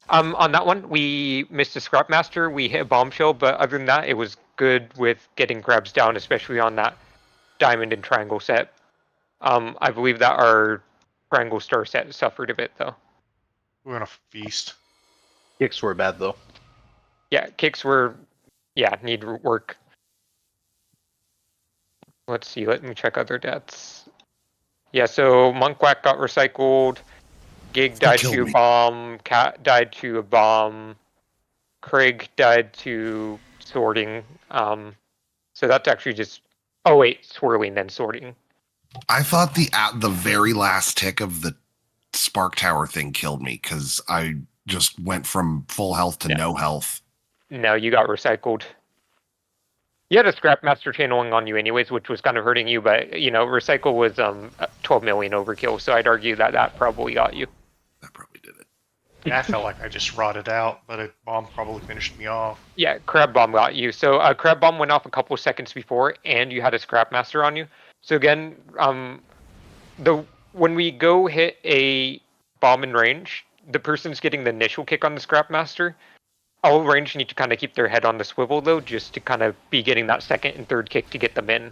On that one, we missed a Scrap Master. We hit a bombshell, but other than that, it was good with getting crabs down, especially on that diamond and triangle set. I believe that our triangle star set suffered a bit, though. We're on a feast. Kicks were bad, though. Yeah, kicks were, need work. Let's see, let me check other deaths. Yeah, so Monkwhack got recycled. Gig died to a bomb. Cat died to a bomb. Craig died to sorting. So that's actually just... Oh, wait, swirling, then sorting. I thought the very last tick of the spark tower thing killed me because I just went from full health to no health. No, you got recycled. You had a Scrap Master channeling on you anyways, which was kind of hurting you, but, recycle was 12 million overkill, so I'd argue that probably got you. That probably did it. Yeah, I felt like I just rotted out, but a bomb probably finished me off. Yeah, Crab Bomb got you. So Crab Bomb went off a couple seconds before, and you had a Scrap Master on you. So again, when we go hit a bomb in range, the person's getting the initial kick on the Scrap Master. All range need to kind of keep their head on the swivel, though, just to kind of be getting that second and third kick to get them in.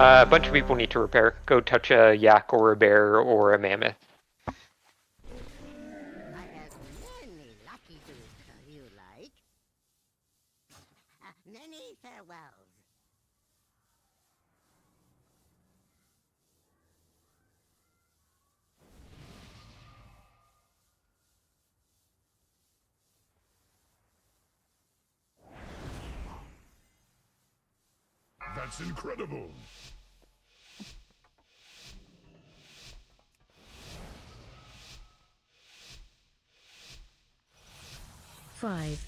A bunch of people need to repair. Go touch a yak or a bear or a mammoth. Many farewells. That's incredible. Five,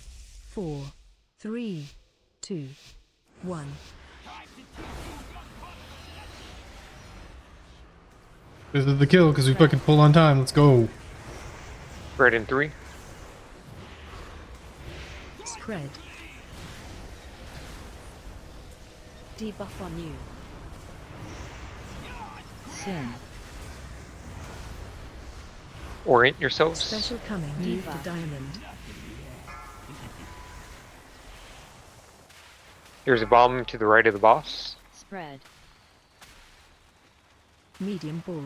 4, 3, 2, 1. This is the kill because we fucking pull on time. Let's go. Spread in 3. Spread. Debuff on you. Sin. Orient yourselves. Special coming. Leave the diamond. Here's a bomb to the right of the boss. Spread. Medium bull.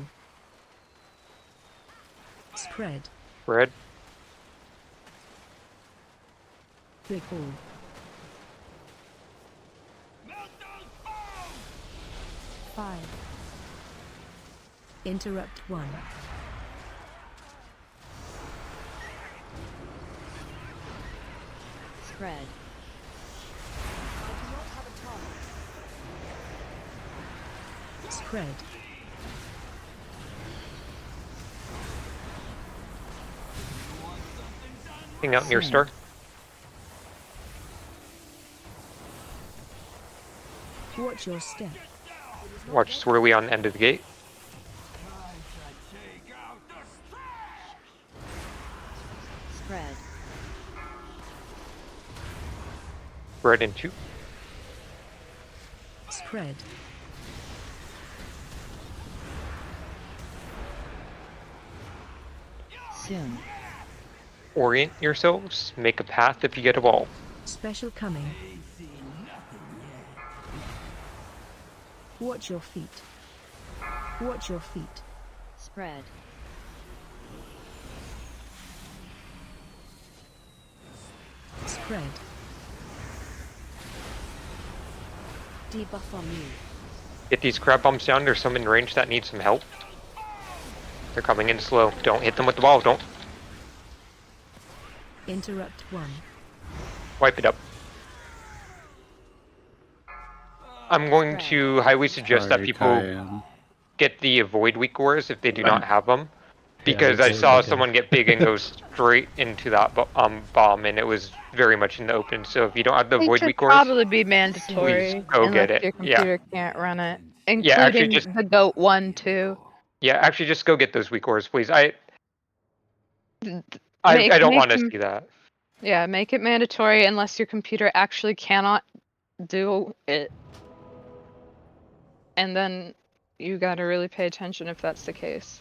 Spread. Spread. Big bull. Five. Interrupt 1. Spread. Spread. Hang out near star. Watch your step. Watch Swirly on the end of the gate. Spread. Spread in 2. Spread. Soon. Orient yourselves. Make a path if you get a ball. Special coming. Watch your feet. Watch your feet. Spread. Spread. Debuff on you. Get these crab bombs down. There's some in range that need some help. They're coming in slow. Don't hit them with the ball. Don't. Interrupt 1. Wipe it up. I'm going to highly suggest that Sorry, people Kyan. get the avoid weak auras if they do not have them. Yeah, Because I it's saw okay. someone get big and go straight into that bomb, and it was very much in the open. So if you don't have the It avoid should weak auras, probably be mandatory please go get unless it. your Yeah. computer can't run it, including Yeah, actually just the goat one too. yeah, actually just go get those weak auras, please. I Make- don't make want to them- see that. Yeah, make it mandatory unless your computer actually cannot do it. And then you gotta really pay attention if that's the case.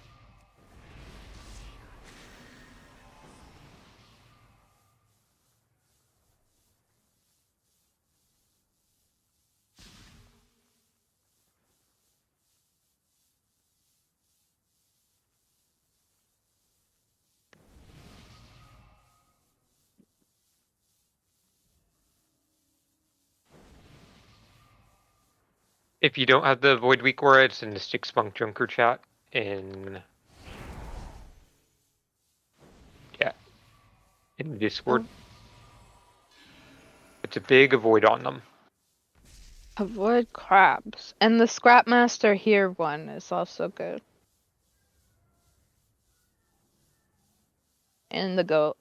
If you don't have the void weak aura, it's in the Stick Spunk Junker chat in in Discord. It's a big avoid on them. Avoid crabs. And the Scrapmaster here one is also good. And the goat.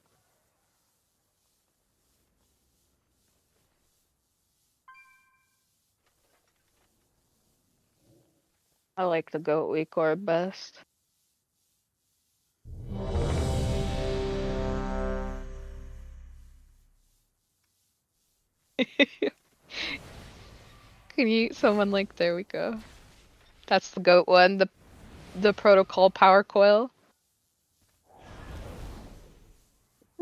I like the goat weak orb best. Can you someone link? There we go. That's the goat one, the protocol power coil.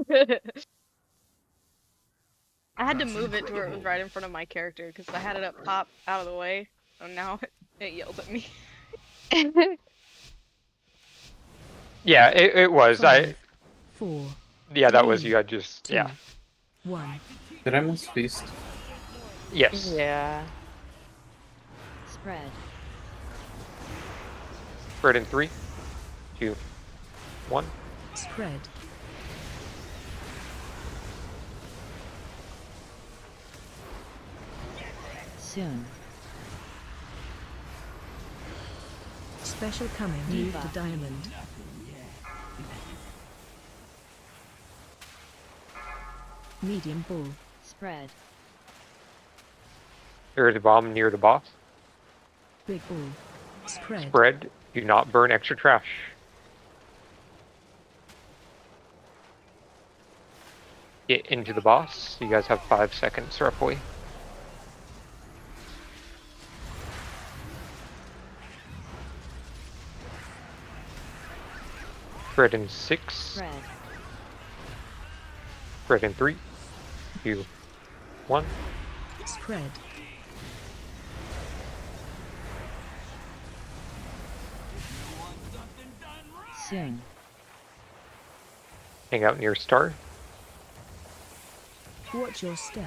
I had to move it to where it was right in front of my character because I had it up top out of the way. So now it yells at me. Yeah, it was. 5, 4. Yeah, that was 3, you. I just 2, yeah. 1. Did I miss Feast? Yes. Yeah. Spread. Spread in 3, 2, 1. Spread. Soon. Special coming. Move to diamond. Medium bull. Spread. There's a bomb near the boss. Big bull. Spread. Spread. Do not burn extra trash. Get into the boss. You guys have 5 seconds roughly. Spread in 6. Spread. Spread in 3, 2, 1. Spread. Soon. Hang out near star. Watch your step.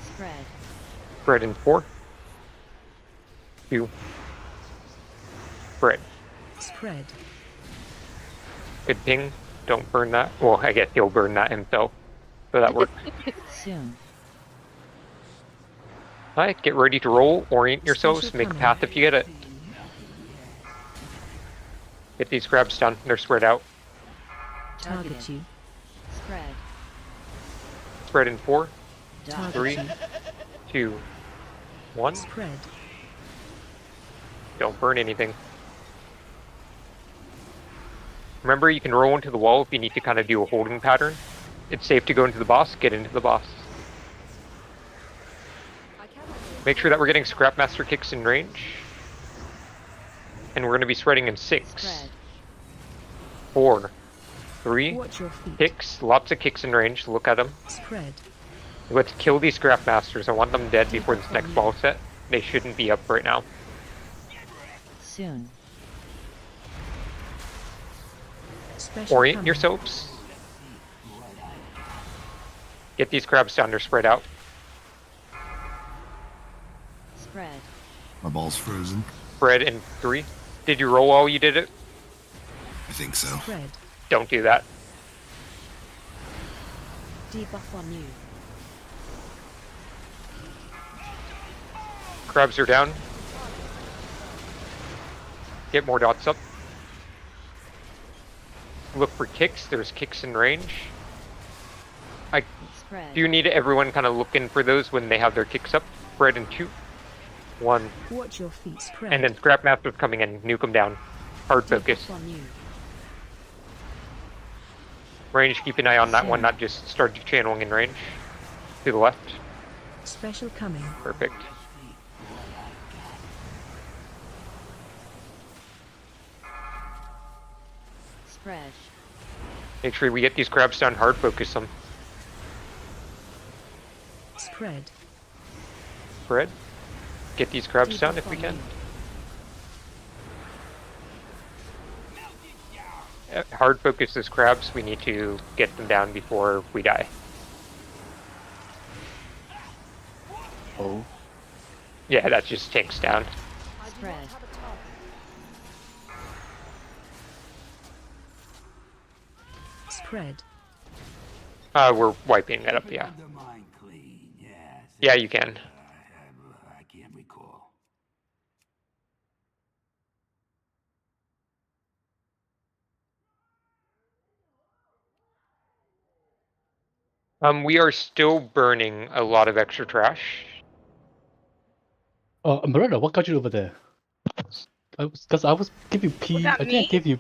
Spread. Spread in 4, 2. Spread. Spread. Good ping. Don't burn that. Well, I guess he'll burn that himself. So that works. Soon. Alright, get ready to roll. Orient yourselves. Make a path if you get it. Get these crabs done. They're spread out. Target you. Spread in 4, Target 3, you. 2, 1. Spread. Don't burn anything. Remember, you can roll into the wall if you need to kind of do a holding pattern. It's safe to go into the boss, get into the boss. Make sure that we're getting Scrapmaster kicks in range. And we're going to be spreading in 6, Spread. 4, 3, Watch your feet. kicks. Lots of kicks in range, look at them. Spread. Let's kill these Scrapmasters. I want them dead before this next ball set. They shouldn't be up right now. Soon. Special Orient coming. yourselves. Get these crabs down, they're spread out. Spread. My ball's frozen. Spread in 3. Did you roll while you did it? I think so. Spread. Don't do that. Debuff on you. Crabs are down. Get more dots up. Look for kicks. There's kicks in range. I Spread. do need everyone kind of looking for those when they have their kicks up. Spread in 2, 1. Watch your feet. Spread. And then Scrapmaster's coming in. Nuke them down. Hard focus. Debuff on you. Range, keep an eye on that one, not just start channeling in range. To the left. Special coming. Perfect. Spread. Make sure we get these crabs down hard, focus them. Spread. Spread. Get these crabs down if we can. Hard focus those crabs, we need to get them down before we die. Oh. Yeah, that just takes down. Spread. Spread. We're wiping that up, yeah. Yeah, you can. I can't recall. We are still burning a lot of extra trash. Miranda, what got you over there? Because I was give you P. that I me? think I gave you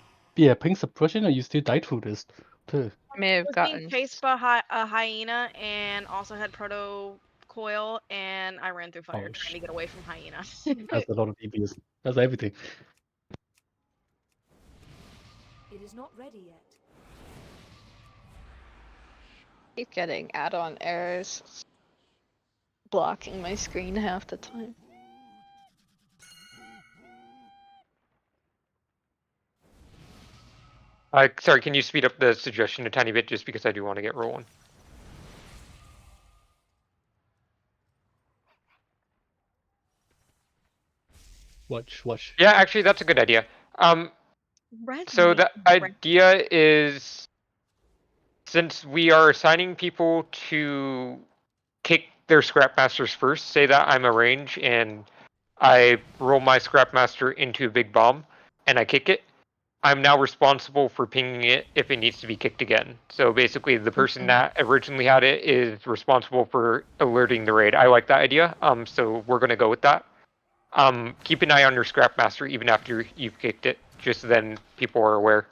pink suppression, and you still died through this. Too. I may have was being gotten. chased by a hyena and also had proto coil, and I ran through fire trying to get away from hyena. That's a lot of DPS. That's everything. It is not ready yet. Keep getting add-on errors. It's blocking my screen half the time. Sorry, can you speed up the suggestion a tiny bit just because I do want to get rolling? Watch. Yeah, actually, that's a good idea. Red So meat, the idea is, since we are assigning people to kick their Scrapmasters first, say that I'm a range and I roll my Scrapmaster into a big bomb and I kick it, I'm now responsible for pinging it if it needs to be kicked again. So basically, the person that originally had it is responsible for alerting the raid. I like that idea, so we're going to go with that. Keep an eye on your Scrapmaster even after you've kicked it, just so then people are aware.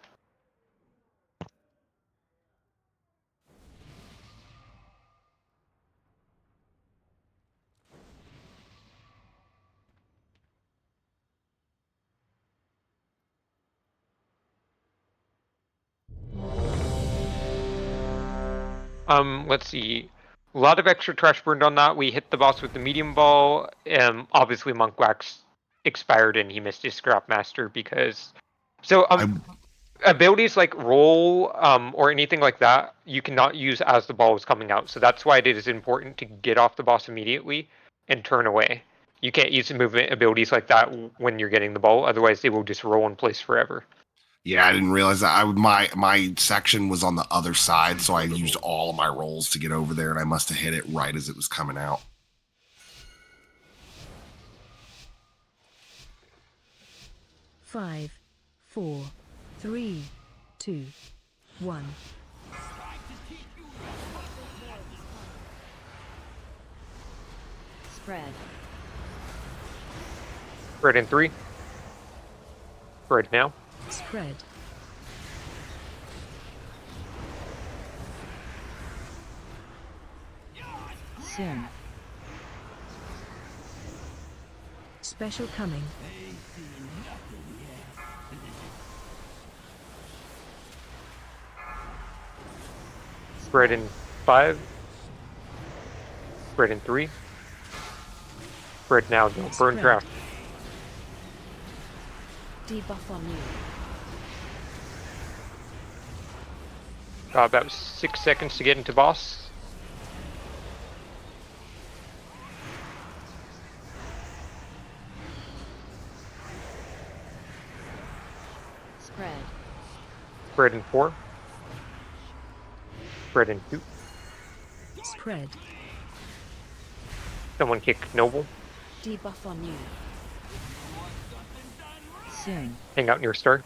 Let's see. A lot of extra trash burned on that. We hit the boss with the medium ball. Obviously, Monk Wax expired and he missed his Scrapmaster because. So, abilities like roll or anything like that, you cannot use as the ball is coming out. So that's why it is important to get off the boss immediately and turn away. You can't use the movement abilities like that when you're getting the ball. Otherwise, they will just roll in place forever. Yeah, I didn't realize that. My section was on the other side, so I used all of my rolls to get over there, and I must have hit it right as it was coming out. Five, 4, 3, 2, 1. Spread. Spread in 3. Spread now. Spread. Soon. Special coming. Spread in 5. Spread in 3. Spread now, don't burn Spread. draft. Debuff on you. About 6 seconds to get into boss. Spread. Spread in 4. Spread in 2. Spread. Someone kick Noble. Debuff on you. Soon. Hang out near star.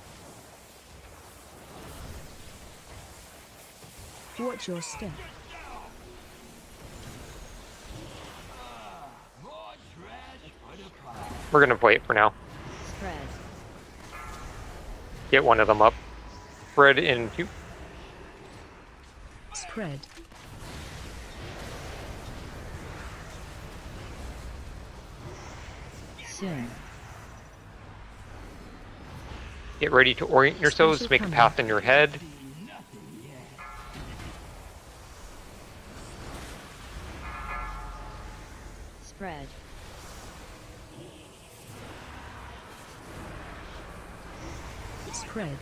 Watch your step. We're gonna play it for now. Spread. Get one of them up. Spread in 2. Spread. Soon. Get ready to orient yourselves, Special make a coming. path in your head. Spread. Spread.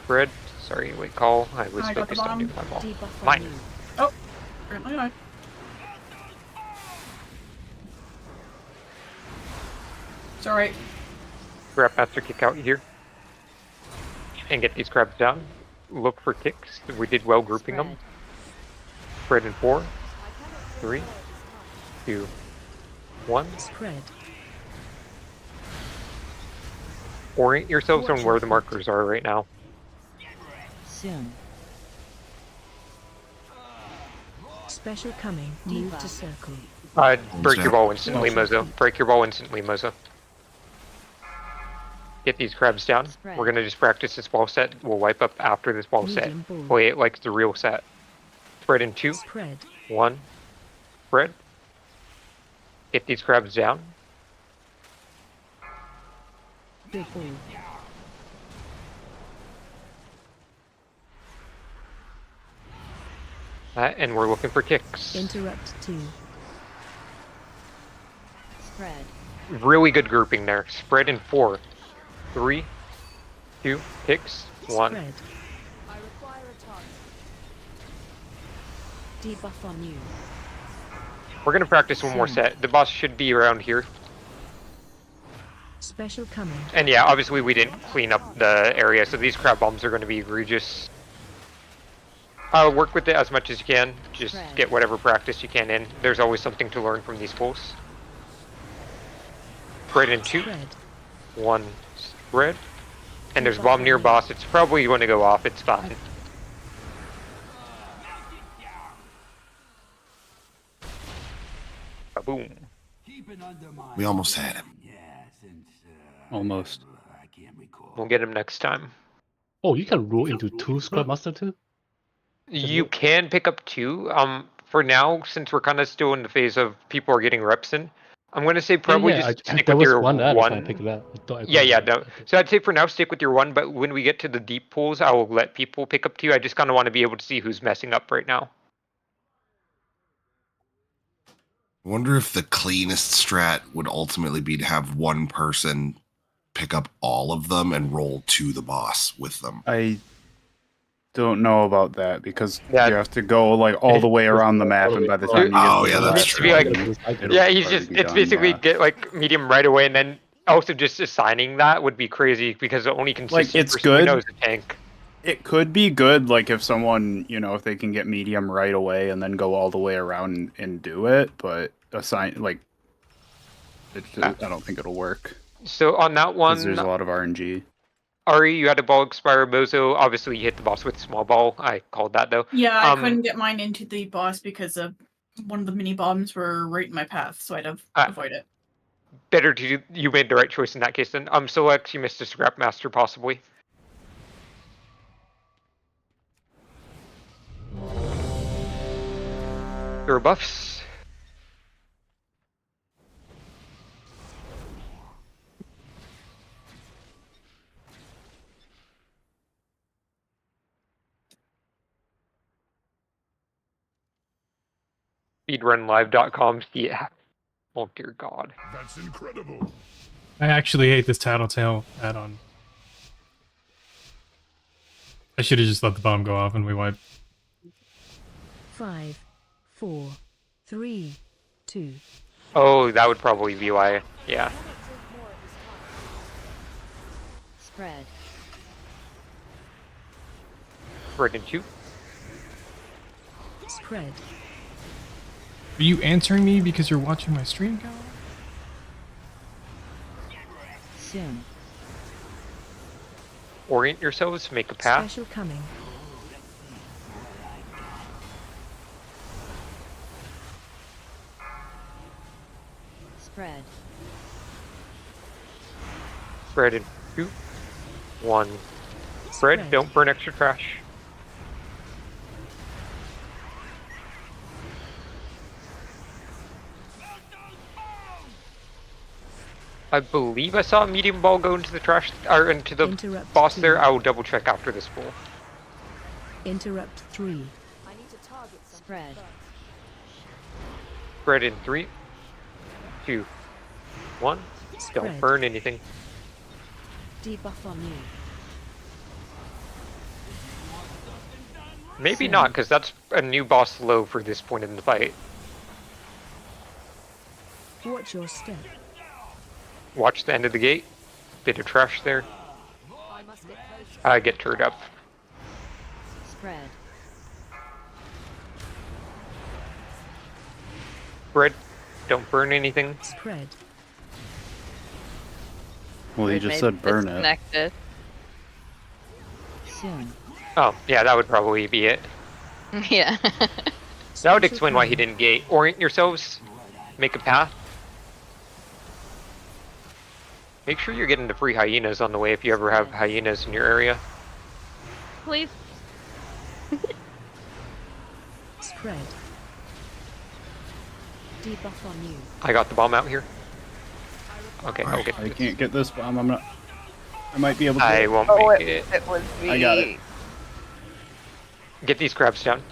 Spread. Sorry, wait, call. I was I got the focused on bomb. doing my ball. Debuff on Mine. you. Oh, apparently not. It's alright. Grab master kick out here. And get these crabs down. Look for kicks. We did well grouping them. Spread in 4. 3. 2. 1. Spread. Orient yourselves Watch on where your the feet. markers are right now. Soon. Special coming. Move to circle. Break your Snap. ball instantly, Mozo. Break your ball instantly, Mozo. Get these crabs down. Spread. We're gonna just practice this ball set. We'll wipe up after this ball set. Medium ball. Play it like it's a real set. Spread in 2. Spread. 1. Spread. Get these crabs down. Big ball. And we're looking for kicks. Interrupt 2. Spread. Really good grouping there. Spread in 4. 3. 2. Kicks. 1. Spread. Debuff on you. We're gonna practice one more Soon. set. The boss should be around here. Special coming. And yeah, obviously we didn't clean up the area, so these crab bombs are gonna be egregious. Work with it as much as you can. Just Spread. get whatever practice you can in. There's always something to learn from these pulls. Spread in 2. Spread. 1. Spread. And there's bomb near boss. It's probably going to go off. It's fine. Boom. We almost had him. Almost. We'll get him next time. Oh, you can roll into 2 Scrub Master too? You can pick up 2. For now, since we're kind of still in the phase of people are getting reps in, I'm going to say probably yeah, just stick there with was your one that I one. picked it up. Yeah. No. So I'd say for now, stick with your 1, but when we get to the deep pools, I will let people pick up 2. I just kind of want to be able to see who's messing up right now. Wonder if the cleanest strat would ultimately be to have one person pick up all of them and roll to the boss with them. I don't know about that because Yeah. you have to go like all the way around the map, and by the time you Oh, get yeah, to that's that, To be like, it'll yeah, he's already just, be it's done, basically yeah. get like medium right away, and then also just assigning that would be crazy because the only consistent it's person we good. know is a tank. It could be good, like if someone, if they can get medium right away and then go all the way around and do it, but assign like, I don't think it'll work. So on that 'Cause one, there's a lot of RNG. Ari, you had a ball expire. Mozo, obviously you hit the boss with small ball. I called that though. Yeah, I couldn't get mine into the boss because of one of the mini bombs were right in my path, so I'd have avoid it. Better to do, you made the right choice in that case then. Solex, you missed a Scrap Master possibly. There are buffs. Speedrunlive.com. Yeah. Oh dear God. That's incredible. I actually hate this Tattletale add-on. I should have just let the bomb go off and we wipe. 5, 4, 3, 2. Oh, that would probably be why. Yeah. Spread. Spread in 2. Spread. Are you answering me because you're watching my stream, Cal? Sim. Orient yourselves, make a path. Special coming. Spread. Spread in 2. 1. Spread, don't burn extra trash. I believe I saw a medium ball go into the trash, or into the boss there. I will double check after this pool. Interrupt 3. I need to target spread. Spread in 3, 2, 1. Don't Spread. burn anything. Debuff on you. Maybe not, because that's a new boss low for this point in the fight. Watch your step. Watch the end of the gate. Bit of trash there. I must get closer. Get turned up. Spread. Spread. Don't burn anything. Spread. Well, he just said burn it. Disconnected. Soon. Oh, yeah, that would probably be it. Yeah. That would explain why he didn't gate. Orient yourselves. Make a path. Make sure you're getting the free hyenas on the way if you ever have hyenas in your area. Please. Spread. Debuff on you. I got the bomb out here. Okay, I'll get I can't get this bomb. I'm not. I might be able to. I won't Oh, make it was me. I got it. Get these crabs down.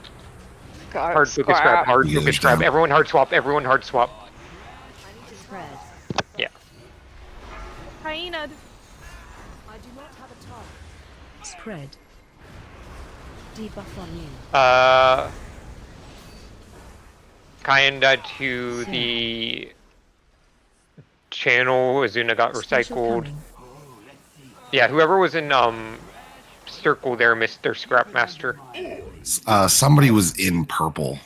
God, Hard focus grab. Hard focus grab. Everyone hard swap. Everyone hard swap. Spread. Yeah. Hyena. I do not have a target. Spread. Debuff on you. Kinda to the channel. Azuna got recycled. Yeah, whoever was in circle there missed their scrap master. Somebody was in purple.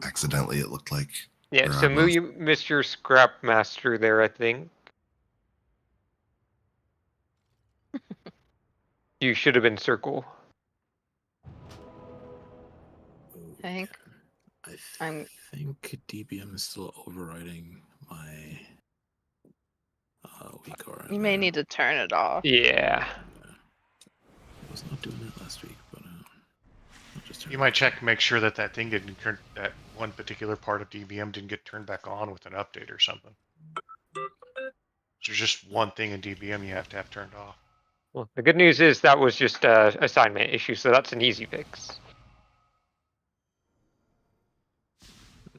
Accidentally, it looked like. Yeah, so Moo, you missed your scrap master there, I think. You should have been circle. I think DBM is still overriding my weak aura. You may need to turn it off. Yeah. I was not doing it last week, but I'll just turn You might check, make sure that that thing didn't turn, that one particular part of DBM didn't get turned back on with an update or something. There's just one thing in DBM you have to have turned off. Well, the good news is that was just a assignment issue, so that's an easy fix.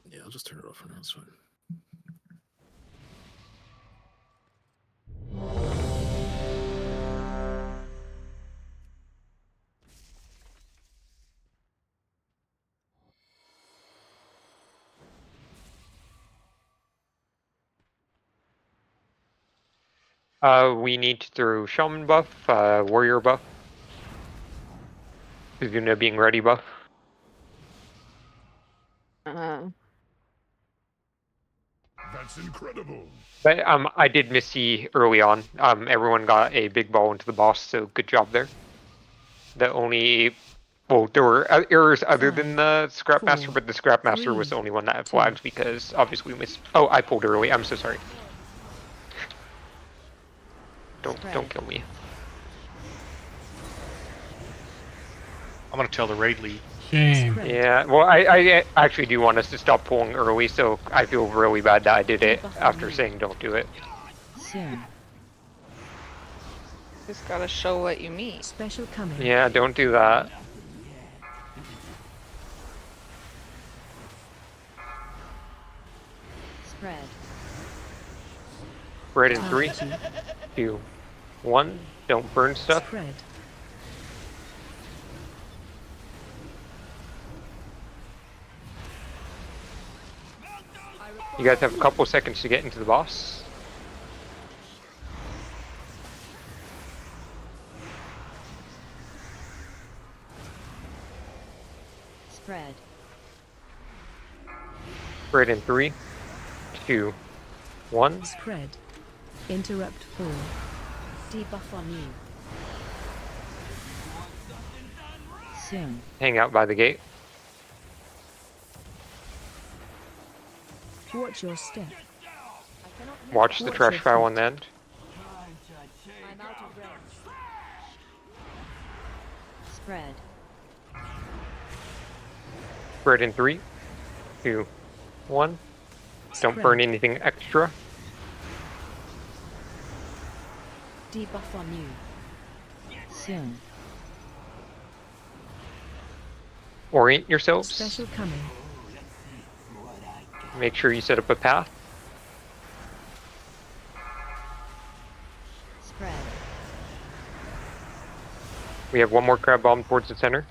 Yeah, I'll just turn it off for now. It's fine. We need to throw shaman buff, warrior buff, Azuna being ready buff. That's incredible. But I did miss C early on. Everyone got a big ball into the boss, so good job there. The only Well, there were errors other than the Scrapmaster, but the Scrapmaster was the only one that had flags because obviously we missed. Oh, I pulled early. I'm so sorry. Don't kill me. I'm gonna tell the raid lead. Shame. Yeah, well, I actually do want us to stop pulling early, so I feel really bad that I did it after saying don't do it. Just gotta show what you mean. Special coming. Yeah, don't do that. Spread. Spread in 3, 2, 1. Don't burn stuff. Spread. You guys have a couple seconds to get into the boss. Spread. Spread in 3, 2, 1. Spread. Interrupt 4. Debuff on you. Sim. Hang out by the gate. Watch your step. Watch the trash pile on the end. I'm out of range. Spread. Spread in 3, 2, 1. Don't burn anything extra. Debuff on you. Sim. Orient yourselves. Special coming. Make sure you set up a path. Spread. We have one more crab bomb towards the center.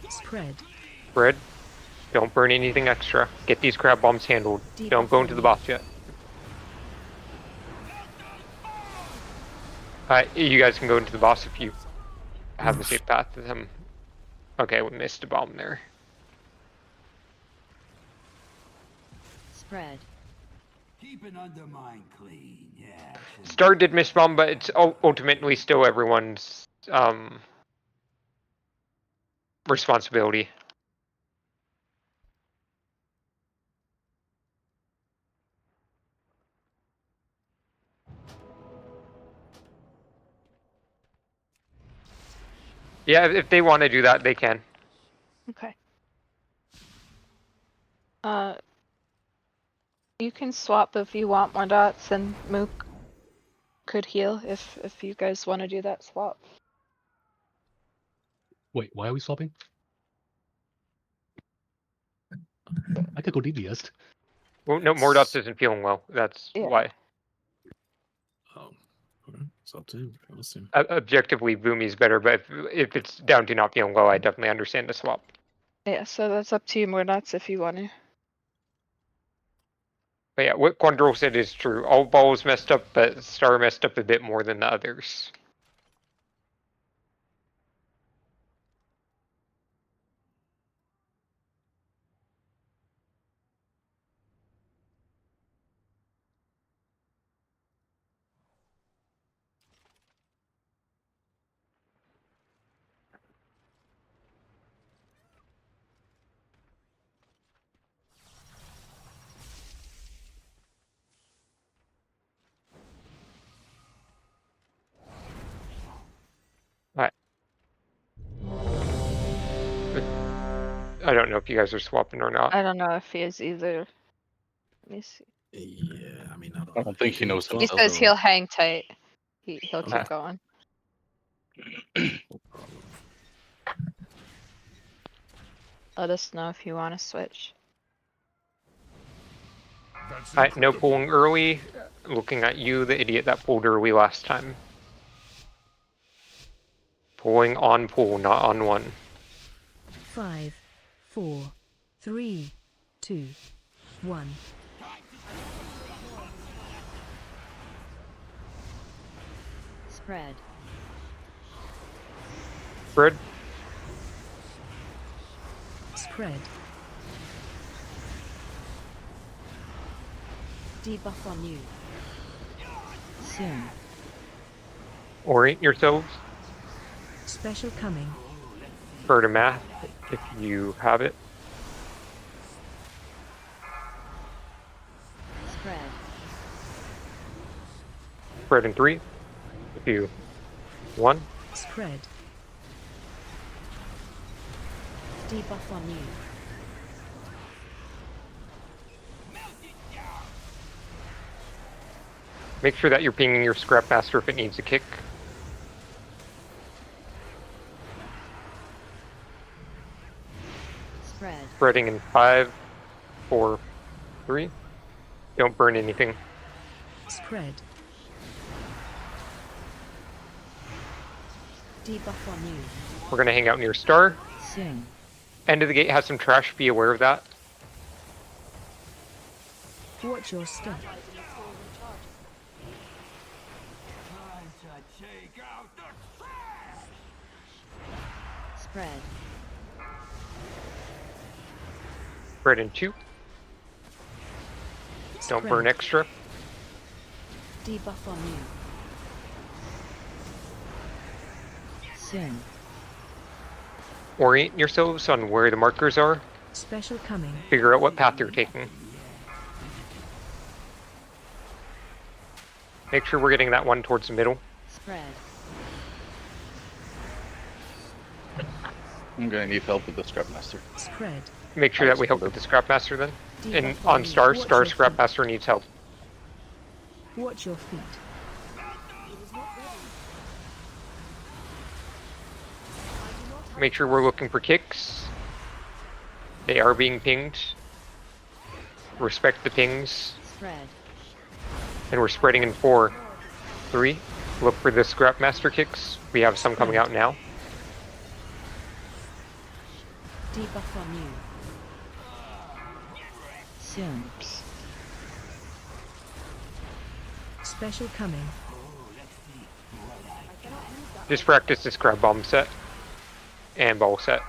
Spread. Spread. Don't burn anything extra. Get these crab bombs handled. Don't go into the boss yet. You guys can go into the boss if you have a safe path to them. Okay, we missed a bomb there. Spread. Keep an undermine clean, yeah. Star did miss bomb, but it's ultimately still everyone's responsibility. Yeah, if they want to do that, they can. Okay. You can swap if you want more dots, and Mook could heal if you guys want to do that swap. Wait, why are we swapping? I could go DBS. Well, no, Mordots isn't feeling well. That's why. Oh, okay. It's up to him. Let's see. Objectively, Boomy's better, but if it's down to not feeling well, I definitely understand the swap. Yeah, so that's up to you, Mordots, if you want to. But yeah, what Quandrel said is true. All balls messed up, but Star messed up a bit more than the others. I don't know if you guys are swapping or not. I don't know if he is either. Let me see. Yeah, I mean, I don't think he knows He himself. says he'll hang tight. He'll Okay. keep going. Let us know if you want to switch. Alright, no pulling early. Looking at you, the idiot that pulled early last time. Pulling on pull, not on one. 5, 4, 3, 2, 1. Spread. Spread. Spread. Debuff on you. Sim. Orient yourselves. Special coming. Refer to math if you have it. Spread. Spread in 3, 2, 1. Spread. Debuff on you. Make sure that you're pinging your Scrap Master if it needs a kick. Spread. Spreading in 5, 4, 3. Don't burn anything. Spread. Debuff on you. We're gonna hang out near Star. Sing. End of the gate has some trash, be aware of that. Watch your step. Spread. Spread in 2. Don't burn Spread. extra. Debuff on you. Sing. Orient yourselves on where the markers are. Special coming. Figure out what path you're taking. Make sure we're getting that one towards the middle. Spread. I'm gonna need help with the Scrap Master. Spread. Make sure that we help with the Scrap Master then. And on Star, Star Scrap Master needs help. Watch your feet. Make sure we're looking for kicks. They are being pinged. Respect the pings. Spread. And we're spreading in 4, 3. Look for the Scrap Master kicks. We have some coming out now. Debuff on you. Soon. Special coming. Just practice this Crab Bomb set. And Ball set.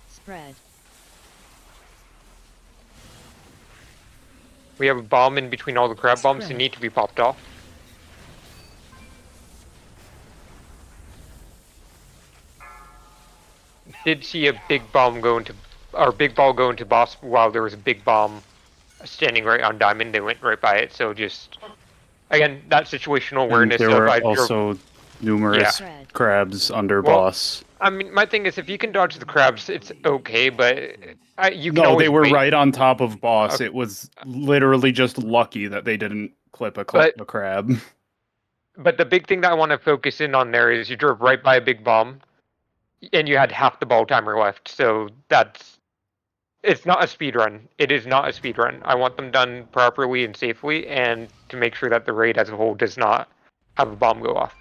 Spread. We have a bomb in between all the Crab Bombs that need to be popped off. Did see a big bomb go into, or big ball go into boss while there was a big bomb standing right on diamond. They went right by it. So just again that situational awareness. And there were of also numerous crabs under boss. I mean, my thing is, if you can dodge the crabs, it's okay. But you can No, always they were wait. right on top of boss. Okay. It was literally just lucky that they didn't clip a crab. But the big thing that I want to focus in on there is you drove right by a big bomb, and you had half the ball timer left. So it's not a speed run. It is not a speed run. I want them done properly and safely, and to make sure that the raid as a whole does not have a bomb go off.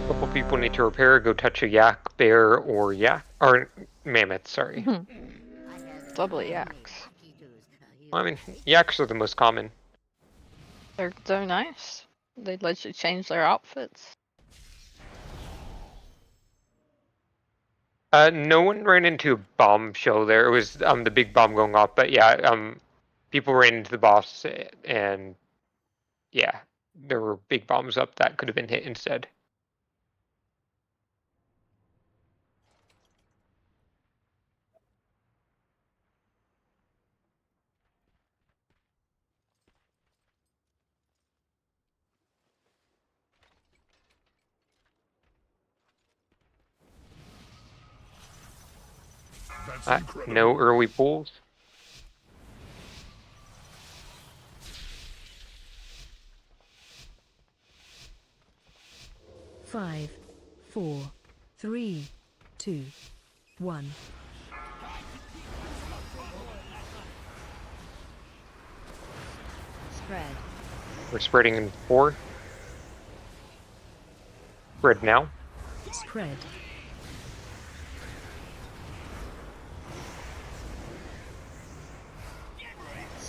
Couple people need to repair. Go touch a yak, bear, or mammoth. Sorry. Lovely yaks. I mean, yaks are the most common. They're nice. They let you change their outfits. No one ran into a bomb show there. It was the big bomb going off, but yeah, people ran into the boss, and yeah, there were big bombs up that could have been hit instead. No early pulls. Five, 4, 3, 2, 1. Spread. We're spreading in 4. Spread now. Spread.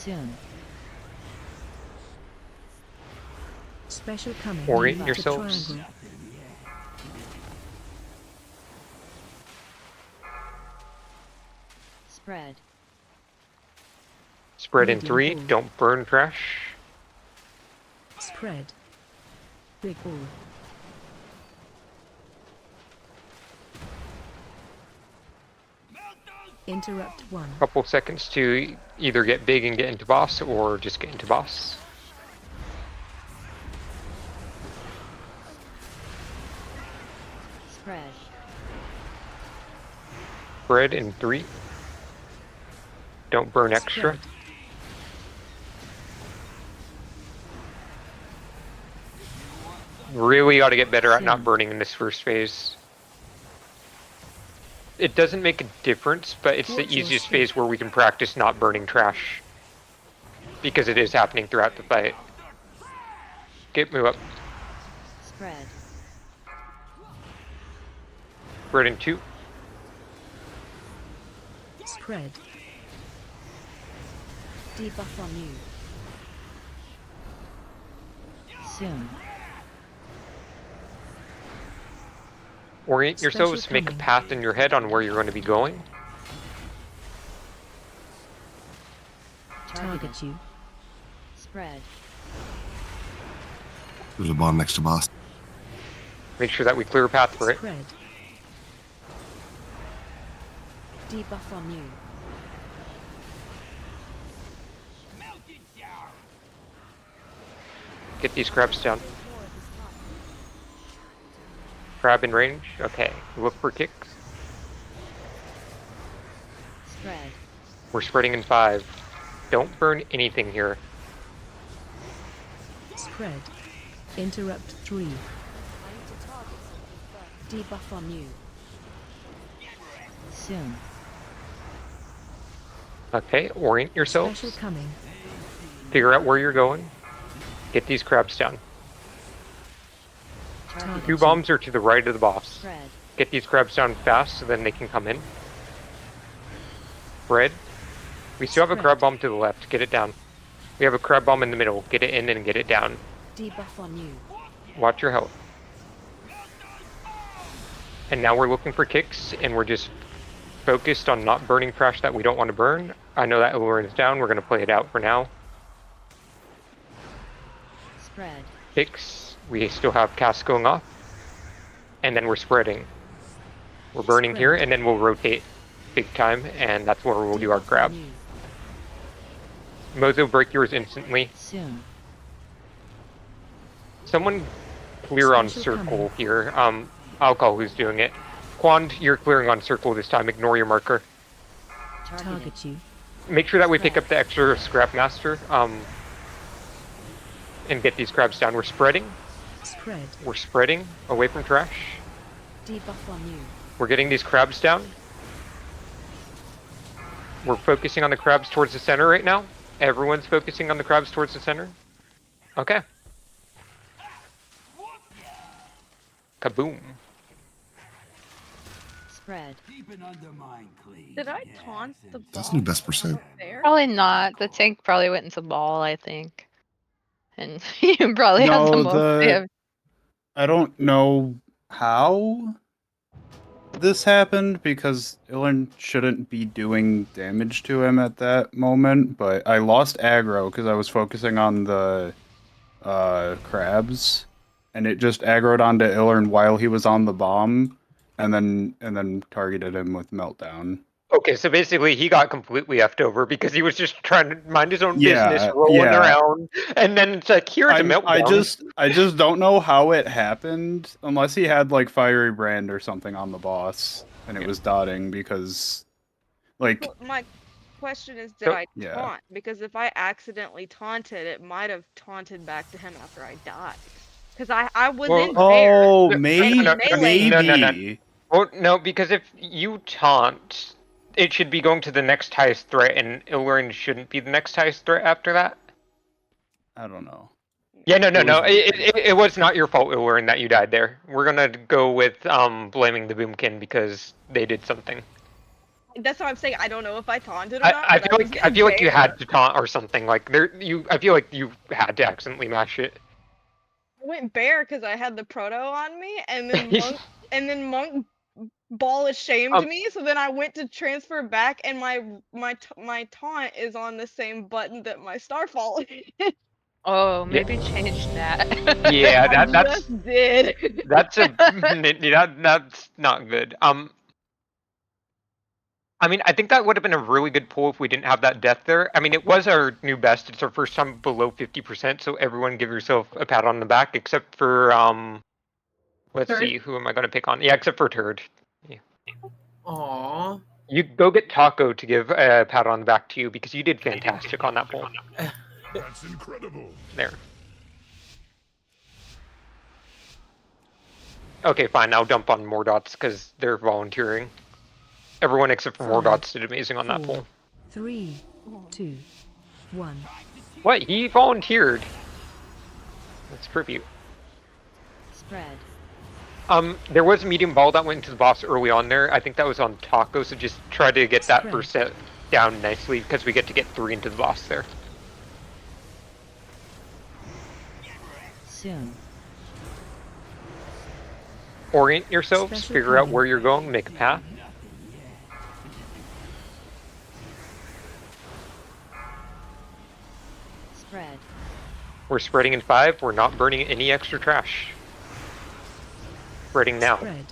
Soon. Special coming. Orient to yourselves. triangle. Spread. Spread in Medium 3. ball. Don't burn trash. Spread. Big ball. Interrupt 1. Couple seconds to either get big and get into boss, or just get into boss. Spread. Spread in 3. Don't burn extra. Spread. Really ought to get better at not burning in this first phase. It doesn't make a difference, but it's the easiest phase where we can practice not burning trash. Because it is happening throughout the fight. Get move up. Spread. Spread in 2. Spread. Debuff on you. Soon. Orient yourselves, make a path in your head on where you're going to be going. Target you. Spread. There's a bomb next to boss. Make sure that we clear a path for it. Spread. Debuff on you. Get these crabs down. Crab in range. Okay. Look for kicks. Spread. We're spreading in 5. Don't burn anything here. Spread. Interrupt 3. Debuff on you. Soon. Okay, orient yourselves. Special coming. Figure out where you're going. Get these crabs down. Target 2 you. bombs are to the right of the boss. Spread. Get these crabs down fast so then they can come in. Spread. We still have a crab bomb to the left. Get it down. We have a crab bomb in the middle. Get it in and get it down. Debuff on you. Watch your health. And now we're looking for kicks, and we're just focused on not burning trash that we don't want to burn. I know that Lunar is down. We're going to play it out for now. Spread. Kicks. We still have casts going off. And then we're spreading. We're burning here, and then we'll rotate big time, and that's where we'll do our grab. Mozo, break yours instantly. Soon. Someone clear on circle here. I'll call who's doing it. Quand, you're clearing on circle this time. Ignore your marker. Target you. Make sure that we pick up the extra scrap master. And get these crabs down. We're spreading. Spread. We're spreading away from trash. Debuff on you. We're getting these crabs down. We're focusing on the crabs towards the center right now. Everyone's focusing on the crabs towards the center. Okay. Kaboom. Spread. Did I taunt the That's new best percent. there? Probably not. The tank probably went into ball, I think. And you probably have the No, most damage. I don't know how this happened because Ilan shouldn't be doing damage to him at that moment, but I lost aggro because I was focusing on the crabs, and it just aggroed onto Ilern while he was on the bomb, and then targeted him with meltdown. Okay, so basically he got completely effed over because he was just trying to mind his own Yeah, business, rolling yeah. around, and then it's like, here's a meltdown. I just don't know how it happened unless he had like Fiery Brand or something on the boss and it was dotting because like Well, my question is, did So- I yeah. taunt? Because if I accidentally taunted, it might have taunted back to him after I died. Because I was in there. oh and maybe melee- maybe Well, no, because if you taunt, it should be going to the next highest threat, and Ilwern shouldn't be the next highest threat after that. I don't know. Yeah, no. It was It was not your fault, Ilwern, that you died there. We're gonna go with blaming the Boomkin because they did something. That's what I'm saying. I don't know if I taunted or not. I but feel was like I feel like you there. had to taunt or something. Like I feel like you had to accidentally mash it. I went bear because I had the proto on me, and then monk ball ashamed me. So then I went to transfer back, and my taunt is on the same button that my starfall is. Oh, maybe change that. Yeah, I that's just did. that's that's not good. I mean, I think that would have been a really good pull if we didn't have that death there. I mean, it was our new best. It's our first time below 50%, so everyone give yourself a pat on the back, except for let's Turd? see, who am I going to pick on? Yeah, except for Turd. Yeah. Aww. You go get Taco to give a pat on the back to you because you did fantastic on that pull. That's incredible. There. Okay, fine. I'll dump on Mordots because they're volunteering. Everyone except for Mordots did amazing on that pull. 3, 2, 1. What? He volunteered. That's tribute. Spread. There was a medium ball that went into the boss early on there. I think that was on Taco, so just try to get that first set down nicely because we get to get 3 into the boss there. Soon. Orient yourselves, Special figure out coming. where you're going, make a path. Spread. We're spreading in 5. We're not burning any extra trash. Spreading now. Spread.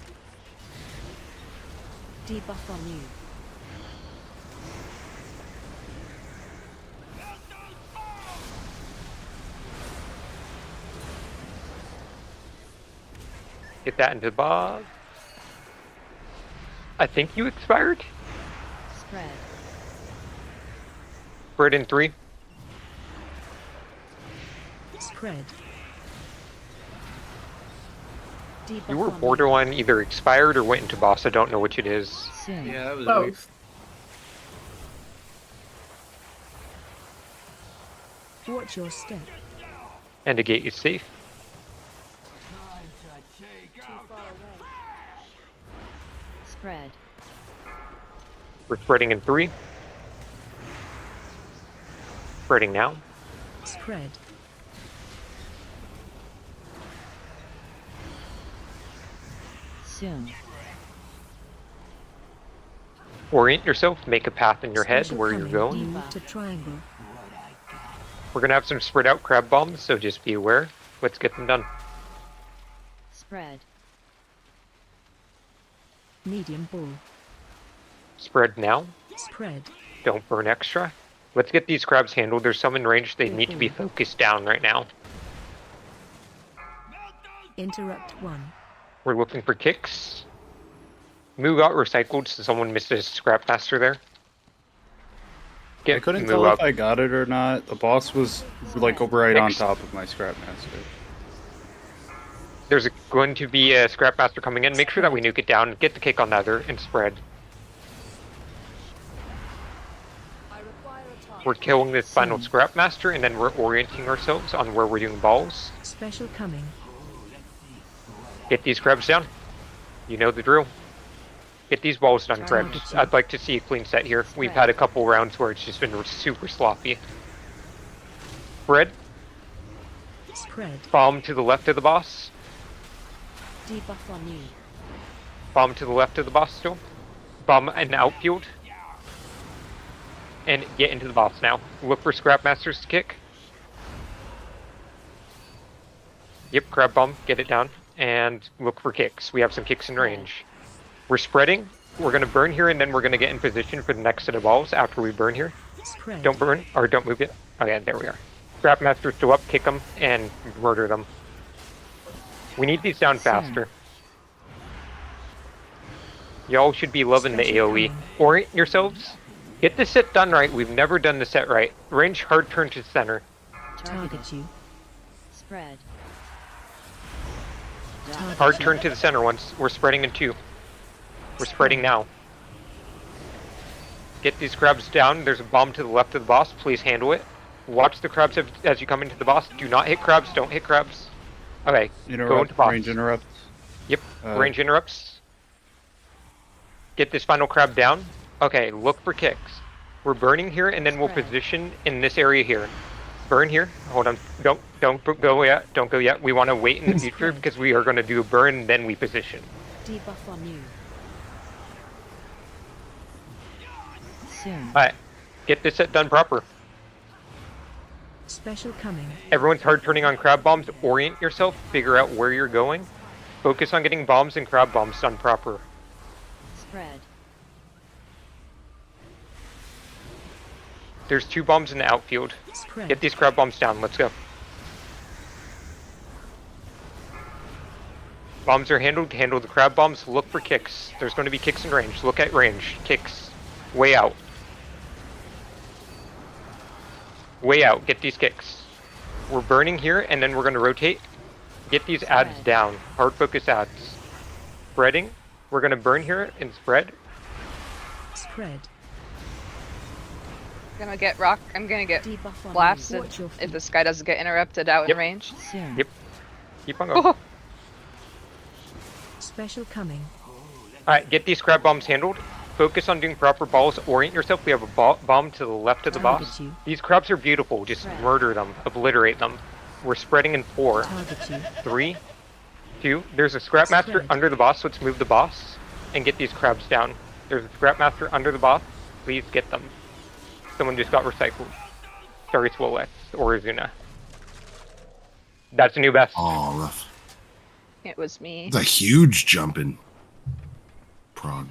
Debuff on you. Get that into the box. I think you expired. Spread. Spread in 3. Spread. Debuff You were on borderline either expired or went into boss. I don't know which it is. Soon. Yeah, that was Both. Watch your step. And the gate is safe. Spread. We're spreading in 3. Spreading now. Spread. Soon. Orient yourself, make a path in your head Special where you're coming. going. Move to triangle. We're gonna have some spread out crab bombs, so just be aware. Let's get them done. Spread. Medium bull. Spread now. Spread. Don't burn extra. Let's get these crabs handled. There's some in range. They need to be focused down right now. Interrupt 1. We're looking for kicks. Moo got recycled, so someone missed a scrap master there. I couldn't Moo tell up. if I got it or not. The boss was like right on top of my scrap master. There's going to be a scrap master coming in. Make sure that we nuke it down. Get the kick on the other and spread. We're killing this final scrap master, and then we're orienting ourselves on where we're doing balls. Special coming. Get these crabs down. You know the drill. Get these balls done, crabs. I'd like to see a clean set here. We've had a couple rounds where it's just been super sloppy. Spread. Spread. Bomb to the left of the boss. Debuff on you. Bomb to the left of the boss still. Bomb in the outfield. And get into the boss now. Look for scrap masters to kick. Yep, crab bomb. Get it down. And look for kicks. We have some kicks in range. We're spreading. We're going to burn here, and then we're going to get in position for the next set of balls after we burn here. Spread. Don't burn, or don't move yet. Oh yeah, there we are. Scrap masters still up, kick them, and murder them. We need these down faster. Y'all should be loving the AoE. Orient yourselves. Get this set done right. We've never done the set right. Range hard turn to center. Target you. Spread. Hard turn to the center once. We're spreading in 2. We're spreading now. Get these crabs down. There's a bomb to the left of the boss. Please handle it. Watch the crabs as you come into the boss. Do not hit crabs. Don't hit crabs. Okay. Go into boss. Range interrupts. Yep. Range interrupts. Get this final crab down. Okay, look for kicks. We're burning here, and then we'll position in this area here. Burn here. Hold on. Don't go yet. Don't go yet. We want to wait in the future because we are going to do a burn, then we position. Debuff on you. Soon. Alright. Get this set done proper. Special coming. Everyone's hard turning on crab bombs. Orient yourself. Figure out where you're going. Focus on getting bombs and crab bombs done proper. Spread. There's 2 bombs in the outfield. Spread. Get these crab bombs down. Let's go. Bombs are handled. Handle the crab bombs. Look for kicks. There's going to be kicks in range. Look at range. Kicks. Way out. Way out. Get these kicks. We're burning here, and then we're going to rotate. Get these ads down. Hard focus ads. Spreading. We're going to burn here and spread. Spread. I'm gonna get rock. I'm gonna get blasted if this guy doesn't get interrupted out in range. Yep. Keep on going. Special coming. Alright, get these crab bombs handled. Focus on doing proper balls. Orient yourself. We have a bomb to the left of the boss. These crabs are beautiful. Just murder them. Obliterate them. We're spreading in 4, 3, 2. There's a scrap master under the boss. Let's move the boss and get these crabs down. There's a scrap master under the boss. Please get them. Someone just got recycled. Sorry, Swolex or Izuna. That's a new best. Oh, rough. It was me. It's a huge jump in Prog.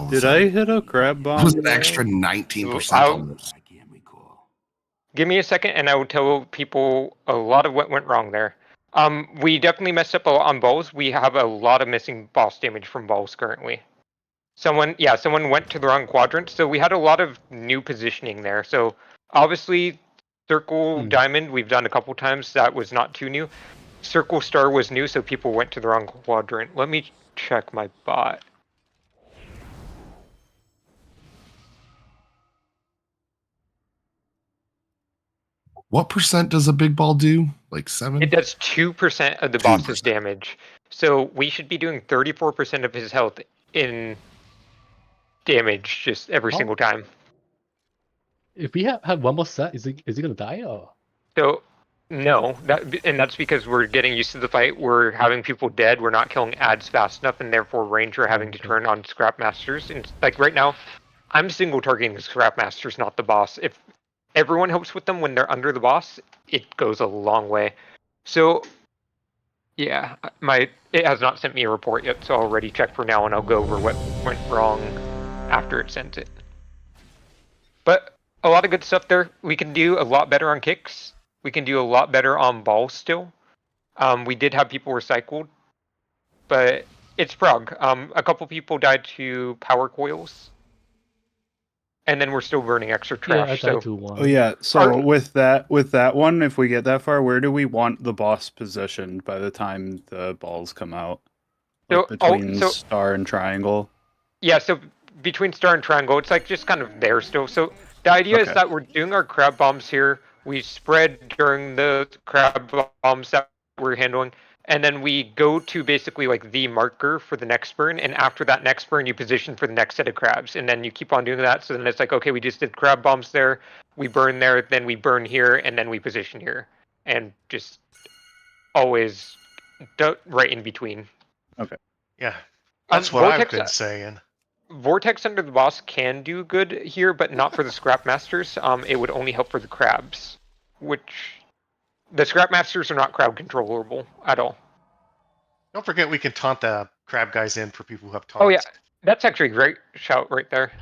Did I hit a crab bomb? That was an extra 19% on this. Give me a second and I will tell people a lot of what went wrong there. We definitely messed up a lot on balls. We have a lot of missing boss damage from balls currently. Someone went to the wrong quadrant, so we had a lot of new positioning there. So obviously, circle diamond we've done a couple times. That was not too new. Circle star was new, so people went to the wrong quadrant. Let me check my bot. What percent does a big ball do? Like 7? It does 2% of the boss's damage. So we should be doing 34% of his health in damage just every single time. If we have one more set, is he gonna die or? So no, that's because we're getting used to the fight. We're having people dead. We're not killing ads fast enough, and therefore Ranger having to turn on Scrap Masters. And like right now, I'm single targeting the Scrap Masters, not the boss. If everyone helps with them when they're under the boss, it goes a long way. So yeah, it has not sent me a report yet, so I'll already check for now, and I'll go over what went wrong after it sends it. But a lot of good stuff there. We can do a lot better on kicks. We can do a lot better on balls still. We did have people recycled, but it's Prog. A couple people died to power coils, and then we're still burning extra trash. Yeah, I died to one. Oh yeah. So with that one, if we get that far, where do we want the boss positioned by the time the balls come out? Like between star and triangle. Yeah. So between star and triangle, it's like just kind of there still. So the idea is that we're doing our crab bombs here. We spread during the crab bombs that we're handling, and then we go to basically like the marker for the next burn, and after that next burn, you position for the next set of crabs, and then you keep on doing that. So then it's like, okay, we just did crab bombs there, we burn there, then we burn here, and then we position here, and just always right in between. Okay. Yeah, that's what I've been saying. Vortex under the boss can do good here, but not for the Scrap Masters. It would only help for the crabs, which the Scrap Masters are not crowd controllable at all. Don't forget we can taunt the crab guys in for people who have taunts. Oh yeah, that's actually a great shout right there.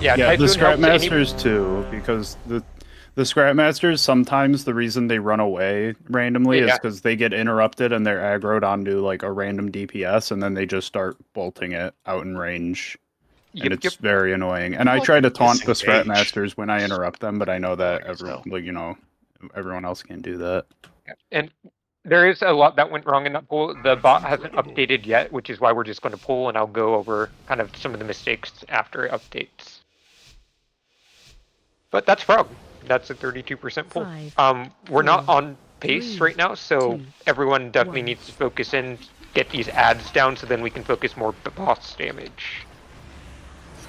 Yeah, the Scrap Masters too, because the Scrap Masters, sometimes the reason they run away randomly is because they get interrupted and they're aggroed onto like a random DPS, and then they just start bolting it out in range. And it's very annoying. And I try to taunt the Scrap Masters when I interrupt them, but I know that everyone else can do that. And there is a lot that went wrong in that pool. The bot hasn't updated yet, which is why we're just going to pull, and I'll go over kind of some of the mistakes after it updates. But that's Prog. That's a 32% pull. We're not on pace right now, so everyone definitely needs to focus in, get these ads down, so then we can focus more boss damage.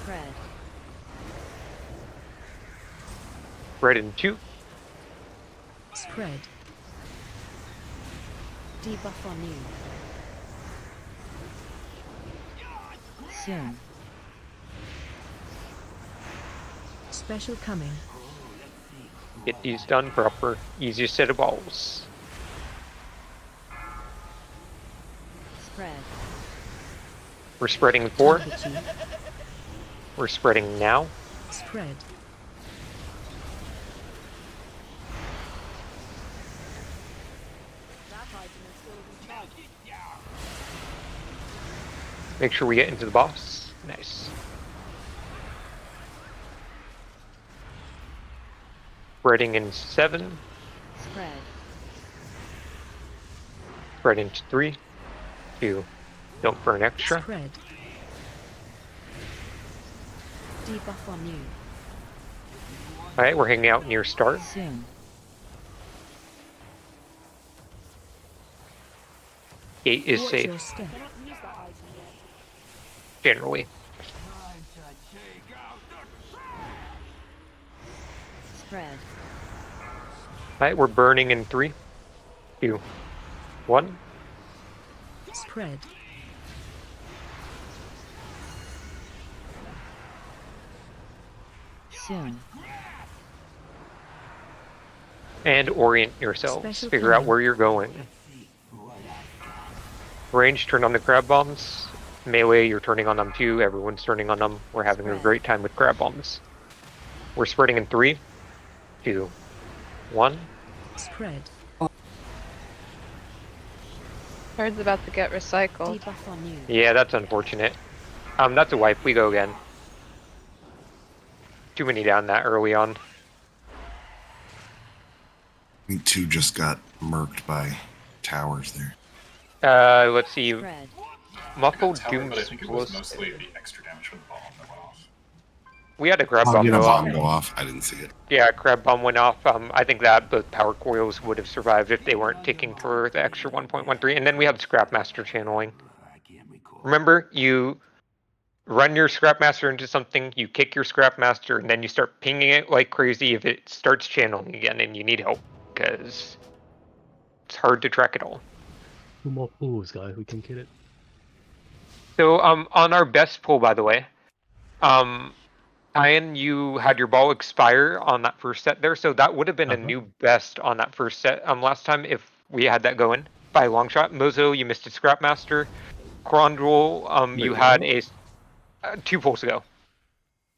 Spread. Spread in 2. Spread. Debuff on you. Soon. Special coming. Get these done proper. Easiest set of balls. Spread. We're spreading 4. Target you. We're spreading now. Spread. Make sure we get into the boss. Nice. Spreading in 7. Spread. Spread into 3. 2. Don't burn extra. Spread. Debuff on you. Alright, we're hanging out near start. Soon. Gate is Watch your safe. step. Generally. Spread. Alright, we're burning in 3. 2. 1. Spread. Soon. And orient yourselves. Special Figure out coming. where you're going. Range, turn on the crab bombs. Melee, you're turning on them too. Everyone's turning on them. We're having a great time with crab bombs. We're spreading in 3, 2, 1. Spread. Card's about to get recycled. Debuff on you. Yeah, that's unfortunate. That's a wipe. We go again. Too many down that early on. I think 2 just got murked by towers there. Let's see. Spread. Muffled Tower, Doom but I think it was Explosive. mostly the extra damage from the bomb that went off. We had a crab Oh, bomb you go know, off. bomb go off. I didn't see it. Yeah, crab bomb went off. I think that both power coils would have survived if they weren't ticking for the extra 1.13. And then we had Scrapmaster channeling. Remember, you run your Scrapmaster into something, you kick your Scrapmaster, and then you start pinging it like crazy if it starts channeling again and you need help, because it's hard to track it all. 2 more pools, guys. We can get it. So, on our best pull, by the way, Ian, you had your ball expire on that first set there, so that would have been a new best on that first set last time if we had that going by a long shot. Mozo, you missed a Scrapmaster. Crondrel, you had a 2 pulls ago.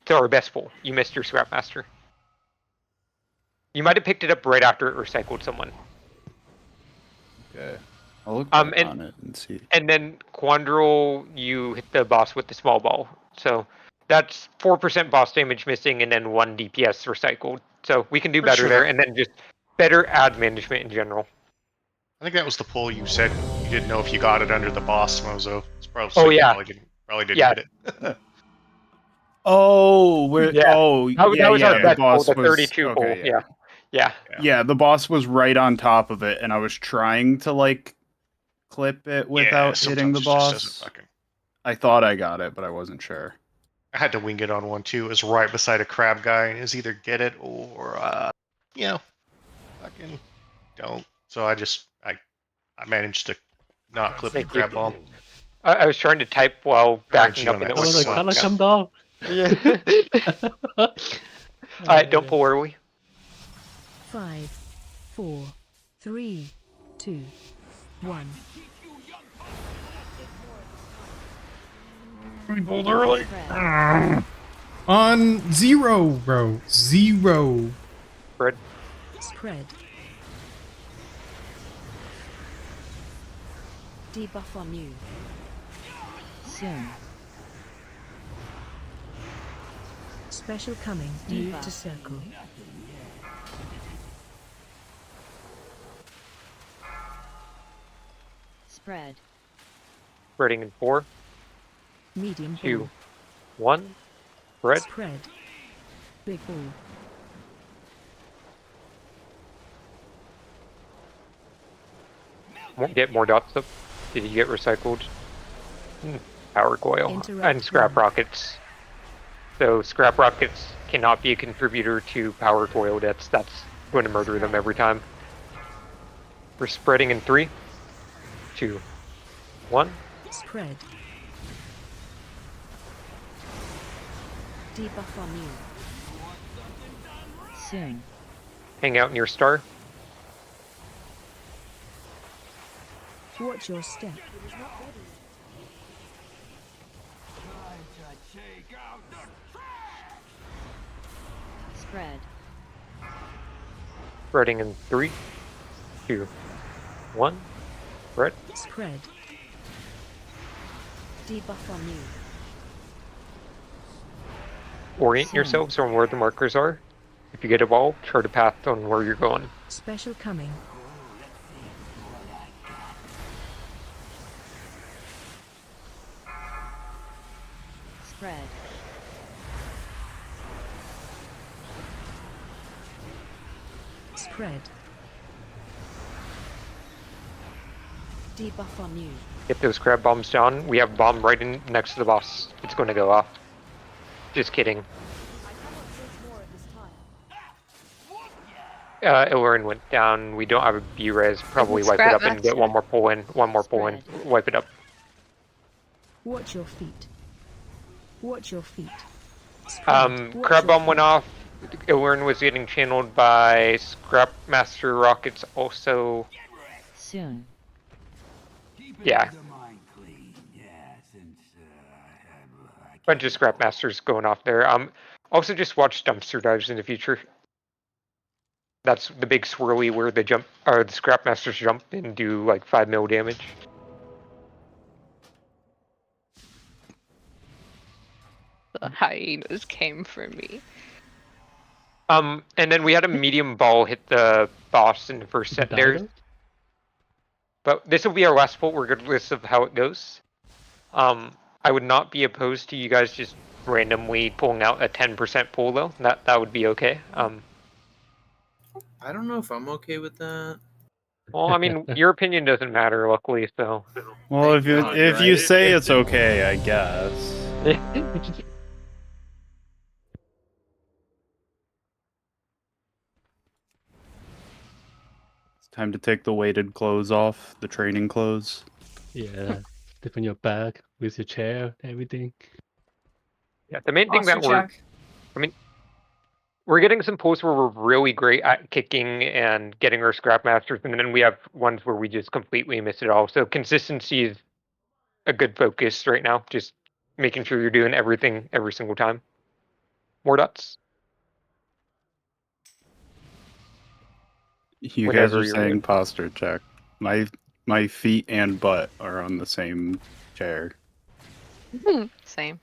So our best pull, you missed your Scrapmaster. You might have picked it up right after it recycled someone. Okay. I'll look back and, on it and see. And then Quandrel, you hit the boss with the small ball. So that's 4% boss damage missing and then 1 DPS recycled. So we can do better there, and then just better ad management in general. I think that was the pull you said you didn't know if you got it under the boss, Mozo. It's probably probably didn't get it. Oh, we're Yeah. oh That was our yeah. The best boss pull, the was 32 pull. okay, Yeah. Yeah, the boss was right on top of it, and I was trying to like clip it without hitting the sometimes it just boss. doesn't fucking- I thought I got it, but I wasn't sure. I had to wing it on one too. It was right beside a crab guy, and it was either get it or fucking don't. So I managed to not clip the Thank you. crab bomb. I was trying to type while backing up, and it was Can I come down? Yeah. Alright, don't pull early. 5, 4, 3, 2, 1. We pulled early. On 0, bro. 0. Spread. Spread. Debuff on you. Soon. Special coming. Move to circle. Spread. Spreading in 4, Medium 2, ball. 1. Spread. Spread. Big ball. Get more dots up. Did you get recycled? Power coil and Interrupt scrap rockets. So scrap rockets cannot be a contributor to power coil. That's going to murder them every time. We're spreading in 3, 2, 1. Spread. Debuff on you. Soon. Hang out near star. Watch your step. Spread. Spreading in 3, 2, 1. Spread. Spread. Debuff on you. Orient yourselves on where the markers are. If you get a ball, chart a path on where you're going. Special coming. Spread. Spread. Debuff on you. Get those crab bombs down. We have a bomb right in next to the boss. It's going to go off. Just kidding. Illurin went down. We don't have a B-res. Probably wipe it up and get one more pull in. One more pull in. Wipe it up. Watch your feet. Watch your feet. Crab bomb went off. Illurin was getting channeled by Scrap Master rockets also. Soon. Yeah. Bunch of Scrap Masters going off there. Also just watch dumpster dives in the future. That's the big swirly where the the Scrap Masters jump and do like 5 mil damage. The hyenas came for me. And then we had a medium ball hit the boss in the first set there. But this will be our last pull regardless of how it goes. I would not be opposed to you guys just randomly pulling out a 10% pull though. That would be okay. I don't know if I'm okay with that. Well, I mean, your opinion doesn't matter, luckily, so. Well, if you say it's okay, I guess. It's time to take the weighted clothes off, the training clothes. Yeah, step on your back with your chair, everything. Yeah, the main thing that we're getting some pulls where we're really great at kicking and getting our Scrap Masters, and then we have ones where we just completely miss it all. So consistency is a good focus right now. Just making sure you're doing everything every single time. More dots. You Whatever guys are you're saying doing. posture check. My feet and butt are on the same chair. Same.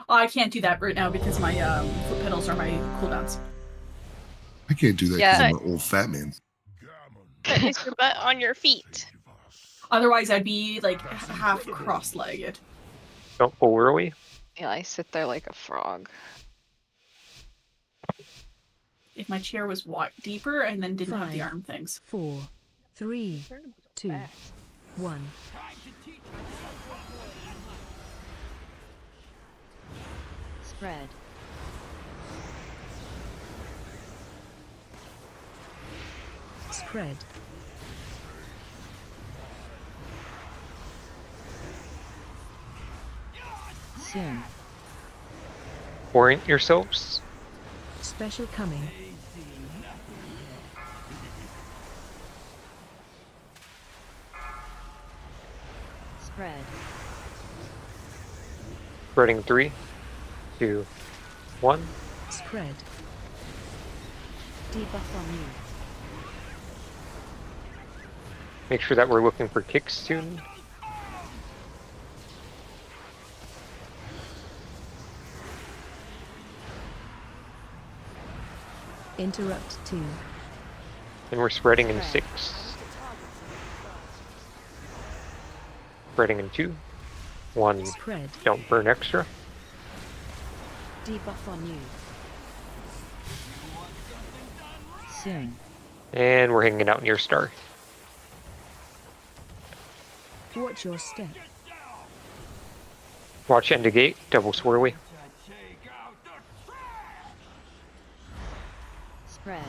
I can't do that right now because my foot pedals are my cooldowns. I can't do that because I'm an old fat man. Is your butt on your feet? Otherwise, I'd be like half cross-legged. Don't pull early. Yeah, I sit there like a frog. If my chair was deeper and then didn't have the 5, arm things. 4, 3, 2, 1. Spread. Spread. Soon. Orient yourselves. Special coming. Spread. Spreading 3, 2, 1. Spread. Debuff on you. Make sure that we're looking for kicks soon. Interrupt 2. And we're spreading in 6. Spreading in 2. 1. Spread. Don't burn extra. Debuff on you. Soon. And we're hanging out near star. Watch your step. Watch end of gate. Double swirly. Spread.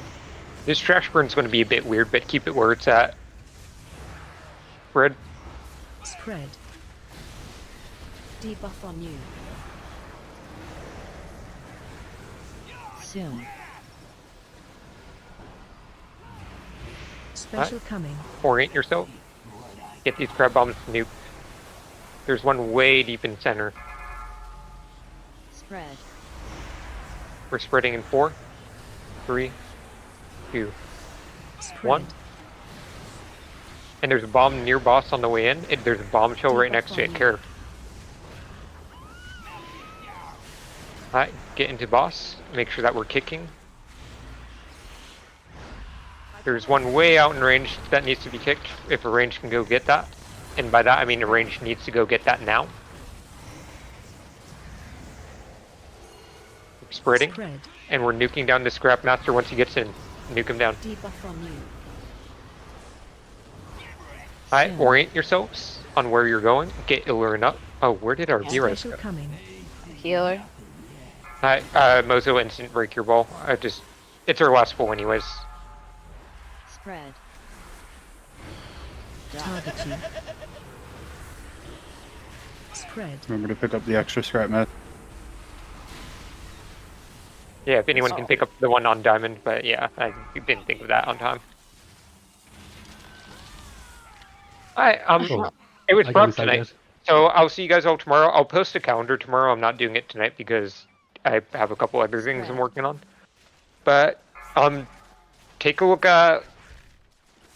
This trash burn's going to be a bit weird, but keep it where it's at. Spread. Spread. Debuff on you. Soon. Special coming. Orient yourself. Get these crab bombs nuked. There's one way deep in center. Spread. We're spreading in 4, 3, 2, 1. And there's a bomb near boss on the way in. There's a bomb shell right next to it. Care. Alright, get into boss. Make sure that we're kicking. There's one way out in range that needs to be kicked. If a range can go get that. And by that I mean a range needs to go get that now. We're spreading. And we're nuking down the Scrap Master once he gets in. Nuke him down. Debuff on you. Alright, orient yourselves on where you're going. Get Illurin up. Oh, where did our heroes go? Coming. Healer. Alright, Mozo instant break your ball. It's our last pull anyways. Spread. Target you. Spread. Remember to pick up the extra scrap meth. Yeah, if anyone can pick up the one on diamond, but yeah, I didn't think of that on time. Alright, it was rough tonight. So I'll see you guys all tomorrow. I'll post a calendar tomorrow. I'm not doing it tonight because I have a couple other things I'm working on. But take a look at.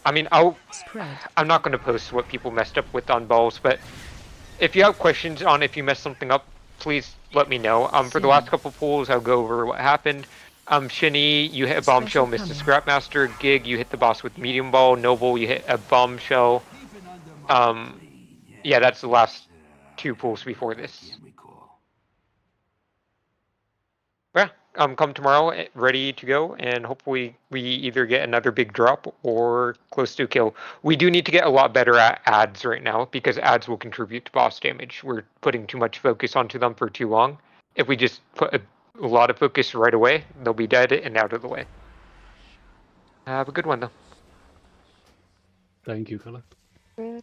I mean, I'm not going to post what people messed up with on balls, but if you have questions on if you messed something up, please let me know. For the last couple pulls, I'll go over what happened. Shinny, you hit a bombshell, missed a Scrapmaster. Gig, you hit the boss with medium ball. Noble, you hit a bombshell. Yeah, that's the last 2 pulls before this. Yeah, come tomorrow, ready to go, and hopefully we either get another big drop or close to a kill. We do need to get a lot better at ads right now, because ads will contribute to boss damage. We're putting too much focus onto them for too long. If we just put a lot of focus right away, they'll be dead and out of the way. Have a good one, though. Thank you, Colin. Good.